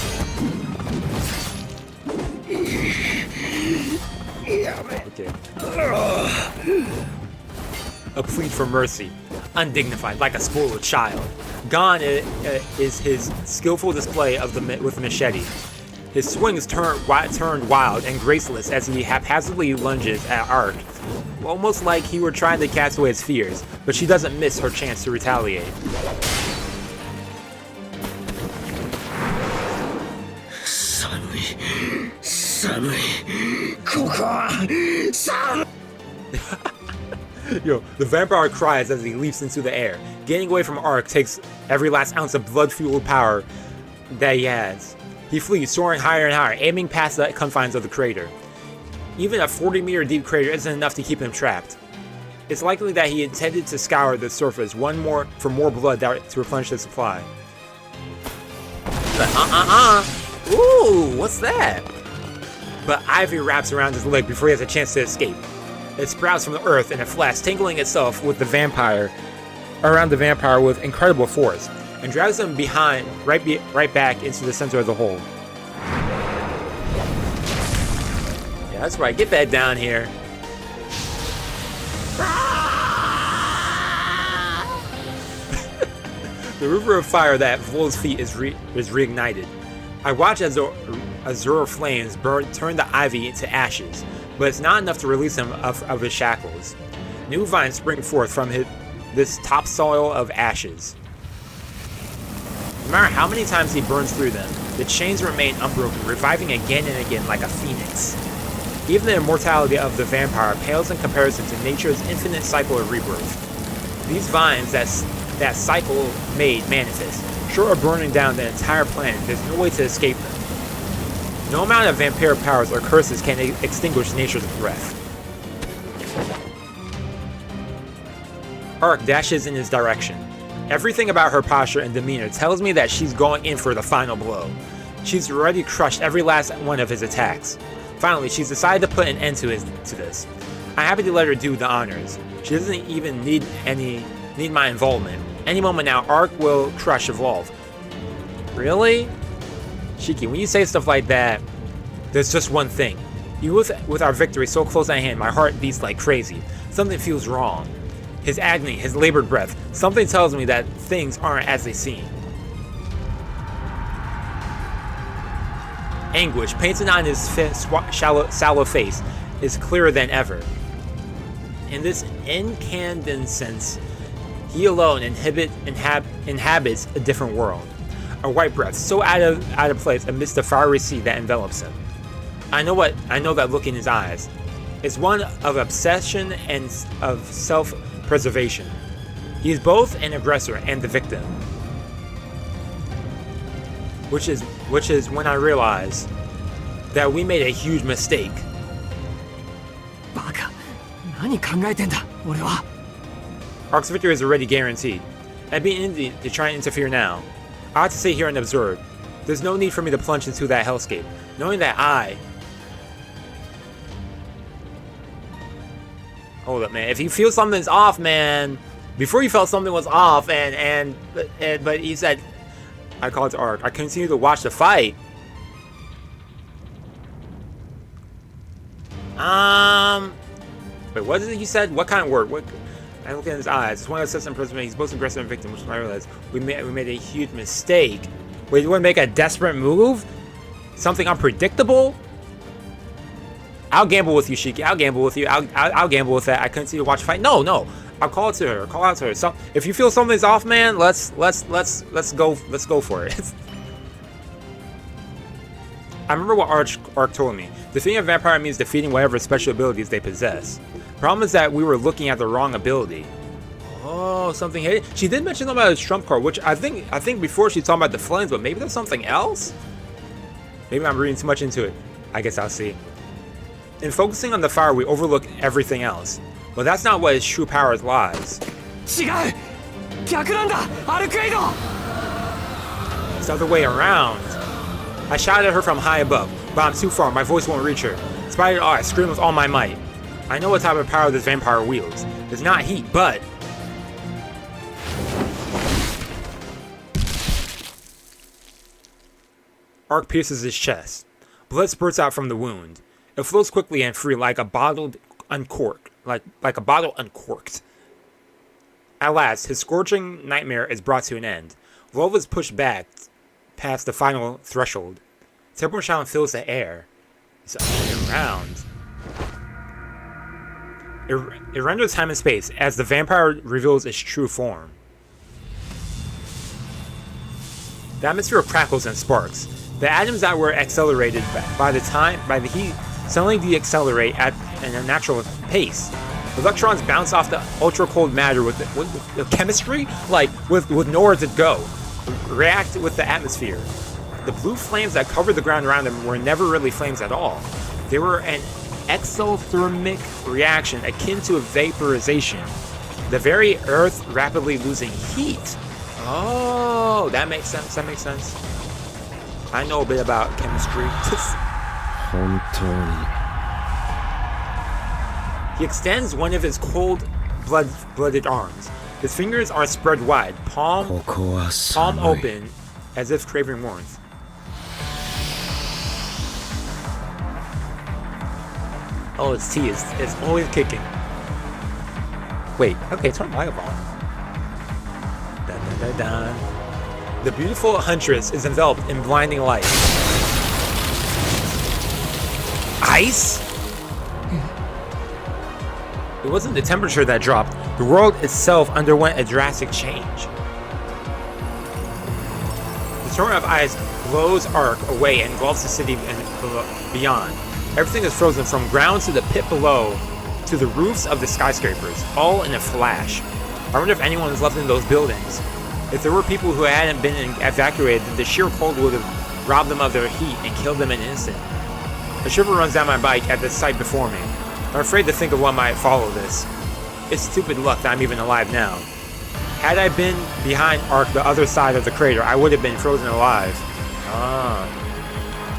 Okay. A plea for mercy, undignified, like a spoiled child. Gone is his skillful display of with the machete. His swings turned wild and graceless as he haphazardly lunges at Arc, almost like he were trying to cast away his fears, but she doesn't miss her chance to retaliate. Yo, the vampire cries as he leaps into the air. Getting away from Arc takes every last ounce of blood-fueled power that he has. He flees, soaring higher and higher, aiming past the confines of the crater. Even a 40-meter deep crater isn't enough to keep him trapped. It's likely that he intended to scour the surface for more blood to replenish the supply. Ooh, what's that? But ivy wraps around his leg before he has a chance to escape. It sprouts from the earth in a flash, tangling itself with around the vampire with incredible force, and drags him behind, right back into the center of the hole. Yeah, that's right. Get that down here. The river of fire that Vol's feet is reignited. I watch as azure flames turn the ivy into ashes, but it's not enough to release him of his shackles. New vines spring forth from this topsoil of ashes. No matter how many times he burns through them, the chains remain unbroken, reviving again and again like a phoenix. Even the immortality of the vampire pales in comparison to nature's infinite cycle of rebirth. These vines that cycle made manifest, short of burning down the entire planet, there's no way to escape them. No amount of vampire powers or curses can extinguish nature's breath. Arc dashes in his direction. Everything about her posture and demeanor tells me that she's going in for the final blow. She's already crushed every last one of his attacks. Finally, she's decided to put an end to this. I'm happy to let her do the honors. She doesn't even need my involvement. Any moment now, Arc will crush Evolve. Really? Shiki, when you say stuff like that, there's just one thing. Even with our victory so close at hand, my heart beats like crazy. Something feels wrong. His agony, his labored breath. Something tells me that things aren't as they seem. Anguish painted on his sallow face is clearer than ever. In this incandescence, he alone inhabits a different world. A white breath, so out of place amidst the fiery sea that envelops him. I know that look in his eyes. It's one of obsession and of self-preservation. He is both an aggressor and the victim. Which is when I realize that we made a huge mistake. バカ、何考えてんだ、俺は。Ark's victory is already guaranteed. I'd be an idiot to try and interfere now. I ought to stay here and observe. There's no need for me to plunge into that hellscape, knowing that Hold up, man. If you feel something's off, man. Before you felt something was off, but he said, I called to Arc. I continue to watch the fight. Wait, what is it you said? What kind of word? What? I look in his eyes. It's one of the system imprisonment. He's both aggressive and victim, which is when I realized we made a huge mistake. Wait, you want to make a desperate move? Something unpredictable? I'll gamble with you, Shiki. I'll gamble with you. I'll gamble with that. I couldn't see you watch fight. No. I'll call it to her. Call out to her. So if you feel something's off, man, let's go for it. I remember what Arc told me. Defeating a vampire means defeating whatever special abilities they possess. Problem is that we were looking at the wrong ability. Oh, something hidden. She did mention about his trump card, which I think before she talked about the flames, but maybe there's something else? Maybe I'm reading too much into it. I guess I'll see. In focusing on the fire, we overlook everything else. But that's not what his true power lies. 違う、逆なんだ、アルクエイド。 It's the other way around. I shouted at her from high above, but I'm too far, my voice won't reach her. Despite it all, I scream with all my might. I know what type of power this vampire wields. It's not heat, but... Arc pierces his chest. Blood spurts out from the wound. It flows quickly and free like a bottle uncorked. Like a bottle uncorked. At last, his scorching nightmare is brought to an end. Love is pushed back past the final threshold. Temporal sound fills the air. It's around. It renders time and space as the vampire reveals its true form. The atmosphere crackles and sparks. The atoms that were accelerated by the heat suddenly deaccelerate at an unnatural pace. Electrons bounce off the ultra-cold matter with chemistry, like with nowhere to go. React with the atmosphere. The blue flames that covered the ground around them were never really flames at all. They were an exothermic reaction akin to a vaporization. The very earth rapidly losing heat. Oh, that makes sense. I know a bit about chemistry. He extends one of his cold-blooded arms. His fingers are spread wide, palm open, as if craving warmth. Oh, its tea is always kicking. Wait, okay, turn my light on. Dun, dun, dun, dun. The beautiful huntress is enveloped in blinding light. Ice? It wasn't the temperature that dropped. The world itself underwent a drastic change. The storm of ice blows Arc away and engulfs the city and beyond. Everything is frozen from ground to the pit below to the roofs of the skyscrapers, all in a flash. I wonder if anyone is left in those buildings. If there were people who hadn't been evacuated, then the sheer cold would have robbed them of their heat and killed them in an instant. A shiver runs down my bike at the sight before me. I'm afraid to think of what might follow this. It's stupid luck that I'm even alive now. Had I been behind Arc the other side of the crater, I would have been frozen alive.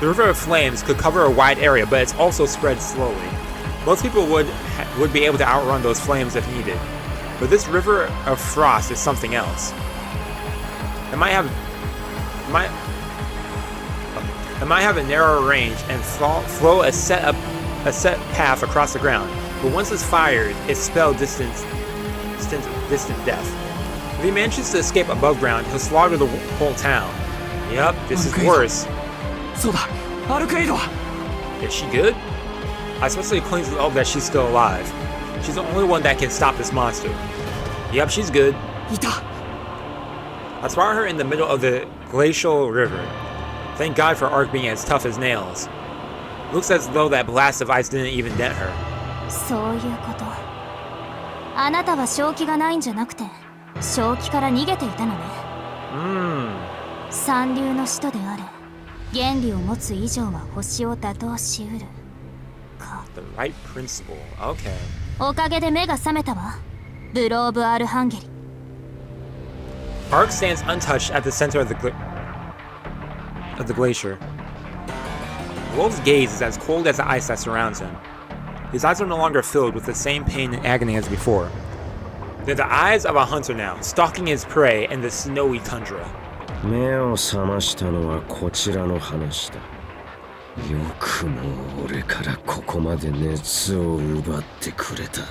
The river of flames could cover a wide area, but it's also spread slowly. Most people would be able to outrun those flames if needed. But this river of frost is something else. It might have a narrower range and flow a set of a set path across the ground, but once it's fired, it's spelled distant death. If he manages to escape above ground, he'll slaughter the whole town. Yep, this is worse. そうだ、アルクエイドは Is she good? I especially clings to hope that she's still alive. She's the only one that can stop this monster. Yep, she's good. いた I spotted her in the middle of the glacial river. Thank God for Arc being as tough as nails. Looks as though that blast of ice didn't even dent her. そういうこと。あなたは正気がないんじゃなくて正気から逃げていたのね。三流の使徒であれ、原理を持つ以上は星を打倒しうるか。 The right principle. Okay. おかげで目が覚めたわ、ブローブ・アルハンゲリ。 Arc stands untouched at the center of the glacier. Wolf's gaze is as cold as the ice that surrounds him. His eyes are no longer filled with the same pain and agony as before. They're the eyes of a hunter now, stalking his prey in the snowy tundra. 目を覚ましたのはこちらの話だ。よくも俺からここまで熱を奪ってくれた。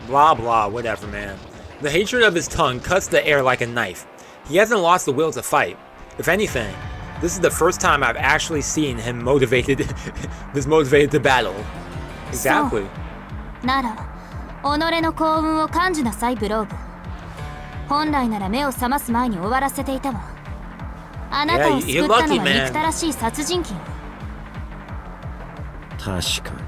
Blah blah, whatever, man. The hatred of his tongue cuts the air like a knife. He hasn't lost the will to fight. If anything, this is the first time I've actually seen him motivated, this motivated to battle. Exactly. なら、己の幸運を感じなさい、ブローブ。本来なら目を覚ます前に終わらせていたわ。あなたを救ったのは憎たらしい殺人鬼よ。確かに。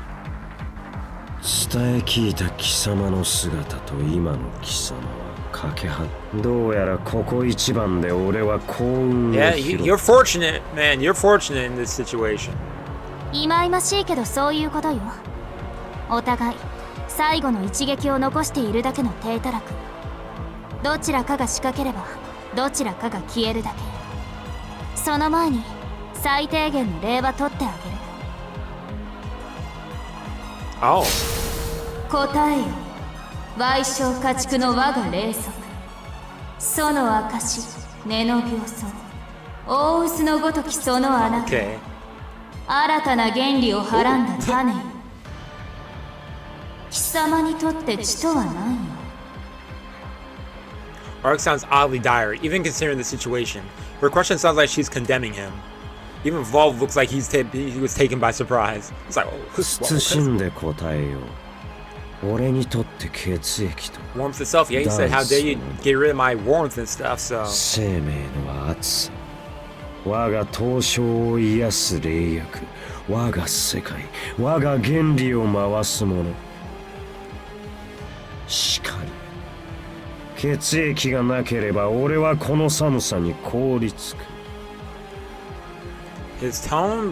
伝え聞いた貴様の姿と今の貴様はかけは。どうやらここ一番で俺は幸運を拾った。Yeah, you're fortunate, man. You're fortunate in this situation. 忌々しいけどそういうことよ。お互い最後の一撃を残しているだけの体たらく。どちらかが仕掛ければどちらかが消えるだけ。その前に最低限の礼は取ってあげる。 Oh. 答えよ、賠償家畜の我が霊則。その証、根の病巣、大臼のごときその穴。 Okay. 新たな原理をはらんだ種よ。貴様にとって血とは何よ。 Arc sounds oddly dire, even considering the situation. Her question sounds like she's condemning him. Even Volv looks like he was taken by surprise. It's like, oh,謹んで答えよう。俺にとって血液と warmth itself. Yeah, he said, how dare you get rid of my warmth and stuff, so. 生命の熱さ。我が凍傷を癒す霊薬。我が世界。我が原理を回すもの。しかり。血液がなければ俺はこの寒さに凍りつく。 His tone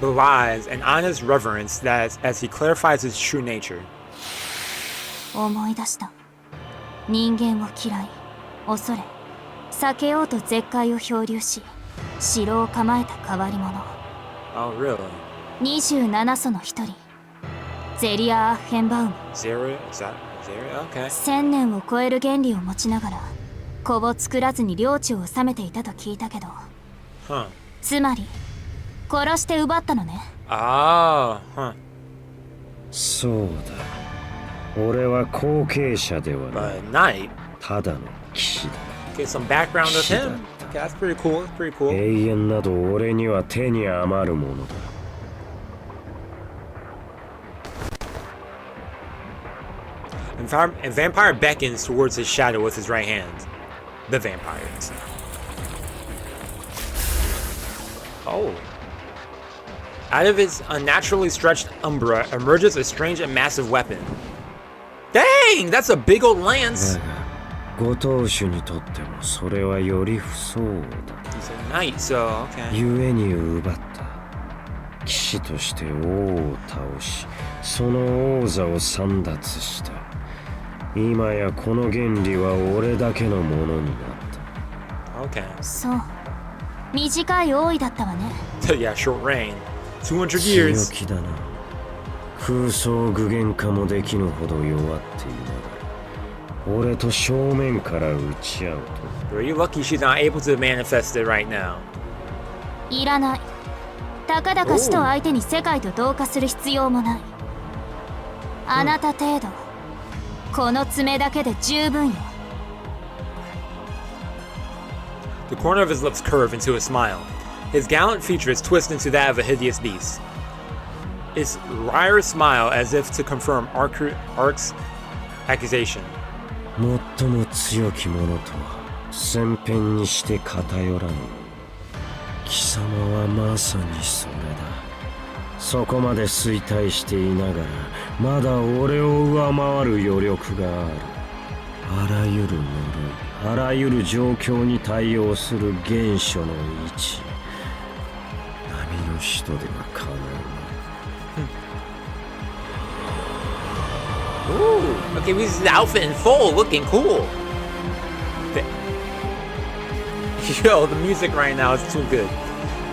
belies an honest reverence that as he clarifies his true nature. 思い出した。人間を嫌い、恐れ、避けようと絶海を漂流し、城を構えた変わり者。 Oh, really? 27祖の一人、ゼリア・アッヘンバウム。 Zera? Is that Zera? Okay. 1000年を超える原理を持ちながら、子を作らずに領地を治めていたと聞いたけど、 Huh. つまり、殺して奪ったのね。Oh, huh. そうだ。俺は後継者ではない。 But Knight? ただの騎士だ。 Okay, some background of him. Okay, that's pretty cool. That's pretty cool. 永遠など俺には手に余るものだ。And vampire beckons towards his shadow with his right hand. The vampire. Oh. Out of his unnaturally stretched umbra emerges a strange and massive weapon. Dang! That's a big old lance! ご当主にとってもそれはより不相応だ。 He's a knight, so okay. 故に奪った。騎士として王を倒し、その王座を簒奪した。今やこの原理は俺だけのものになった。Okay. そう。短い王位だったわね。Yeah, short reign. 200強 years. 気だな。空想具現化もできぬほど弱っていながら、俺と正面から打ち合うと。 Are you lucky she's not able to manifest it right now? いらない。たかだか使徒相手に世界と同化する必要もない。あなた程度この爪だけで十分よ。 The corner of his lips curve into a smile. His gallant features twist into that of a hideous beast. His wry smile as if to confirm Ark's accusation. 最も強き者とは先辺にして偏らぬ。貴様はまさにそれだ。そこまで衰退していながらまだ俺を上回る余力がある。あらゆる呪い、あらゆる状況に対応する原初の位置。波の使徒ではかなわない。Ooh, okay, we see the outfit in full, looking cool. Yo, the music right now is too good.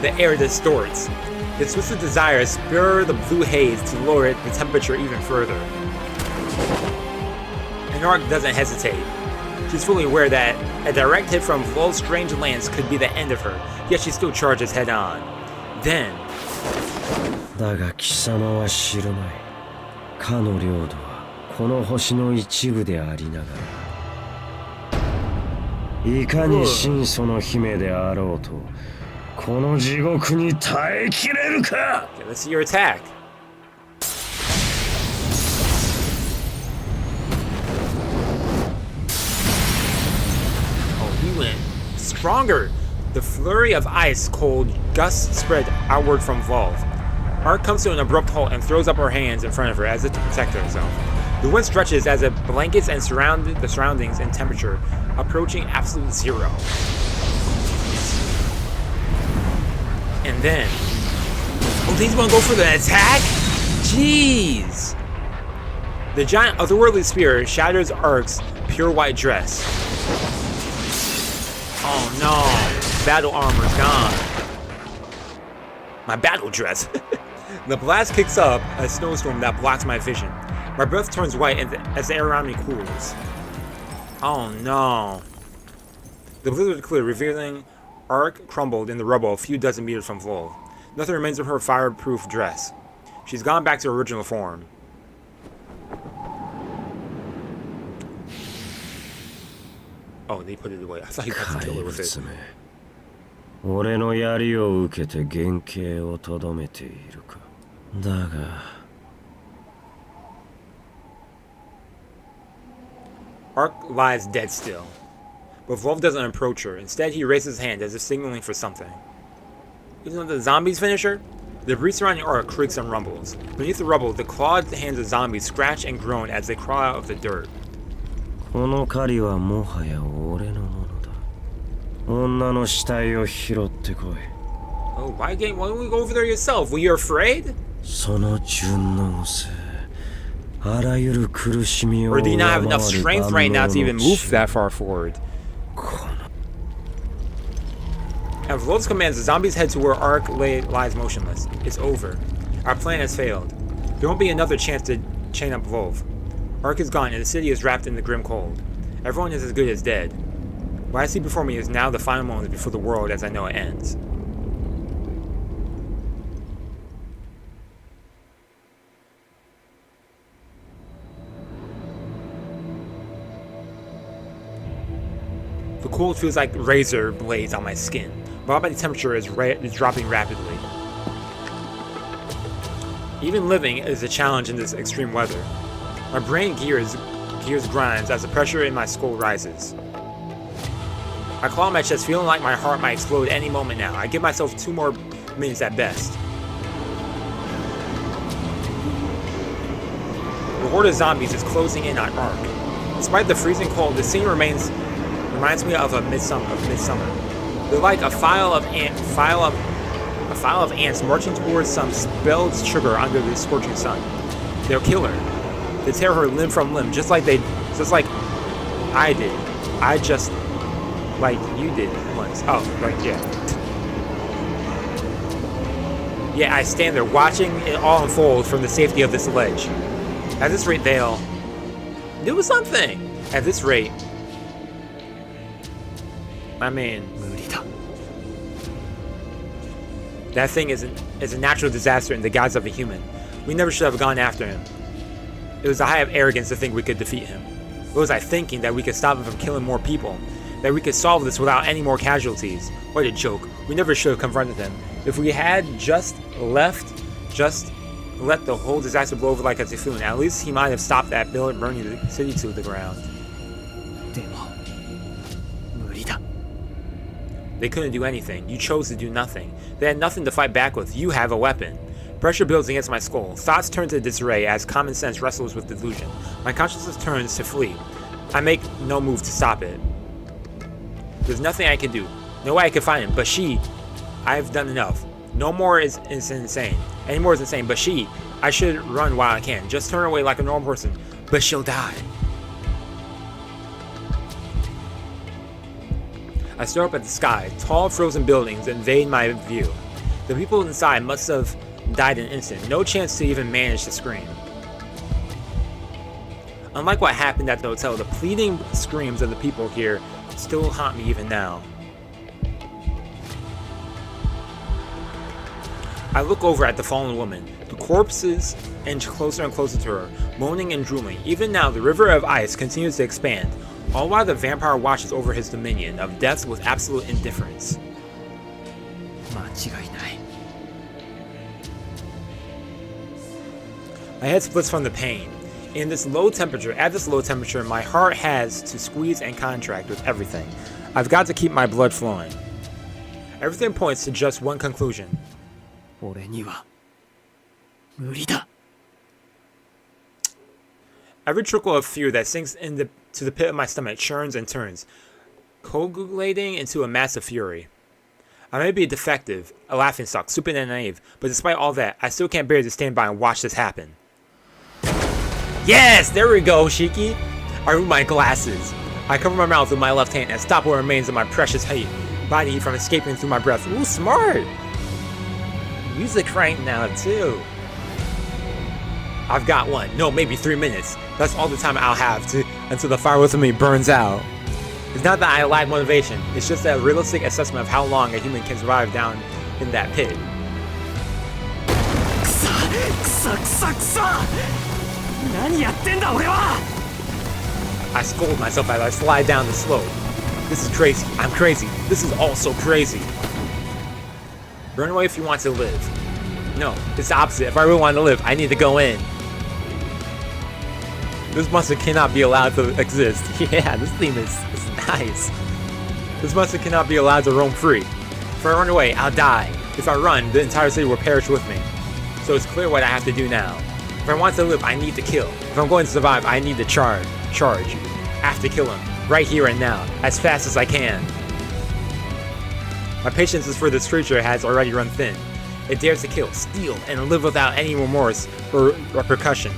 The air distorts. The twisted desires spur the blue haze to lower the temperature even further. And Arc doesn't hesitate. She's fully aware that a direct hit from Vol's strange lance could be the end of her, yet she still charges head on. Then... だが貴様は知るまい。かの領土はこの星の一部でありながら、いかに真祖の姫であろうと、この地獄に耐えきれるか。 Okay, let's see your attack. Oh, he went stronger. The flurry of ice cold gusts spread outward from Volve. Arc comes to an abrupt halt and throws up her hands in front of her as if to protect herself. The wind stretches as it blankets and the surroundings in temperature, approaching absolute zero. And then... Oh, he's gonna go for the attack? Jeez! The giant otherworldly spear shatters Arc's pure white dress. Oh no! Battle armor's gone. My battle dress. The blast kicks up a snowstorm that blocks my vision. My breath turns white as the air around me cools. Oh no. The blizzard cleared, revealing Arc crumbled in the rubble a few dozen meters from Volve. Nothing remains of her fireproof dress. She's gone back to her original form. Oh, they put it away. I thought he got to kill her with it. 俺の槍を受けて原型をとどめているか。だが Arc lies dead still, but Volve doesn't approach her. Instead, he raises his hand as if signaling for something. Isn't it the zombies finish her? The debris surrounding Arc creaks and rumbles. Beneath the rubble, the clawed hands of zombies scratch and groan as they crawl out of the dirt. この狩りはもはや俺のものだ。女の死体を拾ってこい。 Oh, why don't we go over there yourself? Were you afraid? その順応性。あらゆる苦しみを Or do you not have enough strength right now to even move that far forward? At Volve's commands, the zombies head to where Arc lies motionless. It's over. Our plan has failed. There won't be another chance to chain up Volve. Arc is gone and the city is wrapped in the grim cold. Everyone is as good as dead. What I see before me is now the final moment before the world as I know it ends. The cold feels like razor blades on my skin. My body temperature is dropping rapidly. Even living is a challenge in this extreme weather. My brain gears grinds as the pressure in my skull rises. I claw my chest, feeling like my heart might explode any moment now. I give myself 2 more minutes at best. The horde of zombies is closing in on Arc. Despite the freezing cold, the scene reminds me of midsummer. They're like a file of ants marching towards some spelled sugar under the scorching sun. They'll kill her. They tear her limb from limb, just like I did. Just like you did once. Oh, right, yeah. Yeah, I stand there watching it all unfold from the safety of this ledge. At this rate, they'll do something. At this rate, I mean, That thing is a natural disaster in the guise of a human. We never should have gone after him. It was a high of arrogance to think we could defeat him. What was I thinking? That we could stop him from killing more people? That we could solve this without any more casualties? What a joke. We never should have confronted him. If we had just let the whole disaster blow over like a typhoon, at least he might have stopped that building burning the city to the ground. でも無理だ。 They couldn't do anything. You chose to do nothing. They had nothing to fight back with. You have a weapon. Pressure builds against my skull. Thoughts turn to disarray as common sense wrestles with delusion. My consciousness turns to flee. I make no move to stop it. There's nothing I can do. No way I can find him. But I've done enough. No more is insane. Any more is insane. But I should run while I can. Just turn away like a normal person. But she'll die. I stare up at the sky. Tall frozen buildings invade my view. The people inside must have died in an instant. No chance to even manage to scream. Unlike what happened at the hotel, the pleading screams of the people here still haunt me even now. I look over at the fallen woman. The corpses inch closer and closer to her, moaning and drooling. Even now, the river of ice continues to expand, all while the vampire watches over his dominion of death with absolute indifference. 間違いない。 My head splits from the pain. At this low temperature, my heart has to squeeze and contract with everything. I've got to keep my blood flowing. Everything points to just one conclusion. 俺には無理だ。 Every trickle of fear that sinks to the pit of my stomach churns and turns, coagulating into a mass of fury. I may be a defective, a laughingstock, stupid and naive, but despite all that, I still can't bear to stand by and watch this happen. Yes! There we go, Shiki! I remove my glasses. I cover my mouth with my left hand and stop what remains of my precious body heat from escaping through my breath. Ooh, smart! Music right now, too. I've got one, no, maybe 3 minutes. That's all the time I'll have until the fire within me burns out. It's not that I lack motivation, it's just a realistic assessment of how long a human can survive down in that pit. I scold myself as I slide down the slope. This is crazy, I'm crazy, this is all so crazy. Run away if you want to live. No, it's the opposite. If I really want to live, I need to go in. This monster cannot be allowed to exist. Yeah, this theme is nice. This monster cannot be allowed to roam free. If I run away, I'll die. If I run, the entire city will perish with me. So it's clear what I have to do now. If I want to live, I need to kill. If I'm going to survive, I need to charge. I have to kill him, right here and now, as fast as I can. My patience for this creature has already run thin. It dares to kill, steal, and live without any remorse or repercussion.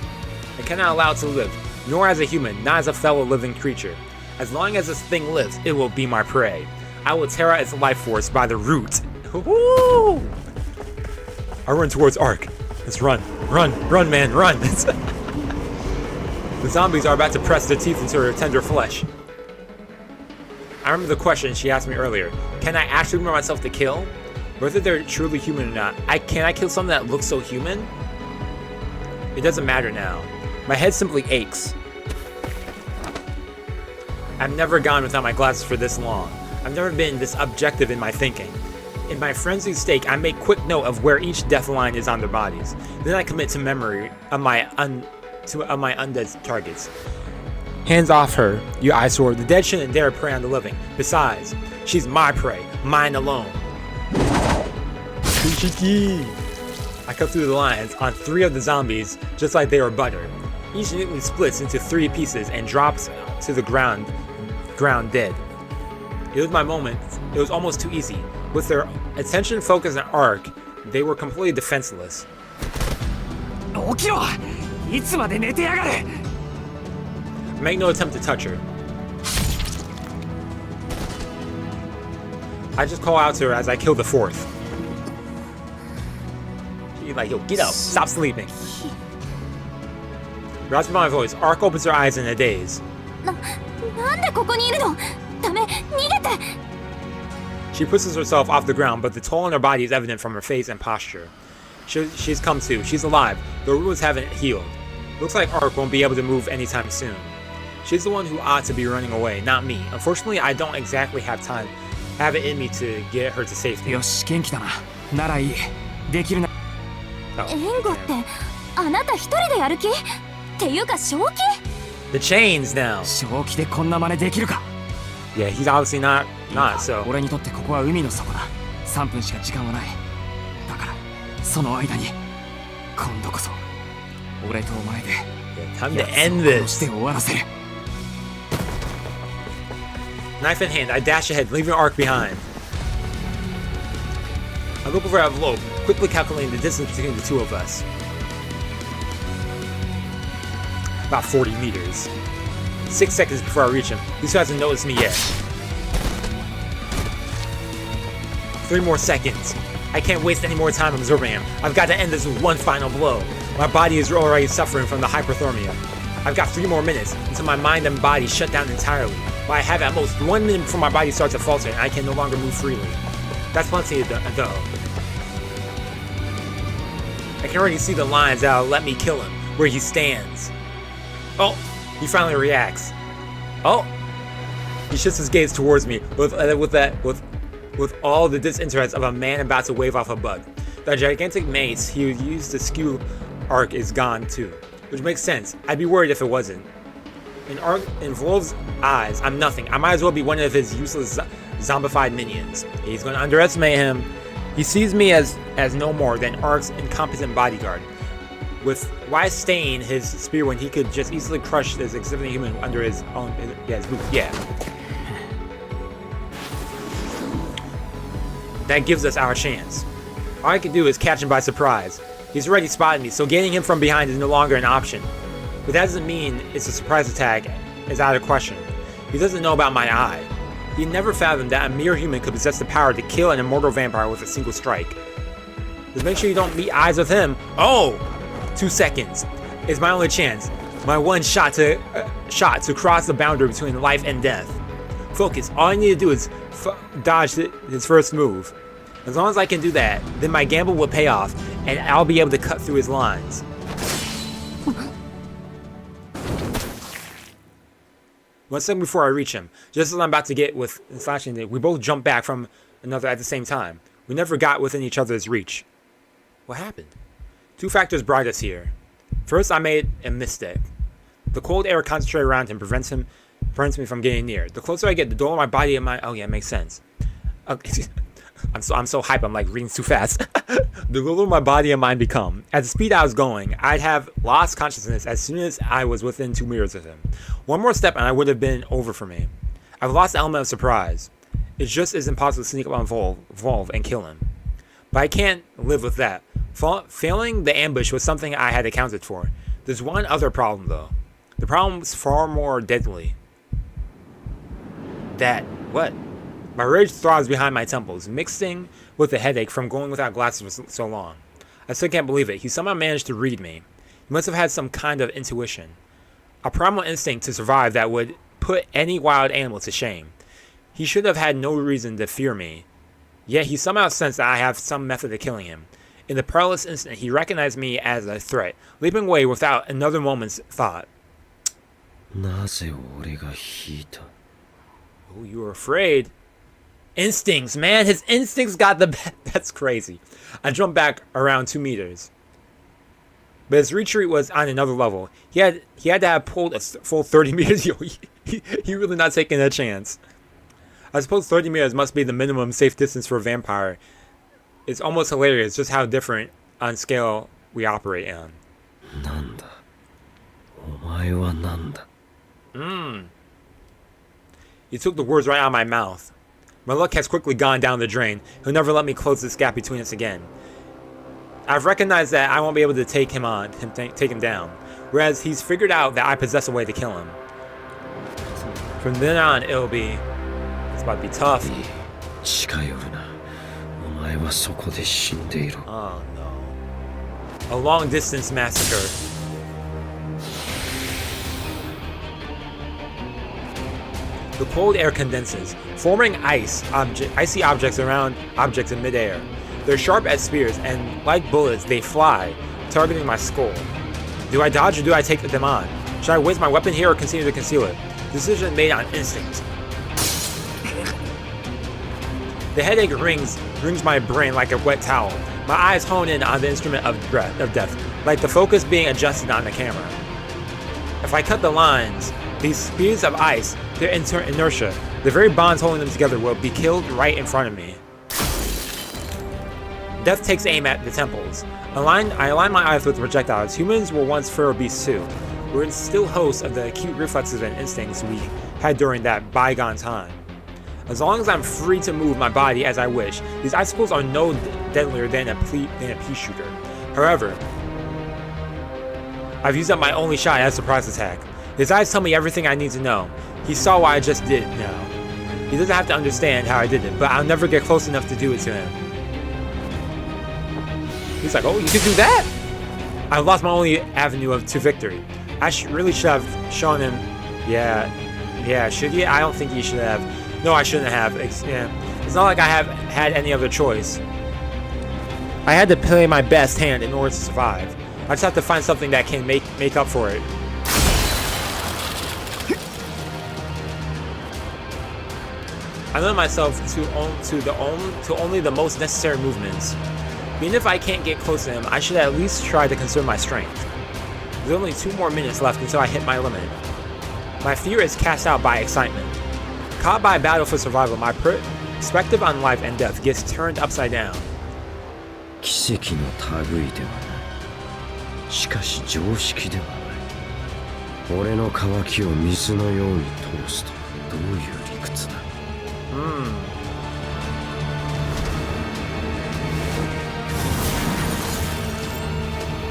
I cannot allow it to live, nor as a human, not as a fellow living creature. As long as this thing lives, it will be my prey. I will tear out its life force by the root. Woo! I run towards Arc. Let's run, man, run! The zombies are about to press their teeth into her tender flesh. I remember the question she asked me earlier. Can I actually remember myself to kill? Whether they're truly human or not, can I kill something that looks so human? It doesn't matter now. My head simply aches. I've never gone without my glasses for this long. I've never been this objective in my thinking. In my frenzied state, I make quick note of where each death line is on their bodies. Then I commit to memory of my undead targets. Hands off her, you eyesore. The dead shouldn't dare prey on the living. Besides, she's my prey, mine alone. I cut through the lines on 3 of the zombies, just like they were butter. Each neatly splits into 3 pieces and drops to the ground dead. It was my moment. It was almost too easy. With their attention focused on Arc, they were completely defenseless. Make no attempt to touch her. I just call out to her as I kill the 4th. She's like, yo, get up, stop sleeping. Grasping my voice, Arc opens her eyes in a daze. She pushes herself off the ground, but the toll on her body is evident from her face and posture. She's come to. She's alive. The wounds haven't healed. Looks like Arc won't be able to move anytime soon. She's the one who ought to be running away, not me. Unfortunately, I don't exactly have it in me to get her to safety. よし、元気だな。ならいい。できるな。援護ってあなた一人でやる気っていうか正気 The chains now. 正気でこんな真似できるか。 Yeah, he's obviously not, so. 俺にとってここは海の底だ。3分しか時間はない。だからその間に今度こそ俺とお前で Time to end 殺し this. て終わらせる。 Knife in hand, I dash ahead, leaving Arc behind. I look over at Vlog, quickly calculating the distance between the two of us. About 40 meters. 6 seconds before I reach him. He still hasn't noticed me yet. 3 more seconds. I can't waste any more time observing him. I've got to end this with one final blow. My body is already suffering from the hyperthermia. I've got 3 more minutes until my mind and body shut down entirely. But I have at most 1 minute before my body starts to falter and I can no longer move freely. That's plenty though. I can already see the lines that'll let me kill him, where he stands. Oh, he finally reacts. Oh, he shifts his gaze towards me with all the disinterest of a man about to wave off a bug. The gigantic mace he used to skew Arc is gone too, which makes sense. I'd be worried if it wasn't. In Vlov's eyes, I'm nothing. I might as well be one of his useless zombified minions. He's going to underestimate him. He sees me as no more than Arc's incompetent bodyguard. Why stain his spear when he could just easily crush this exhibiting human under his own his boot? Yeah. That gives us our chance. All I can do is catch him by surprise. He's already spotted me, so getting him from behind is no longer an option. But that doesn't mean it's a surprise attack is out of question. He doesn't know about my eye. He never fathomed that a mere human could possess the power to kill an immortal vampire with a single strike. Just make sure you don't meet eyes with him. Oh! 2 seconds. It's my only chance. My one shot to cross the boundary between life and death. Focus. All I need to do is dodge his first move. As long as I can do that, then my gamble will pay off, and I'll be able to cut through his lines. One second before I reach him, just as I'm about to get with slashing, we both jump back from another at the same time. We never got within each other's reach. What happened? 2 factors brought us here. First, I made a mistake. The cold air concentrated around him prevents me from getting near. The closer I get, the duller my body and my... Oh yeah, it makes sense. Okay. I'm so hype, I'm like reading too fast. The littler my body and mind become. At the speed I was going, I'd have lost consciousness as soon as I was within 2 meters of him. One more step and I would have been over for me. I've lost the element of surprise. It's just as impossible to sneak up on Volv and kill him. But I can't live with that. Failing the ambush was something I had accounted for. There's one other problem though. The problem's far more deadly. What? My rage throbs behind my temples, mixing with the headache from going without glasses for so long. I still can't believe it. He somehow managed to read me. He must have had some kind of intuition. A primal instinct to survive that would put any wild animal to shame. He should have had no reason to fear me. Yet he somehow sensed that I have some method of killing him. In the perilous instant, he recognized me as a threat, leaping away without another moment's thought. Oh, you were afraid. Instincts, man. His instincts got the best. That's crazy. I jumped back around 2 meters. But his retreat was on another level. He had to have pulled a full 30 meters. Yo, he really not taking a chance. I suppose 30 meters must be the minimum safe distance for a vampire. It's almost hilarious just how different on scale we operate on. He took the words right out of my mouth. My luck has quickly gone down the drain. He'll never let me close this gap between us again. I've recognized that I won't be able to take him down, whereas he's figured out that I possess a way to kill him. From then on, it's about to be tough. Oh no. A long distance massacre. The cold air condenses, forming icy objects around objects in midair. They're sharp as spears, and like bullets, they fly, targeting my skull. Do I dodge or do I take them on? Should I waste my weapon here or continue to conceal it? Decision made on instinct. The headache rings my brain like a wet towel. My eyes hone in on the instrument of death, like the focus being adjusted on the camera. If I cut the lines, these speeds of ice, their inertia, the very bonds holding them together will be killed right in front of me. Death takes aim at the temples. I align my eyes with projectiles. Humans were once feral beasts too. We're still hosts of the acute reflexes and instincts we had during that bygone time. As long as I'm free to move my body as I wish, these icicles are no deadlier than a pea shooter. However, I've used up my only shot at a surprise attack. His eyes tell me everything I need to know. He saw what I just did now. He doesn't have to understand how I did it, but I'll never get close enough to do it to him. He's like, oh, you can do that? I lost my only avenue to victory. I really should have shown him. Yeah, should he? I don't think he should have. No, I shouldn't have. It's not like I have had any other choice. I had to play my best hand in order to survive. I just have to find something that can make up for it. I limit myself to only the most necessary movements. Even if I can't get close to him, I should at least try to conserve my strength. There's only 2 more minutes left until I hit my limit. My fear is cast out by excitement. Caught by a battle for survival, my perspective on life and death gets turned upside down. 奇跡の類ではない。しかし常識ではない。俺の渇きを水のように通すとはどういう理屈だ。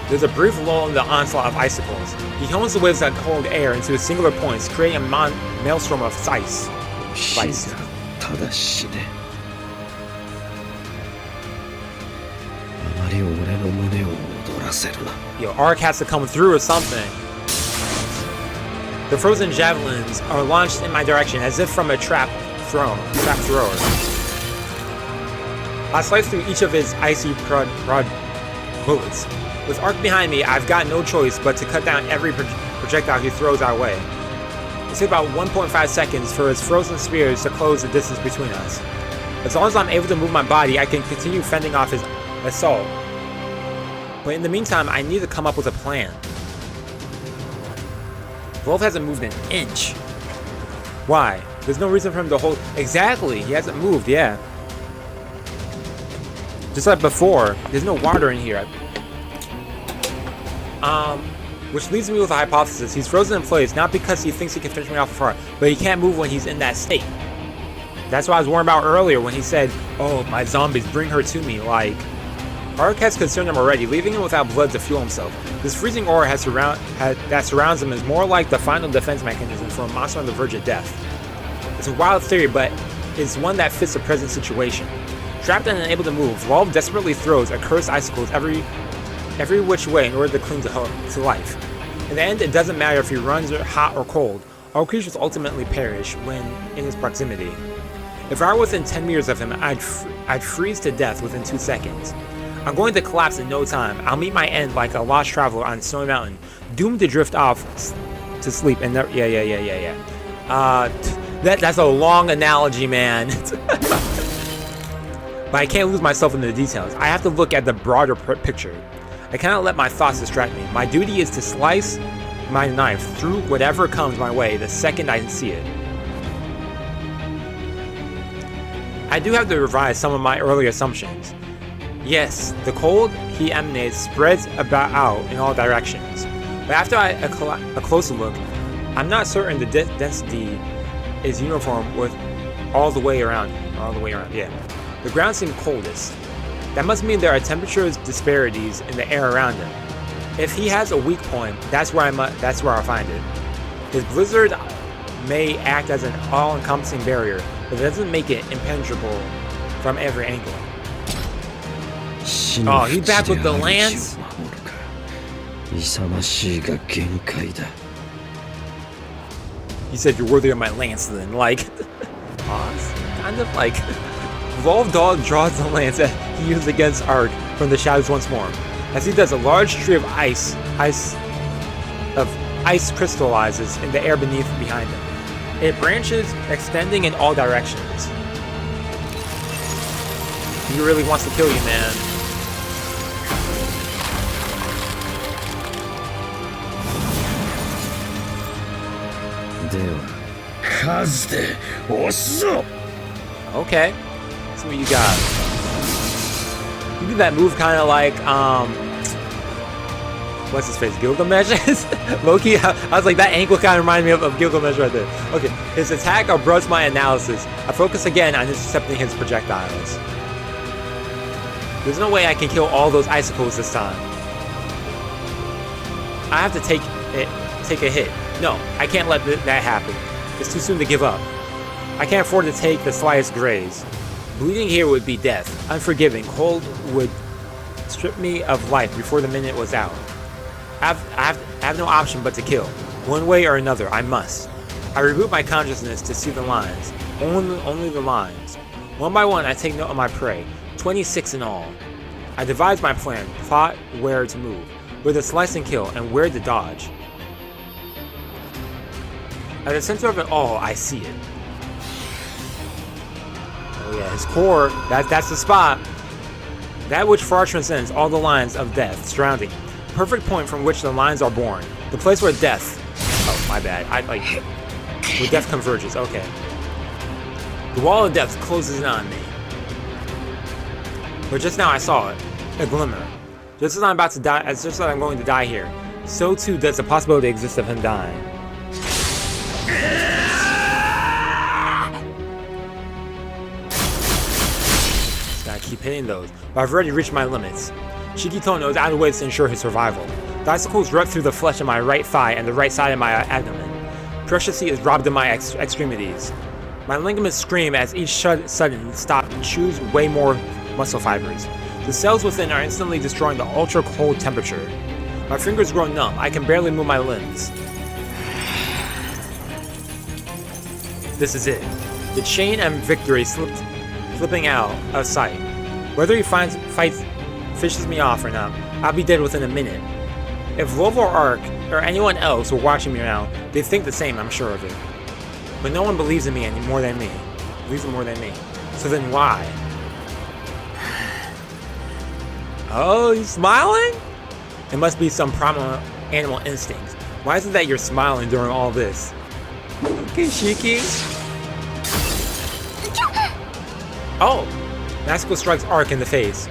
There's a brief lull in the onslaught of icicles. He hones the waves that hold air into singular points, creating a maelstrom of ice. 正しいね。あまり俺の胸を躍らせるな。Yo, Arc has to come through or something. The frozen javelins are launched in my direction as if from a trap thrower. I slice through each of his icy prod bullets. With Arc behind me, I've got no choice but to cut down every projectile he throws our way. It took about 1.5 seconds for his frozen spears to close the distance between us. As long as I'm able to move my body, I can continue fending off his assault. But in the meantime, I need to come up with a plan. Wolf hasn't moved an inch. Why? There's no reason for him to hold... Exactly! He hasn't moved, yeah. Just like before, there's no water in here. Which leaves me with a hypothesis. He's frozen in place, not because he thinks he can finish me off afar, but he can't move when he's in that state. That's what I was worried about earlier when he said, oh, my zombies, bring her to me, like... Arc has concerned him already, leaving him without blood to fuel himself. This freezing aura that surrounds him is more like the final defense mechanism for a monster on the verge of death. It's a wild theory, but it's one that fits the present situation. Trapped and unable to move, Volv desperately throws accursed icicles every which way in order to cling to life. In the end, it doesn't matter if he runs hot or cold. All creatures ultimately perish when in his proximity. If I were within 10 meters of him, I'd freeze to death within 2 seconds. I'm going to collapse in no time. I'll meet my end like a lost traveler on Snowy Mountain, doomed to drift off to sleep and never... Yeah. That's a long analogy, man. But I can't lose myself in the details. I have to look at the broader picture. I cannot let my thoughts distract me. My duty is to slice my knife through whatever comes my way the second I see it. I do have to revise some of my earlier assumptions. Yes, the cold he emanates spreads out in all directions. But after a closer look, I'm not certain the density is uniform with all the way around, yeah. The ground seems coldest. That must mean there are temperature disparities in the air around him. If he has a weak point, that's where I'll find it. His blizzard may act as an all-encompassing barrier, but it doesn't make it impenetrable from every angle. Oh, he's back with the lance? He said, "You're worthy of my lance." Then, like, pause. Kind of like, Evolved Dog draws the lance that he used against Arc from the shadows once more. As he does, a large tree of ice crystallizes in the air behind him. It branches, extending in all directions. He really wants to kill you, man. Okay. Let's see what you got. You do that move kind of like, what's his face? Gilgamesh? Loki? I was like, that ankle kind of reminded me of Gilgamesh right there. Okay. His attack abrupts my analysis. I focus again on intercepting his projectiles. There's no way I can kill all those icicles this time. I have to take a hit. No, I can't let that happen. It's too soon to give up. I can't afford to take the slightest graze. Bleeding here would be death. Unforgiving. Cold would strip me of life before the minute was out. I have no option but to kill. One way or another, I must. I reboot my consciousness to see the lines. Only the lines. One by one, I take note of my prey. 26 in all. I devise my plan, plot where to move, where to slice and kill, and where to dodge. At the center of it all, I see it. Oh yeah, his core, that's the spot. That which far transcends all the lines of death surrounding. The perfect point from which the lines are born. The place where death... Oh, my bad. Where death converges, okay. The wall of death closes in on me. But just now I saw it. A glimmer. Just as I'm about to die, just as I'm going to die here, so too does the possibility exist of him dying. Just gotta keep hitting those, but I've already reached my limits. Shiki Tohno is out of ways to ensure his survival. The icicles rip through the flesh of my right thigh and the right side of my abdomen. Precious heat is robbed of my extremities. My ligaments scream as each sudden stop chews way more muscle fibers. The cells within are instantly destroying the ultra cold temperature. My fingers grow numb. I can barely move my limbs. This is it. The chain and victory slipping out of sight. Whether he fishes me off or not, I'll be dead within a minute. If Volvo or Arc or anyone else were watching me now, they'd think the same, I'm sure of it. But no one believes in me any more than me. So then why? Oh, you smiling? It must be some primal animal instinct. Why is it that you're smiling during all this? Okay, Shiki. Oh! Massacre strikes Arc in the face.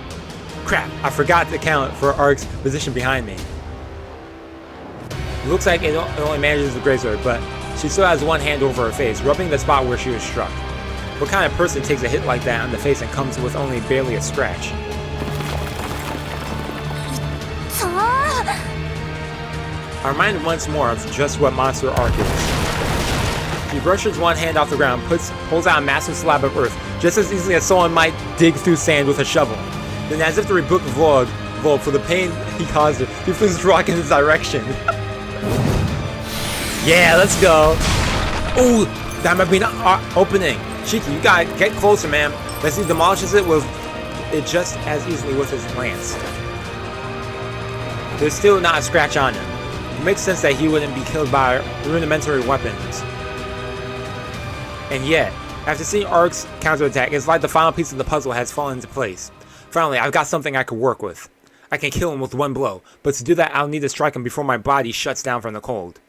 Crap, I forgot to account for Arc's position behind me. It looks like it only manages to graze her, but she still has one hand over her face, rubbing the spot where she was struck. What kind of person takes a hit like that on the face and comes with only barely a scratch? I'm reminded once more of just what monster Arc is. He brushes one hand off the ground, pulls out a massive slab of earth, just as easily as someone might dig through sand with a shovel. Then, as if to rebuke Volk for the pain he caused her, he flings the rock in his direction. Yeah, let's go. Ooh, that might be an opening. Shiki, you gotta get closer, man. As he demolishes it with it just as easily with his lance. There's still not a scratch on him. It makes sense that he wouldn't be killed by rudimentary weapons. And yet, after seeing Arc's counterattack, it's like the final piece of the puzzle has fallen into place. Finally, I've got something I can work with. I can kill him with one blow, but to do that I'll need to strike him before my body shuts down from the cold.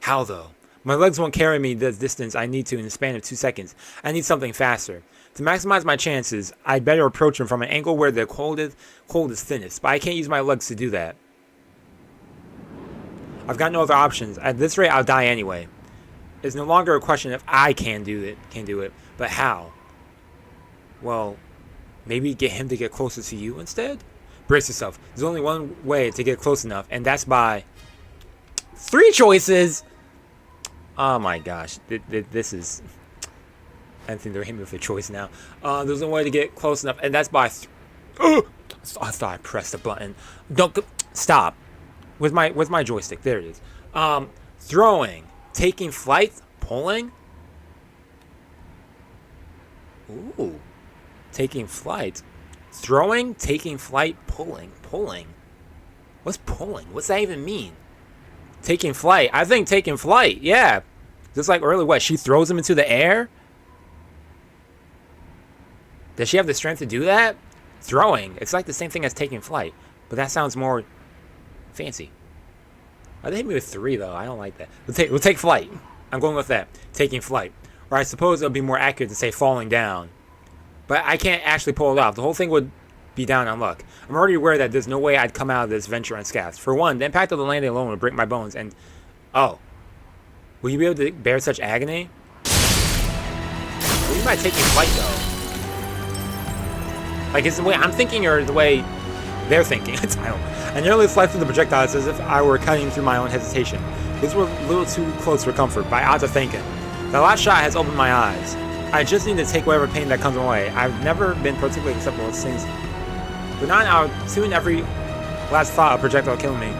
How though? My legs won't carry me the distance I need to in the span of 2 seconds. I need something faster. To maximize my chances, I'd better approach him from an angle where the cold is thinnest, but I can't use my legs to do that. I've got no other options. At this rate, I'll die anyway. It's no longer a question if I can do it, but how? Well, maybe get him to get closer to you instead? Brace yourself. There's only one way to get close enough, and that's by 3 choices. Oh my gosh, this is. I think they're hitting me with a choice now. There's a way to get close enough, and that's by. I thought I pressed the button. Don't stop. With my joystick, there it is. Throwing, taking flight, pulling? Ooh. Taking flight. Throwing, taking flight, pulling. Pulling. What's pulling? What's that even mean? Taking flight. I think taking flight. Yeah. Just like earlier, what? She throws him into the air? Does she have the strength to do that? Throwing. It's like the same thing as taking flight. But that sounds more fancy. I think maybe 3 though. I don't like that. We'll take flight. I'm going with that. Taking flight. Or I suppose it would be more accurate to say falling down. But I can't actually pull it off. The whole thing would be down on luck. I'm already aware that there's no way I'd come out of this venture unscathed. For one, the impact of the landing alone would break my bones. And oh, will you be able to bear such agony? What do you mean by taking flight though? Like, is the way I'm thinking or the way they're thinking? I nearly sliced through the projectiles as if I were cutting through my own hesitation. These were a little too close for comfort, but I ought to thank him. The last shot has opened my eyes. I just need to take whatever pain that comes my way. I've never been particularly acceptable to things, but now I'll tune every last thought of projectile killing me.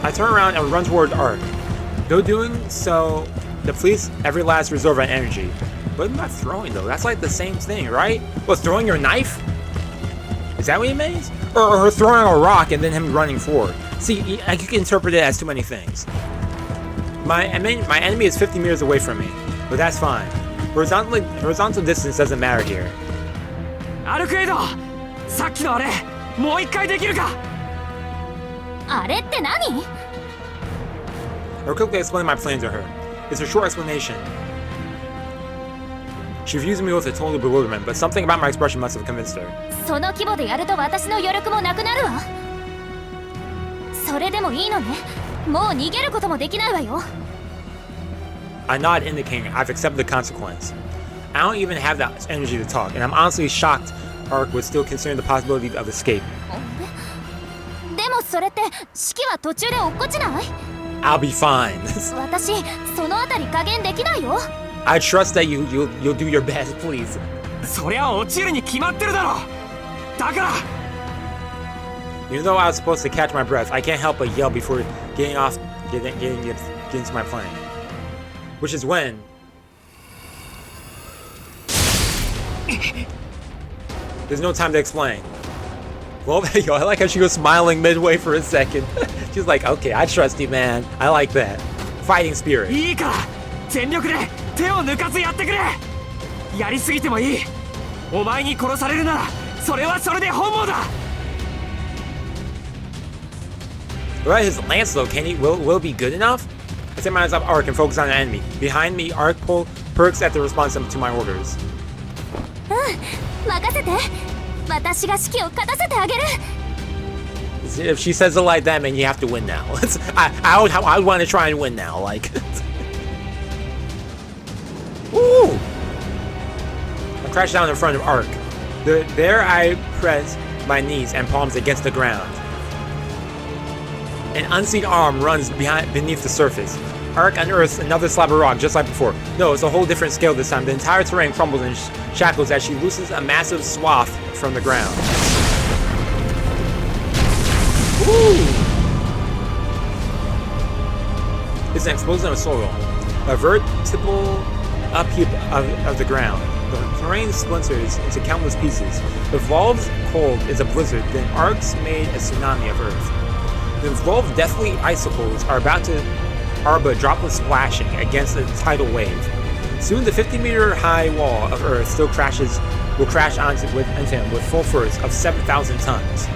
I turn around and run toward Arc. Though doing so depletes every last reserve of energy. But I'm not throwing though. That's like the same thing, right? Well, throwing your knife? Is that what he means? Or her throwing a rock and then him running forward. See, you can interpret it as too many things. My enemy is 50 meters away from me, but that's fine. Horizontal distance doesn't matter here. Arcueid! さっきのあれ、もう一回できるか? あれって何? I'll quickly explain my plan to her. It's a short explanation. She views me with a total bewilderment, but something about my expression must have convinced her. その規模でやると私の余力もなくなるわ。それでもいいのね。もう逃げることもできないわよ。I nod, indicating I've accepted the consequence. I don't even have the energy to talk, and I'm honestly shocked Arc would still consider the possibility of escape. でもそれって式は途中で落っこちない？ I'll be fine. 私そのあたり加減できないよ。I trust that you'll do your best, please. そりゃ落ちるに決まってるだろ。だから。Even though I was supposed to catch my breath, I can't help but yell before getting to my plane. Which is when there's no time to explain. Well, yo, I like how she was smiling midway for a second. She's like, okay, I trust you, man. I like that. Fighting spirit. いいから全力で手を抜かずやってくれ。やりすぎてもいい。お前に殺されるならそれはそれで本望だ。What about his lance though? Will it be good enough? I set my eyes up Arc and focus on the enemy. Behind me, Arc perks at the response to my orders. 任せて。私が指揮を勝たせてあげる。 If she says it like that, man, you have to win now. I would want to try and win now, like. Ooh! I crash down in front of Arc. There I press my knees and palms against the ground. An unseen arm runs beneath the surface. Arc unearths another slab of rock just like before. No, it's a whole different scale this time. The entire terrain crumbles in shackles as she loosens a massive swath from the ground. Ooh! It's an explosion of soil. A vertical upheave of the ground. The terrain splinters into countless pieces. The Volve's cold is a blizzard, then Arc's made a tsunami of earth. The Volve deathly icicles are but droplets splashing against a tidal wave. Soon the 50-meter high wall of earth will crash onto him with full force of 7,000 tons.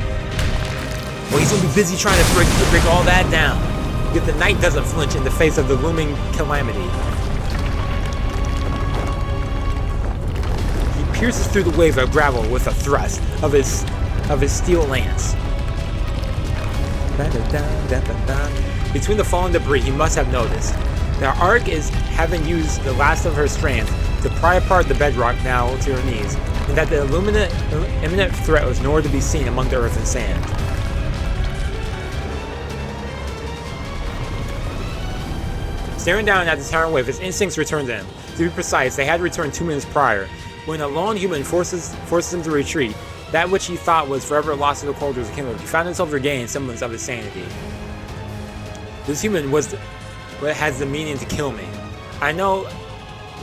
Well, he's gonna be busy trying to break all that down. Yet the knight doesn't flinch in the face of the looming calamity. He pierces through the waves of gravel with a thrust of his steel lance. Between the fallen debris, he must have noticed. Now, Arc is having used the last of her strength to pry apart the bedrock now to her knees, and that the imminent threat was nowhere to be seen among the earth and sand. Staring down at the towering wave, his instincts returned to him. To be precise, they had returned 2 minutes prior, when a lone human forces him to retreat. That which he thought was forever lost to the cold was kindled. He found himself regaining semblance of his sanity. This human was what has the meaning to kill me. I know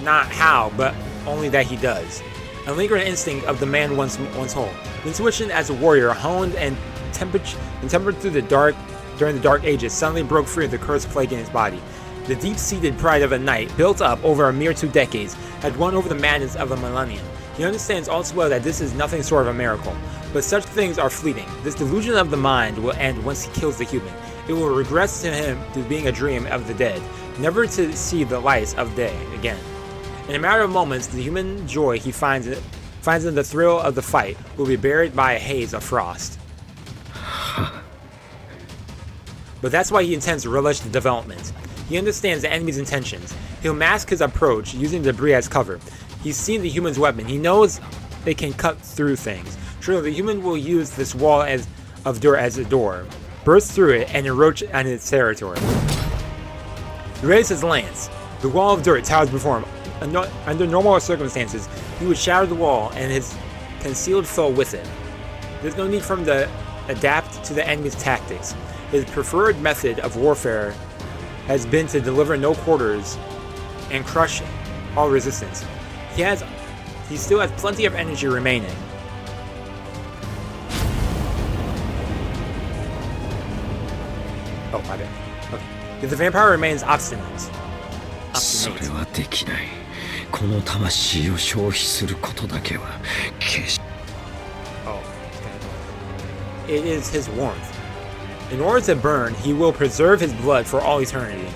not how, but only that he does. A lingering instinct of the man once whole. The intuition as a warrior, honed and tempered through the dark during the Dark Ages, suddenly broke free of the cursed plague in his body. The deep-seated pride of a knight, built up over a mere 2 decades, had won over the madness of a millennium. He understands all too well that this is nothing short of a miracle, but such things are fleeting. This delusion of the mind will end once he kills the human. It will regress to him to being a dream of the dead, never to see the lights of day again. In a matter of moments, the human joy he finds in the thrill of the fight will be buried by a haze of frost. But that's why he intends to relish the development. He understands the enemy's intentions. He'll mask his approach using debris as cover. He's seen the human's weapon. He knows they can cut through things. Surely the human will use this wall of dirt as a door, burst through it, and encroach on its territory. He raised his lance. The wall of dirt towers before him. Under normal circumstances, he would shatter the wall and his concealed foe with it. There's no need for him to adapt to the enemy's tactics. His preferred method of warfare has been to deliver no quarters and crush all resistance. He still has plenty of energy remaining. Oh, my bad. Okay. If the vampire remains obstinate. それはできない。この魂を消費することだけは決し。Oh, okay. It is his warmth. In order to burn, he will preserve his blood for all eternity.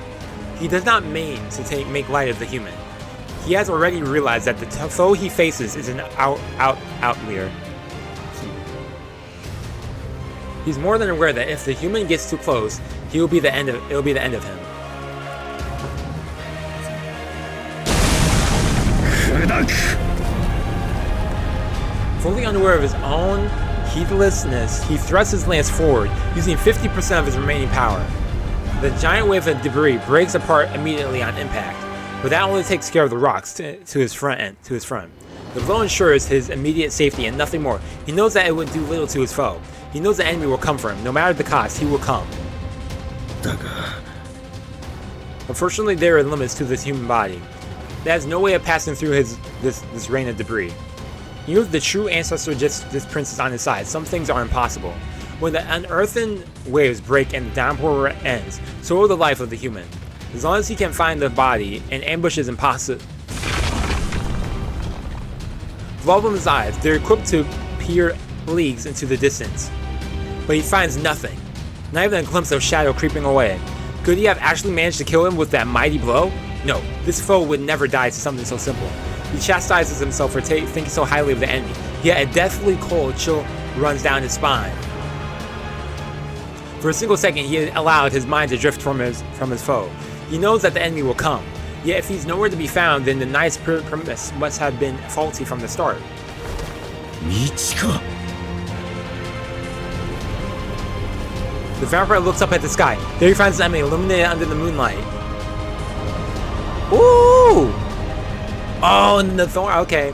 He does not mean to make light of the human. He has already realized that the foe he faces is an outlier. He's more than aware that if the human gets too close, it'll be the end of him. Fully unaware of his own heedlessness, he thrusts his lance forward, using 50% of his remaining power. The giant wave of debris breaks apart immediately on impact, but that only takes care of the rocks to his front. The blow ensures his immediate safety and nothing more. He knows that it would do little to his foe. He knows the enemy will come for him. No matter the cost, he will come. Unfortunately, there are limits to this human body. There's no way of passing through this rain of debris. He knows the true ancestor this prince is on his side. Some things are impossible. When the unearthen waves break and the downpour ends, so will the life of the human. As long as he can find the body, an ambush is impossible. Revolve his eyes, they're equipped to peer leagues into the distance. But he finds nothing. Not even a glimpse of shadow creeping away. Could he have actually managed to kill him with that mighty blow? No, this foe would never die to something so simple. He chastises himself for thinking so highly of the enemy, yet a deathly cold chill runs down his spine. For a single second, he allowed his mind to drift from his foe. He knows that the enemy will come, yet if he's nowhere to be found, then the knight's premise must have been faulty from the start. The vampire looks up at the sky. There he finds the enemy illuminated under the moonlight. Ooh! Oh, and the thorn. Okay.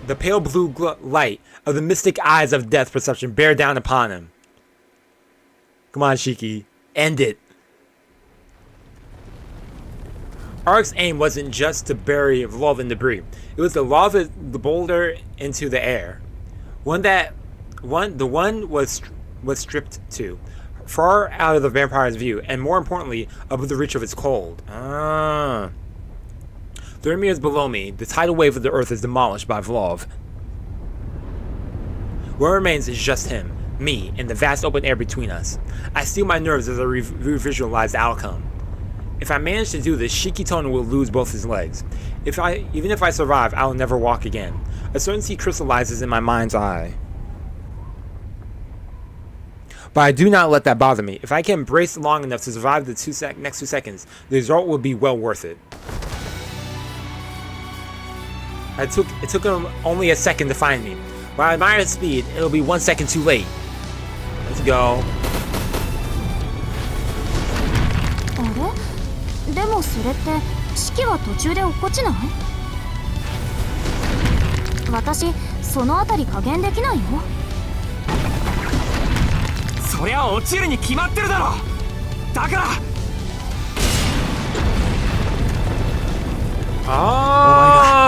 The pale blue light of the mystic eyes of death perception bear down upon him. Come on, Shiki. End it. Ark's aim wasn't just to bury Vlov in debris. It was to lob the boulder into the air. The one was stripped to, far out of the vampire's view, and more importantly, above the reach of its cold. 30 meters below me, the tidal wave of the earth is demolished by Vlov. What remains is just him, me, and the vast open air between us. I steel my nerves as I revisualize the outcome. If I manage to do this, Shiki Tohno will lose both his legs. Even if I survive, I will never walk again. A certainty crystallizes in my mind's eye. But I do not let that bother me. If I can brace long enough to survive the next 2 seconds, the result will be well worth it. It took him only a second to find me. While I admire his speed, it'll be 1 second too late. Let's go. でもそれって式は途中で落っこちない？私そのあたり加減できないよ。そりゃ落ちるに決まってるだろ。だから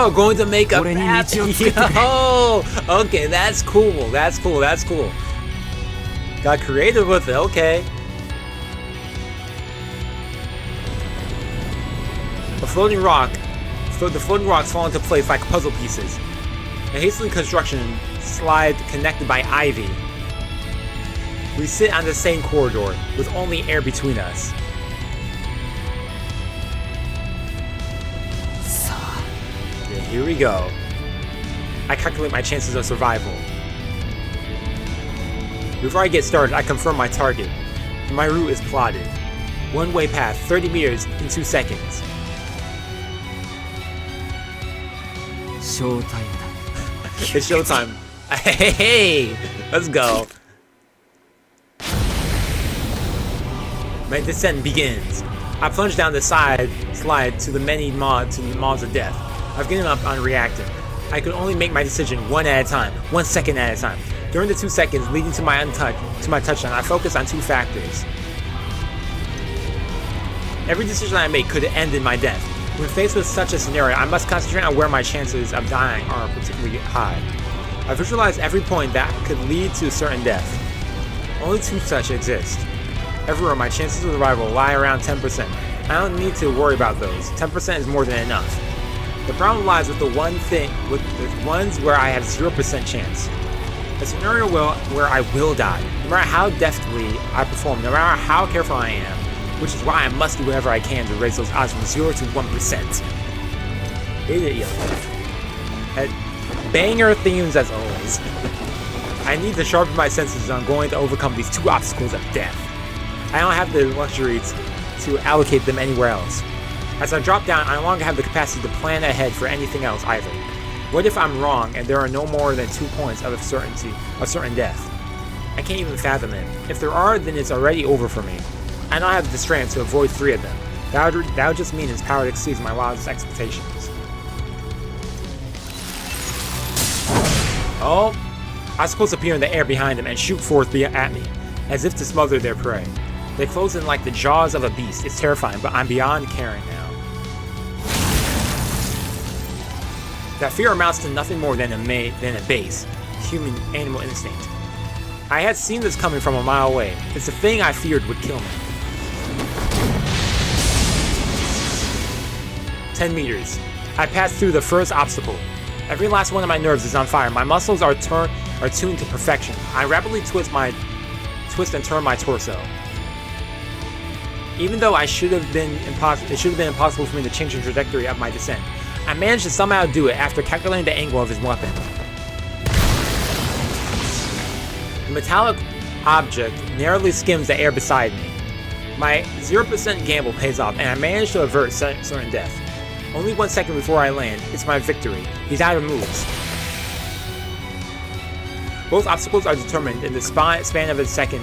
Yo, going to make a 俺に path. 道を作ってくれ。 Yo, okay, that's cool. That's cool. That's cool. Got creative with it. Okay. The floating rocks fall into place like puzzle pieces. A hastily construction slide connected by ivy. We sit on the same corridor with only air between us. さあ Yeah, here we go. I calculate my chances of survival. Before I get started, I confirm my target. My route is plotted. One-way path, 30 meters in 2 seconds. ショータイムだ It's showtime. Hey, let's go. My descent begins. I plunge down the slide to the maws of death. I've given up on reacting. I could only make my decision 1 at a time, 1 second at a time. During the 2 seconds leading to my touchdown, I focus on 2 factors. Every decision I make could end in my death. When faced with such a scenario, I must concentrate on where my chances of dying are particularly high. I visualize every point that could lead to certain death. Only 2 such exist. Everywhere, my chances of survival lie around 10%. I don't need to worry about those. 10% is more than enough. The problem lies with the ones where I have 0% chance. A scenario where I will die, no matter how deftly I perform, no matter how careful I am, which is why I must do whatever I can to raise those odds from 0 to 1%. Banger themes as always. I need to sharpen my senses on going to overcome these 2 obstacles of death. I don't have the luxury to allocate them anywhere else. As I drop down, I no longer have the capacity to plan ahead for anything else either. What if I'm wrong and there are no more than 2 points of certain death? I can't even fathom it. If there are, then it's already over for me. I don't have the strength to avoid 3 of them. That would just mean his power exceeds my wildest expectations. Oh, obstacles appear in the air behind them and shoot forth at me, as if to smother their prey. They close in like the jaws of a beast. It's terrifying, but I'm beyond caring now. That fear amounts to nothing more than a base, human animal instinct. I had seen this coming from a mile away. It's the thing I feared would kill me. 10 meters. I passed through the first obstacle. Every last one of my nerves is on fire. My muscles are tuned to perfection. I rapidly twist and turn my torso. Even though it should have been impossible for me to change the trajectory of my descent, I managed to somehow do it after calculating the angle of his weapon. The metallic object narrowly skims the air beside me. My 0% gamble pays off, and I managed to avert certain death. Only 1 second before I land, it's my victory. He's out of moves. Both obstacles are determined in the span of a second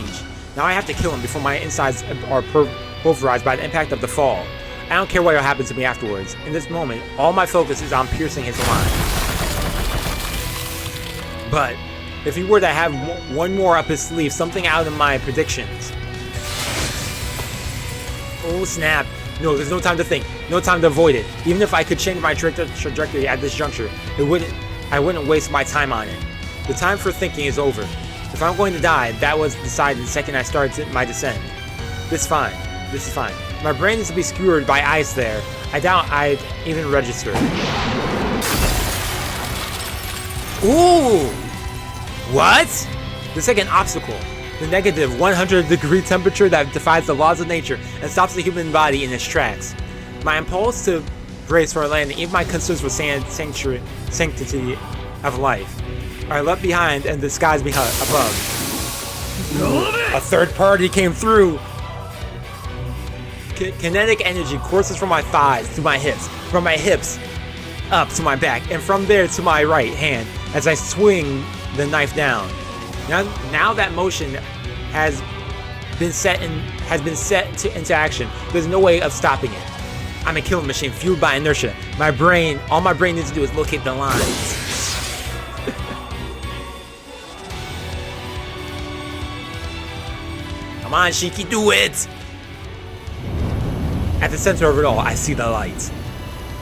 each. Now I have to kill him before my insides are pulverized by the impact of the fall. I don't care what will happen to me afterwards. In this moment, all my focus is on piercing his line. But if he were to have one more up his sleeve, something out of my predictions. Oh snap. No, there's no time to think. No time to avoid it. Even if I could change my trajectory at this juncture, I wouldn't waste my time on it. The time for thinking is over. If I'm going to die, that was decided the second I started my descent. This is fine. My brain is to be skewered by ice there. I doubt I'd even register. Ooh! What? The second obstacle. The negative 100-degree temperature that defies the laws of nature and stops the human body in its tracks. My impulse to brace for a landing, even my concerns for sanctity of life, are left behind and the skies above. A third party came through. Kinetic energy courses from my thighs to my hips, from my hips up to my back, and from there to my right hand as I swing the knife down. Now that motion has been set into action. There's no way of stopping it. I'm a killing machine fueled by inertia. All my brain needs to do is locate the lines. Come on, Shiki, do it! At the center of it all, I see the light.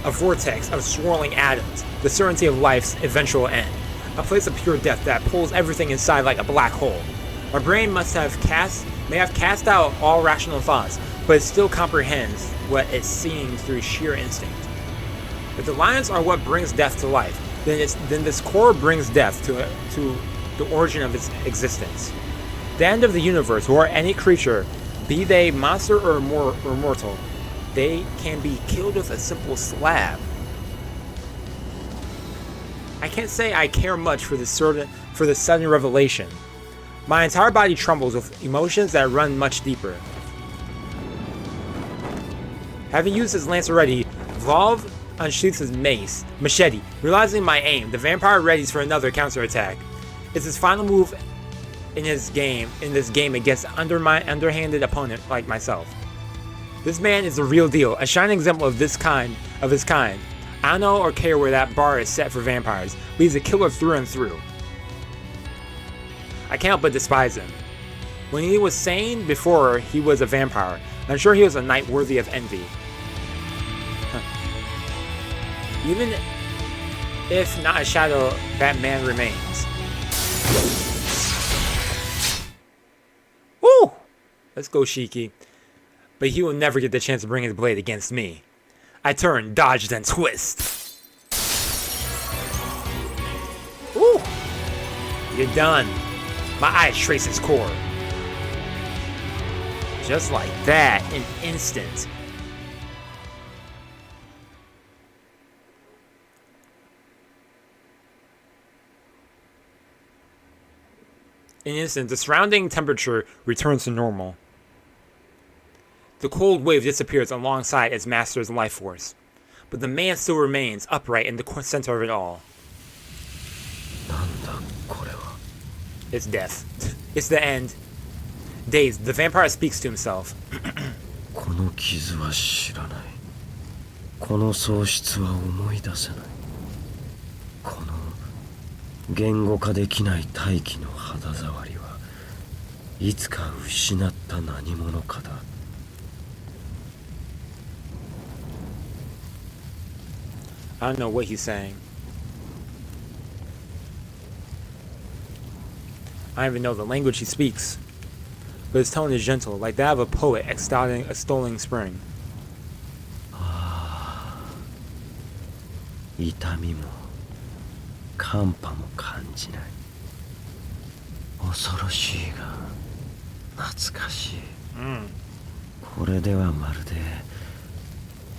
a vortex of swirling atoms, the certainty of life's eventual end, a place of pure death that pulls everything inside like a black hole. My brain may have cast out all rational thoughts, but it still comprehends what it's seeing through sheer instinct. If the lions are what brings death to life, then this core brings death to the origin of its existence. The end of the universe, or any creature, be they monster or mortal, they can be killed with a simple slab. I can't say I care much for this sudden revelation. My entire body trembles with emotions that run much deeper. Having used his lance already, Volv unsheaths his machete. Realizing my aim, the vampire readies for another counterattack. It's his final move in this game against underhanded opponent like myself. This man is the real deal, a shining example of his kind. I don't know or care where that bar is set for vampires, but he's a killer through and through. I can't help but despise him. When he was sane before he was a vampire, I'm sure he was a knight worthy of envy. Even if not a shadow, that man remains. Woo! Let's go, Shiki. But he will never get the chance to bring his blade against me. I turn, dodge, then twist. Woo! You're done. My eye trace his core. Just like that, an instant. In an instant, the surrounding temperature returns to normal. The cold wave disappears alongside its master's life force, but the man still remains upright in the center of it all. It's death. It's the end. Dazed, the vampire speaks to himself. この傷は知らない。この喪失は思い出せない。この言語化できない大気の肌触りはいつか失った何者かだ。I don't know what he's saying. I don't even know the language he speaks. But his tone is gentle, like that of a poet extolling spring. 痛みも寒波も感じない。恐ろしいが懐かしい。これではまるで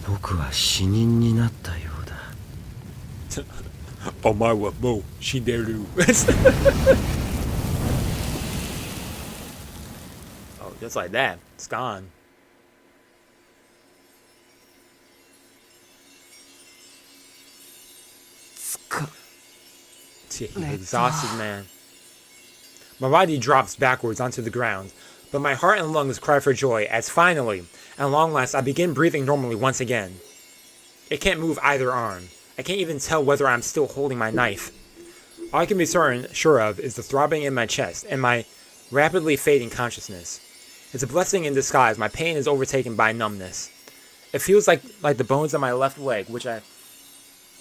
僕は死人になったようだ。お前はもう死んでる。Oh, just like that, it's gone. Exhausted man. My body drops backwards onto the ground, but my heart and lungs cry for joy as finally, at long last, I begin breathing normally once again. I can't move either arm. I can't even tell whether I'm still holding my knife. All I can be sure of is the throbbing in my chest and my rapidly fading consciousness. It's a blessing in disguise. My pain is overtaken by numbness. It feels like the bones of my left leg, which I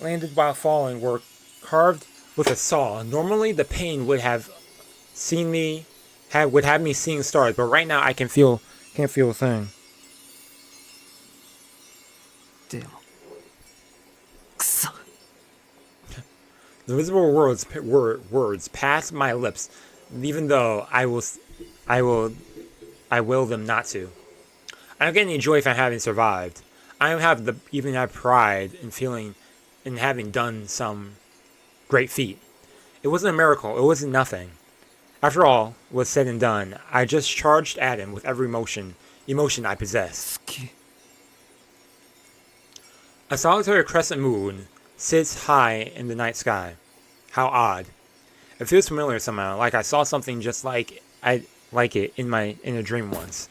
landed while falling, were carved with a saw. Normally, the pain would have me seeing stars, but right now I can't feel a thing. でもくそ The visible words pass my lips, even though I will them not to. I don't get any joy from having survived. I don't even have pride in having done some great feat. It wasn't a miracle. It wasn't nothing. After all was said and done, I just charged at him with every emotion I possess. A solitary crescent moon sits high in the night sky. How odd. It feels familiar somehow, like I saw something just like it in a dream once.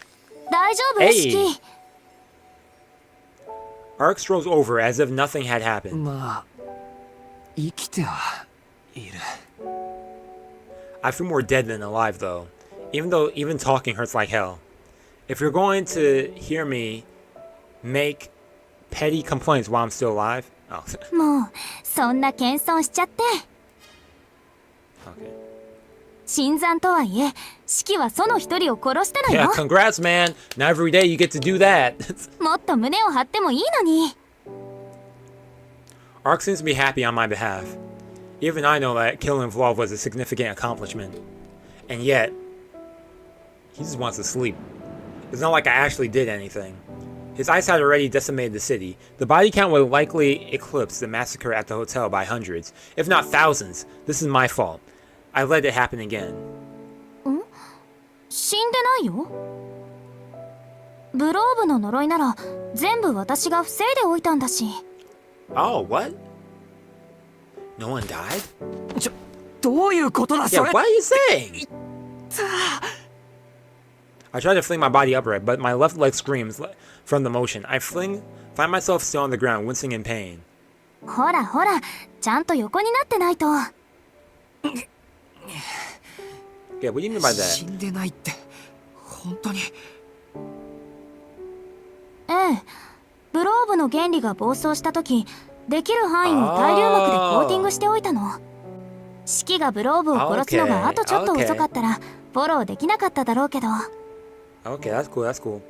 大丈夫、 Hey. シキ。 Arc strolls over as if nothing had happened. まあ生きてはいる。 I feel more dead than alive though, even talking hurts like hell. If you're going to hear me make petty complaints while I'm still alive? Oh. もうそんな謙遜しちゃって。 Okay. 新参とはいえ、シキはその一人を殺したのよ。 Yeah, congrats, man. Not every day you get to do that. もっと胸を張ってもいいのに。 Arc seems to be happy on my behalf. Even I know that killing Vlov was a significant accomplishment. And yet, he just wants to sleep. It's not like I actually did anything. His eyes had already decimated the city. The body count would likely eclipse the massacre at the hotel by hundreds, if not thousands. This is my fault. I let it happen again. 死んでないよ。ブローブの呪いなら全部私が防いでおいたんだし。 Oh, what? No one died? どういうことだ、そ Yeah, れ。 what are you saying? I try to fling my body upright, but my left leg screams from the motion. I find myself still on the ground, wincing in pain. ほらほら、ちゃんと横になってないと。 Yeah, what do you mean by that? 死んでないって本当に。ええ、ブローブの原理が暴走した時、できる範囲を対流膜でコーティングしておいたの。シキがブローブを殺すのがあとちょっと遅かったらフォローできなかっただろうけど。 Okay, that's cool, that's cool.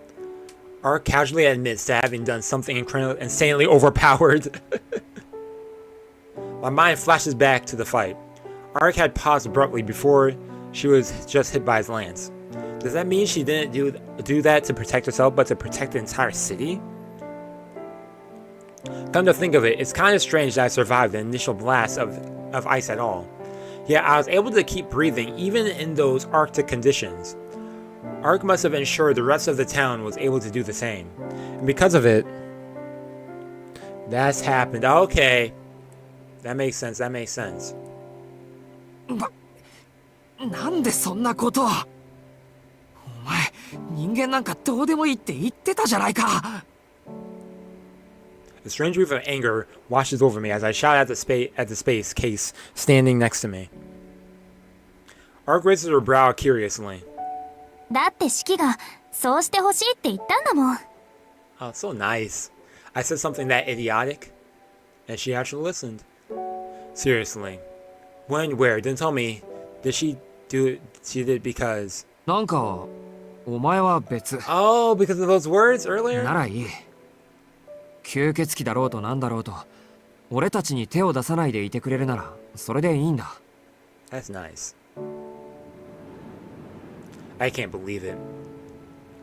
Arc casually admits to having done something insanely overpowered. My mind flashes back to the fight. Arc had paused abruptly before she was just hit by his lance. Does that mean she didn't do that to protect herself, but to protect the entire city? Come to think of it, it's kind of strange that I survived the initial blast of ice at all. Yet I was able to keep breathing even in those Arctic conditions. Arc must have ensured the rest of the town was able to do the same. And because of it, that's happened. Okay. That makes sense, that makes sense. なんでそんなことを。お前、人間なんかどうでもいいって言ってたじゃないか。 A strange wave of anger washes over me as I shout at the space case standing next to me. Arc raises her brow curiously. だってシキがそうしてほしいって言ったんだもん。 Oh, it's so nice. I said something that idiotic, and she actually listened. Seriously. When, where? Didn't tell me. Did she do it? She did it because... なんかお前は別。 Oh, because of those words earlier? ならいい。吸血鬼だろうとなんだろうと、俺たちに手を出さないでいてくれるならそれでいいんだ。 That's nice. I can't believe it.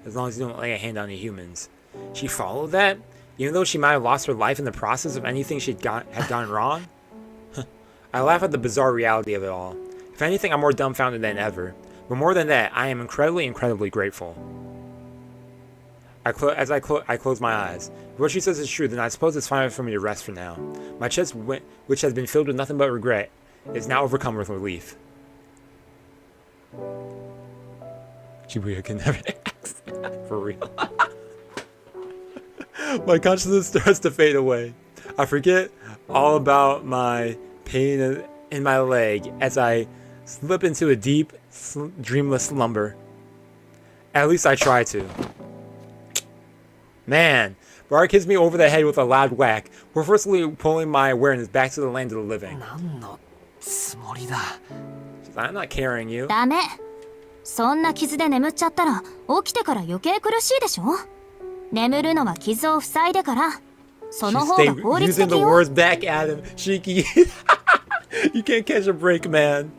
As long as you don't lay a hand on the humans. She followed that? Even though she might have lost her life in the process of anything had gone wrong? I laugh at the bizarre reality of it all. If anything, I'm more dumbfounded than ever. But more than that, I am incredibly grateful. I close my eyes. If what she says is true, then I suppose it's fine for me to rest for now. My chest, which has been filled with nothing but regret, is now overcome with relief. Shibuya can never ask. For real. My consciousness starts to fade away. I forget all about my pain in my leg as I slip into a deep, dreamless slumber. At least I try to. Man, Bark hits me over the head with a loud whack, forcefully pulling my awareness back to the land of the living. 何のつもりだ。 I'm not carrying you. ダメ。そんな傷で眠っちゃったら起きてから余計苦しいでしょ。眠るのは傷を塞いでから。その方が法律 using 的 the よ。 words back at him. Shiki. You can't catch a break, man.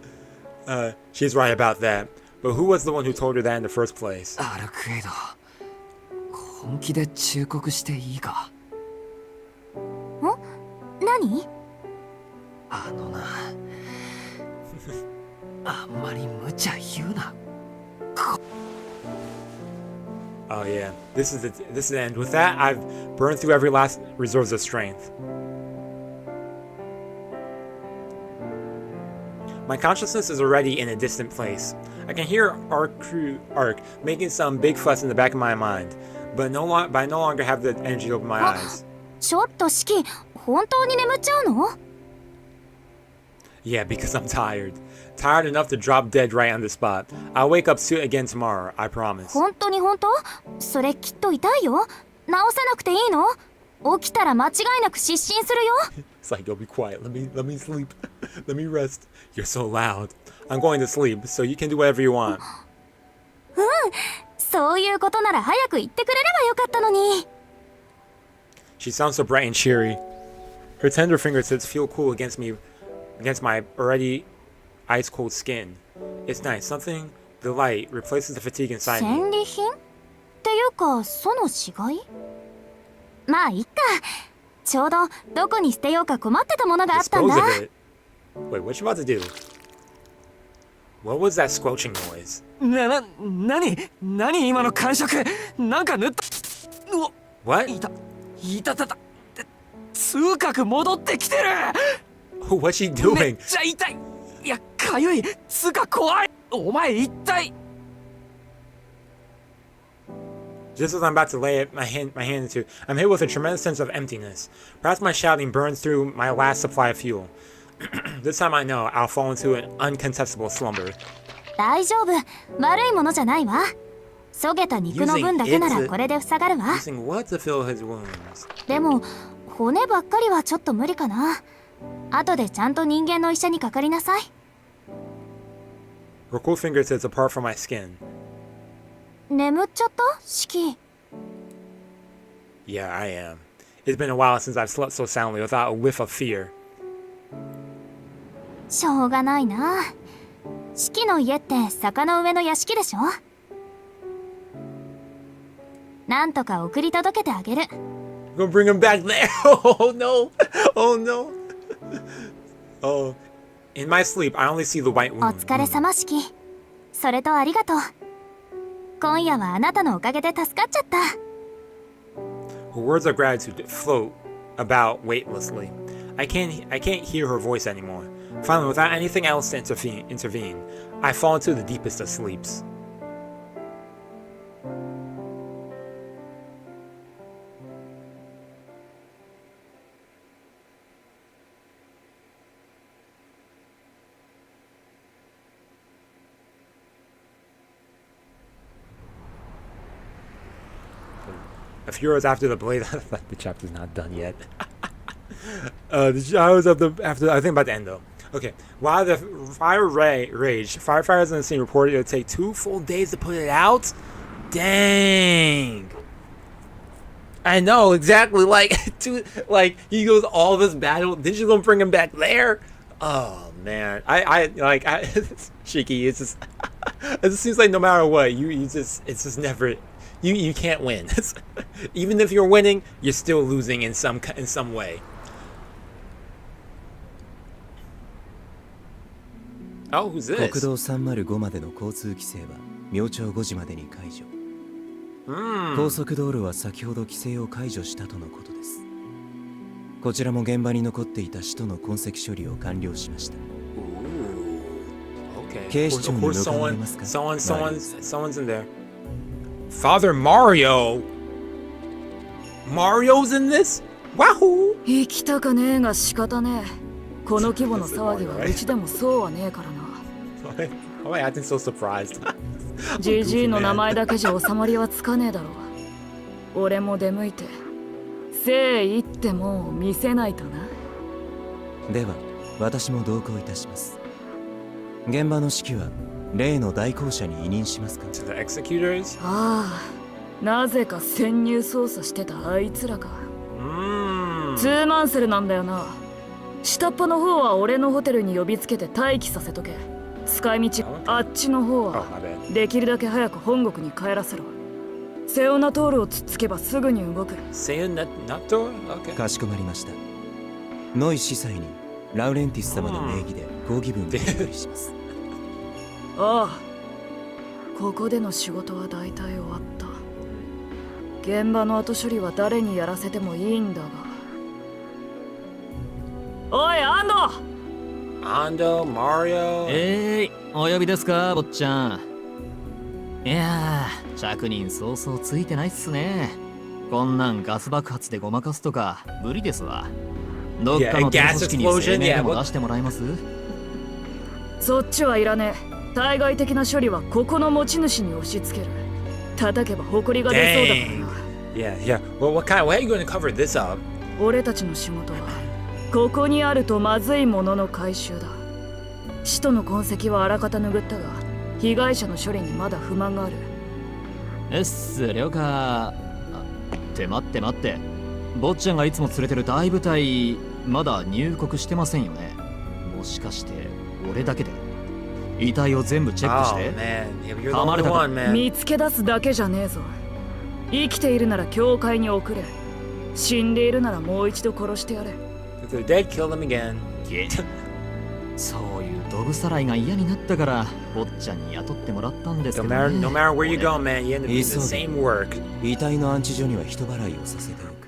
She's right about that. But who was the one who told her that in the first place? アルクエイド、本気で忠告していいか。何？あのな、あんまり無茶言うな。Oh yeah, this is the end. With that, I've burned through every last resource of strength. My consciousness is already in a distant place. I can hear Arc making some big fuss in the back of my mind, but I no longer have the energy to open my eyes. ちょっとシキ、本当に眠っちゃうの？ Yeah, because I'm tired. Tired enough to drop dead right on the spot. I'll wake up soon again tomorrow, I promise. 本当に本当？それきっと痛いよ。治さなくていいの？起きたら間違いなく失神するよ。 It's like, yo, be quiet. Let me sleep. Let me rest. You're so loud. I'm going to sleep, so you can do whatever you want. そういうことなら早く言ってくれればよかったのに。 She sounds so bright and cheery. Her tender fingertips feel cool against my already ice cold skin. It's nice. Something, the light, replaces the fatigue inside me. 戦利品っていうかその死骸。まあいっか。ちょうどどこに捨てようか困ってたものがあったん Dispose だ。 of it. Wait, what you about to do? What was that squelching noise? 何今の感触。なんか塗った。うわ、 What? いた痛覚戻ってきてる。 What's she めっ doing? ちゃ痛い。いや、かゆい。つか怖い。お前一体。 Just as I'm about to lay my hand into, I'm hit with a tremendous sense of emptiness. Perhaps my shouting burns through my last supply of fuel. This time I know I'll fall into an uncontestable slumber. 大丈夫。悪いものじゃないわ。そげた肉の分だけならこれで塞がるわ。 Using what to fill his wounds? でも骨ばっかりはちょっと無理かな。後でちゃんと人間の医者にかかりなさい。 Her cool fingertips apart from my skin. 眠っちゃったシキ。 Yeah, I am. It's been a while since I've slept so soundly without a whiff of fear. しょうがないな。シキの家って坂の上の屋敷でしょ。なんとか送り届けてあげる。 I'm gonna bring him back there. Oh no. Oh no. Oh. In my sleep, I only see the white お wound. 疲れ様シキ。それとありがとう。今夜はあなたのおかげで助かっちゃった。 Her words of gratitude float about weightlessly. I can't hear her voice anymore. Finally, without anything else to intervene, I fall into the deepest of sleeps. A few hours after the blaze, the chapter's not done yet. The hours after, I think about the end though. Okay, while the fire raged, firefighters in the scene reported it would take 2 full days to put it out. Dang. I know exactly. Like, he goes all this battle. Then she's gonna bring him back there. Oh man, I Shiki. It's just, it just seems like no matter what, it's just never. You can't win. Even if you're winning, you're still losing in some way. Oh, who's this? 国道305までの交通規制は明朝5時までに解除。高速道路は先ほど規制を解除したとのことです。こちらも現場に残っていた使徒の痕跡処理を完了しました。Okay. 警視庁に向かわれ Someone, ますか？ someone's in there. Father Mario. Mario's in this? Wahoo! 行きたかねえが仕方ねえ。この規模の騒ぎはうちでもそうはねえからな。Why am I acting so surprised? ジジイの名前だけじゃ収まりはつかねえだろう。俺も出向いて誠意ってもんを見せないとな。では私も同行いたします。現場の指揮は例の代行者に委任しますか？ To the executors? ああ、なぜか潜入捜査してたあいつらか。ツーマンセルなんだよな。下っ端の方は俺のホテルに呼びつけて待機させとけ。使い道あっちの方 Oh, は my bad. できるだけ早く本国に帰らせろ。セオナトールをつっつけばすぐに動く。 Saying Nato? Okay. かしこまりました。ノイ司祭にラウレンティス様の名義で抗議文をお送りします。ああ、ここでの仕事は大体終わった。現場の後処理は誰にやらせてもいいんだが。おい、アンドAndo, Mario. お呼びですか、坊ちゃん。いやー、着任早々ついてないっすね。こんなんガス爆発でごまかすとか無理ですわ。どっかの手組織に声明でも出してもらえます？そっちはいらねえ。対外的な処理はここの持ち主に押し付ける。叩けば埃が出そうだからな。Yeah. Well, what are you going to cover this up? 俺たちの仕事はここにあるとまずいものの回収だ。使徒の痕跡はあらかた拭ったが、被害者の処理にまだ不満がある。了解。って待って。坊ちゃんがいつも連れてる大部隊、まだ入国してませんよね。もしかして俺だけで遺体を全部チェックして。噛まれたか。見つけ出すだけじゃねえぞ。生きているなら教会に送れ。死んでいるならもう一度殺してやれ。If they're dead, kill them again. そういうドブさらいが嫌になったから坊ちゃんに雇ってもらったんですけどね。No matter where you go, man, you end up doing the same work. 遺体の安置所には人払いをさせておく。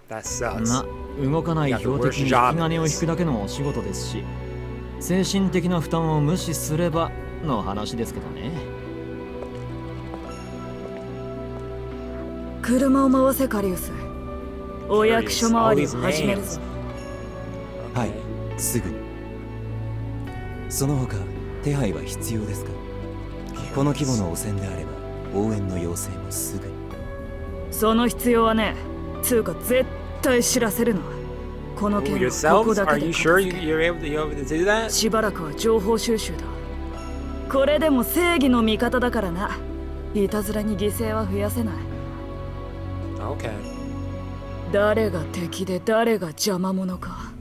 That sucks. 動かない標的に引き金を引くだけのお仕事ですし、精神的な負担を無視すればの話ですけどね。車を回せカリウス。お役所回りを始めるぞ。はい、すぐに。その他手配は必要ですか？この規模の汚染であれば応援の要請もすぐに。その必要はね。つうか絶対知らせるな。この件はここだけで片付け。しばらくは情報収集だ。これでも正義の味方だからな。いたずらに犠牲は増やせない。Okay. 誰が敵で誰が邪魔者か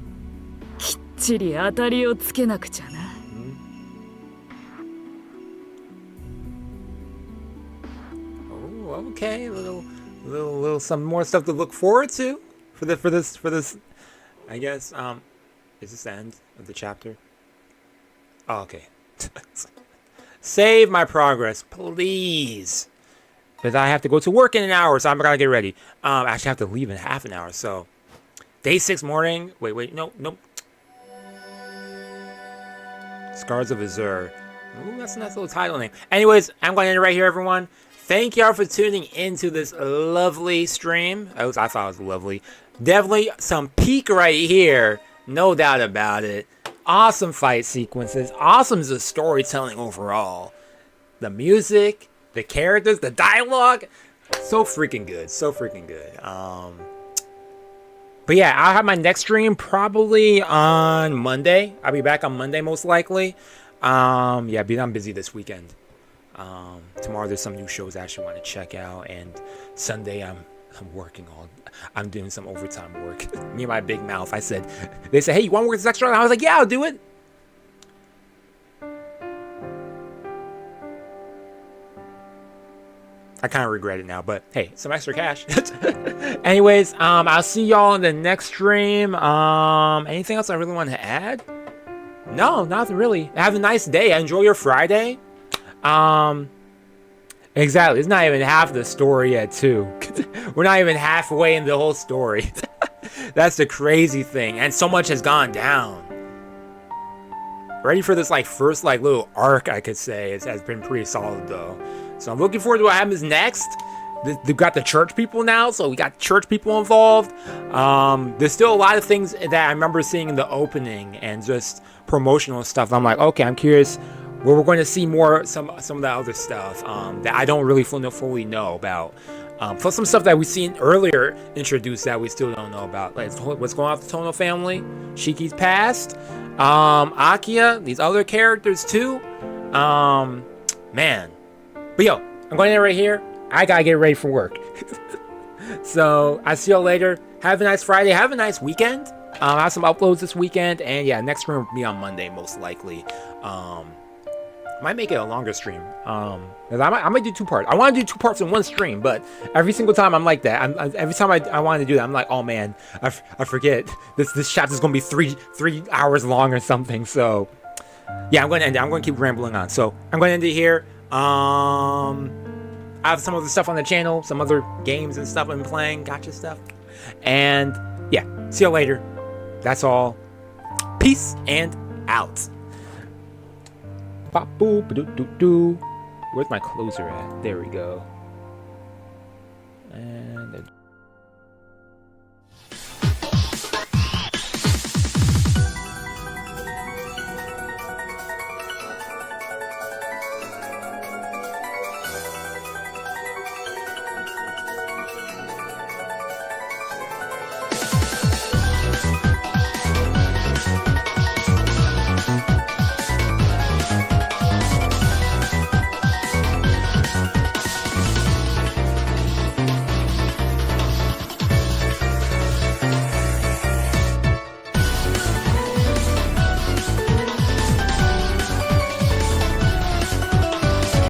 きっちり当たりをつけなくちゃな。Oh, okay. Little some more stuff to look forward to for this. I guess. Is this the end of the chapter? Oh, okay. Save my progress, please. Because I have to go to work in an hour, so I'm gotta get ready. Actually, I have to leave in half an hour. So, day 6 morning. Wait, nope. Scars of Azure. Ooh, that's a nice little title name. Anyways, I'm going to end it right here, everyone. Thank y'all for tuning into this lovely stream. I thought it was lovely. Definitely some peak right here. No doubt about it. Awesome fight sequences. Awesome the storytelling overall. The music, the characters, the dialogue. So freaking good. But yeah, I'll have my next stream probably on Monday. I'll be back on Monday most likely. I'm busy this weekend. Tomorrow there's some new shows I actually want to check out, and Sunday I'm working I'm doing some overtime work. Me and my big mouth. They said, hey, you want to work this extra? And I was like, yeah, I'll do it. I kind of regret it now, but hey, some extra cash. Anyways, I'll see y'all in the next stream. Anything else I really want to add? No, nothing really. Have a nice day. Enjoy your Friday. Exactly. It's not even half the story yet, too. We're not even halfway in the whole story. That's the crazy thing. And so much has gone down. Ready for this first little arc, I could say. It has been pretty solid, though. So I'm looking forward to what happens next. They've got the church people now, so we got church people involved. There's still a lot of things that I remember seeing in the opening and just promotional stuff. I'm like, okay, I'm curious where we're going to see more some of the other stuff that I don't really fully know about. Plus some stuff that we've seen earlier introduced that we still don't know about, like what's going on with the Tohno family, Shiki's past, Akiha, these other characters too. Man. But yo, I'm going to end it right here. I gotta get ready for work. So I'll see y'all later. Have a nice Friday. Have a nice weekend. I have some uploads this weekend, and yeah, next stream will be on Monday most likely. Might make it a longer stream. Cause I might do 2 parts. I want to do 2 parts in one stream, but every single time I'm like that. Every time I want to do that, I'm like, oh man, I forget this chapter is gonna be 3 hours long or something. So yeah, I'm gonna end it. I'm gonna keep rambling on. So I'm gonna end it here. I have some other stuff on the channel, some other games and stuff I'm playing, gotcha stuff. And yeah, see you later. That's all. Peace and out. Pop boop doo doo doo. Where's my closer at? There we go. And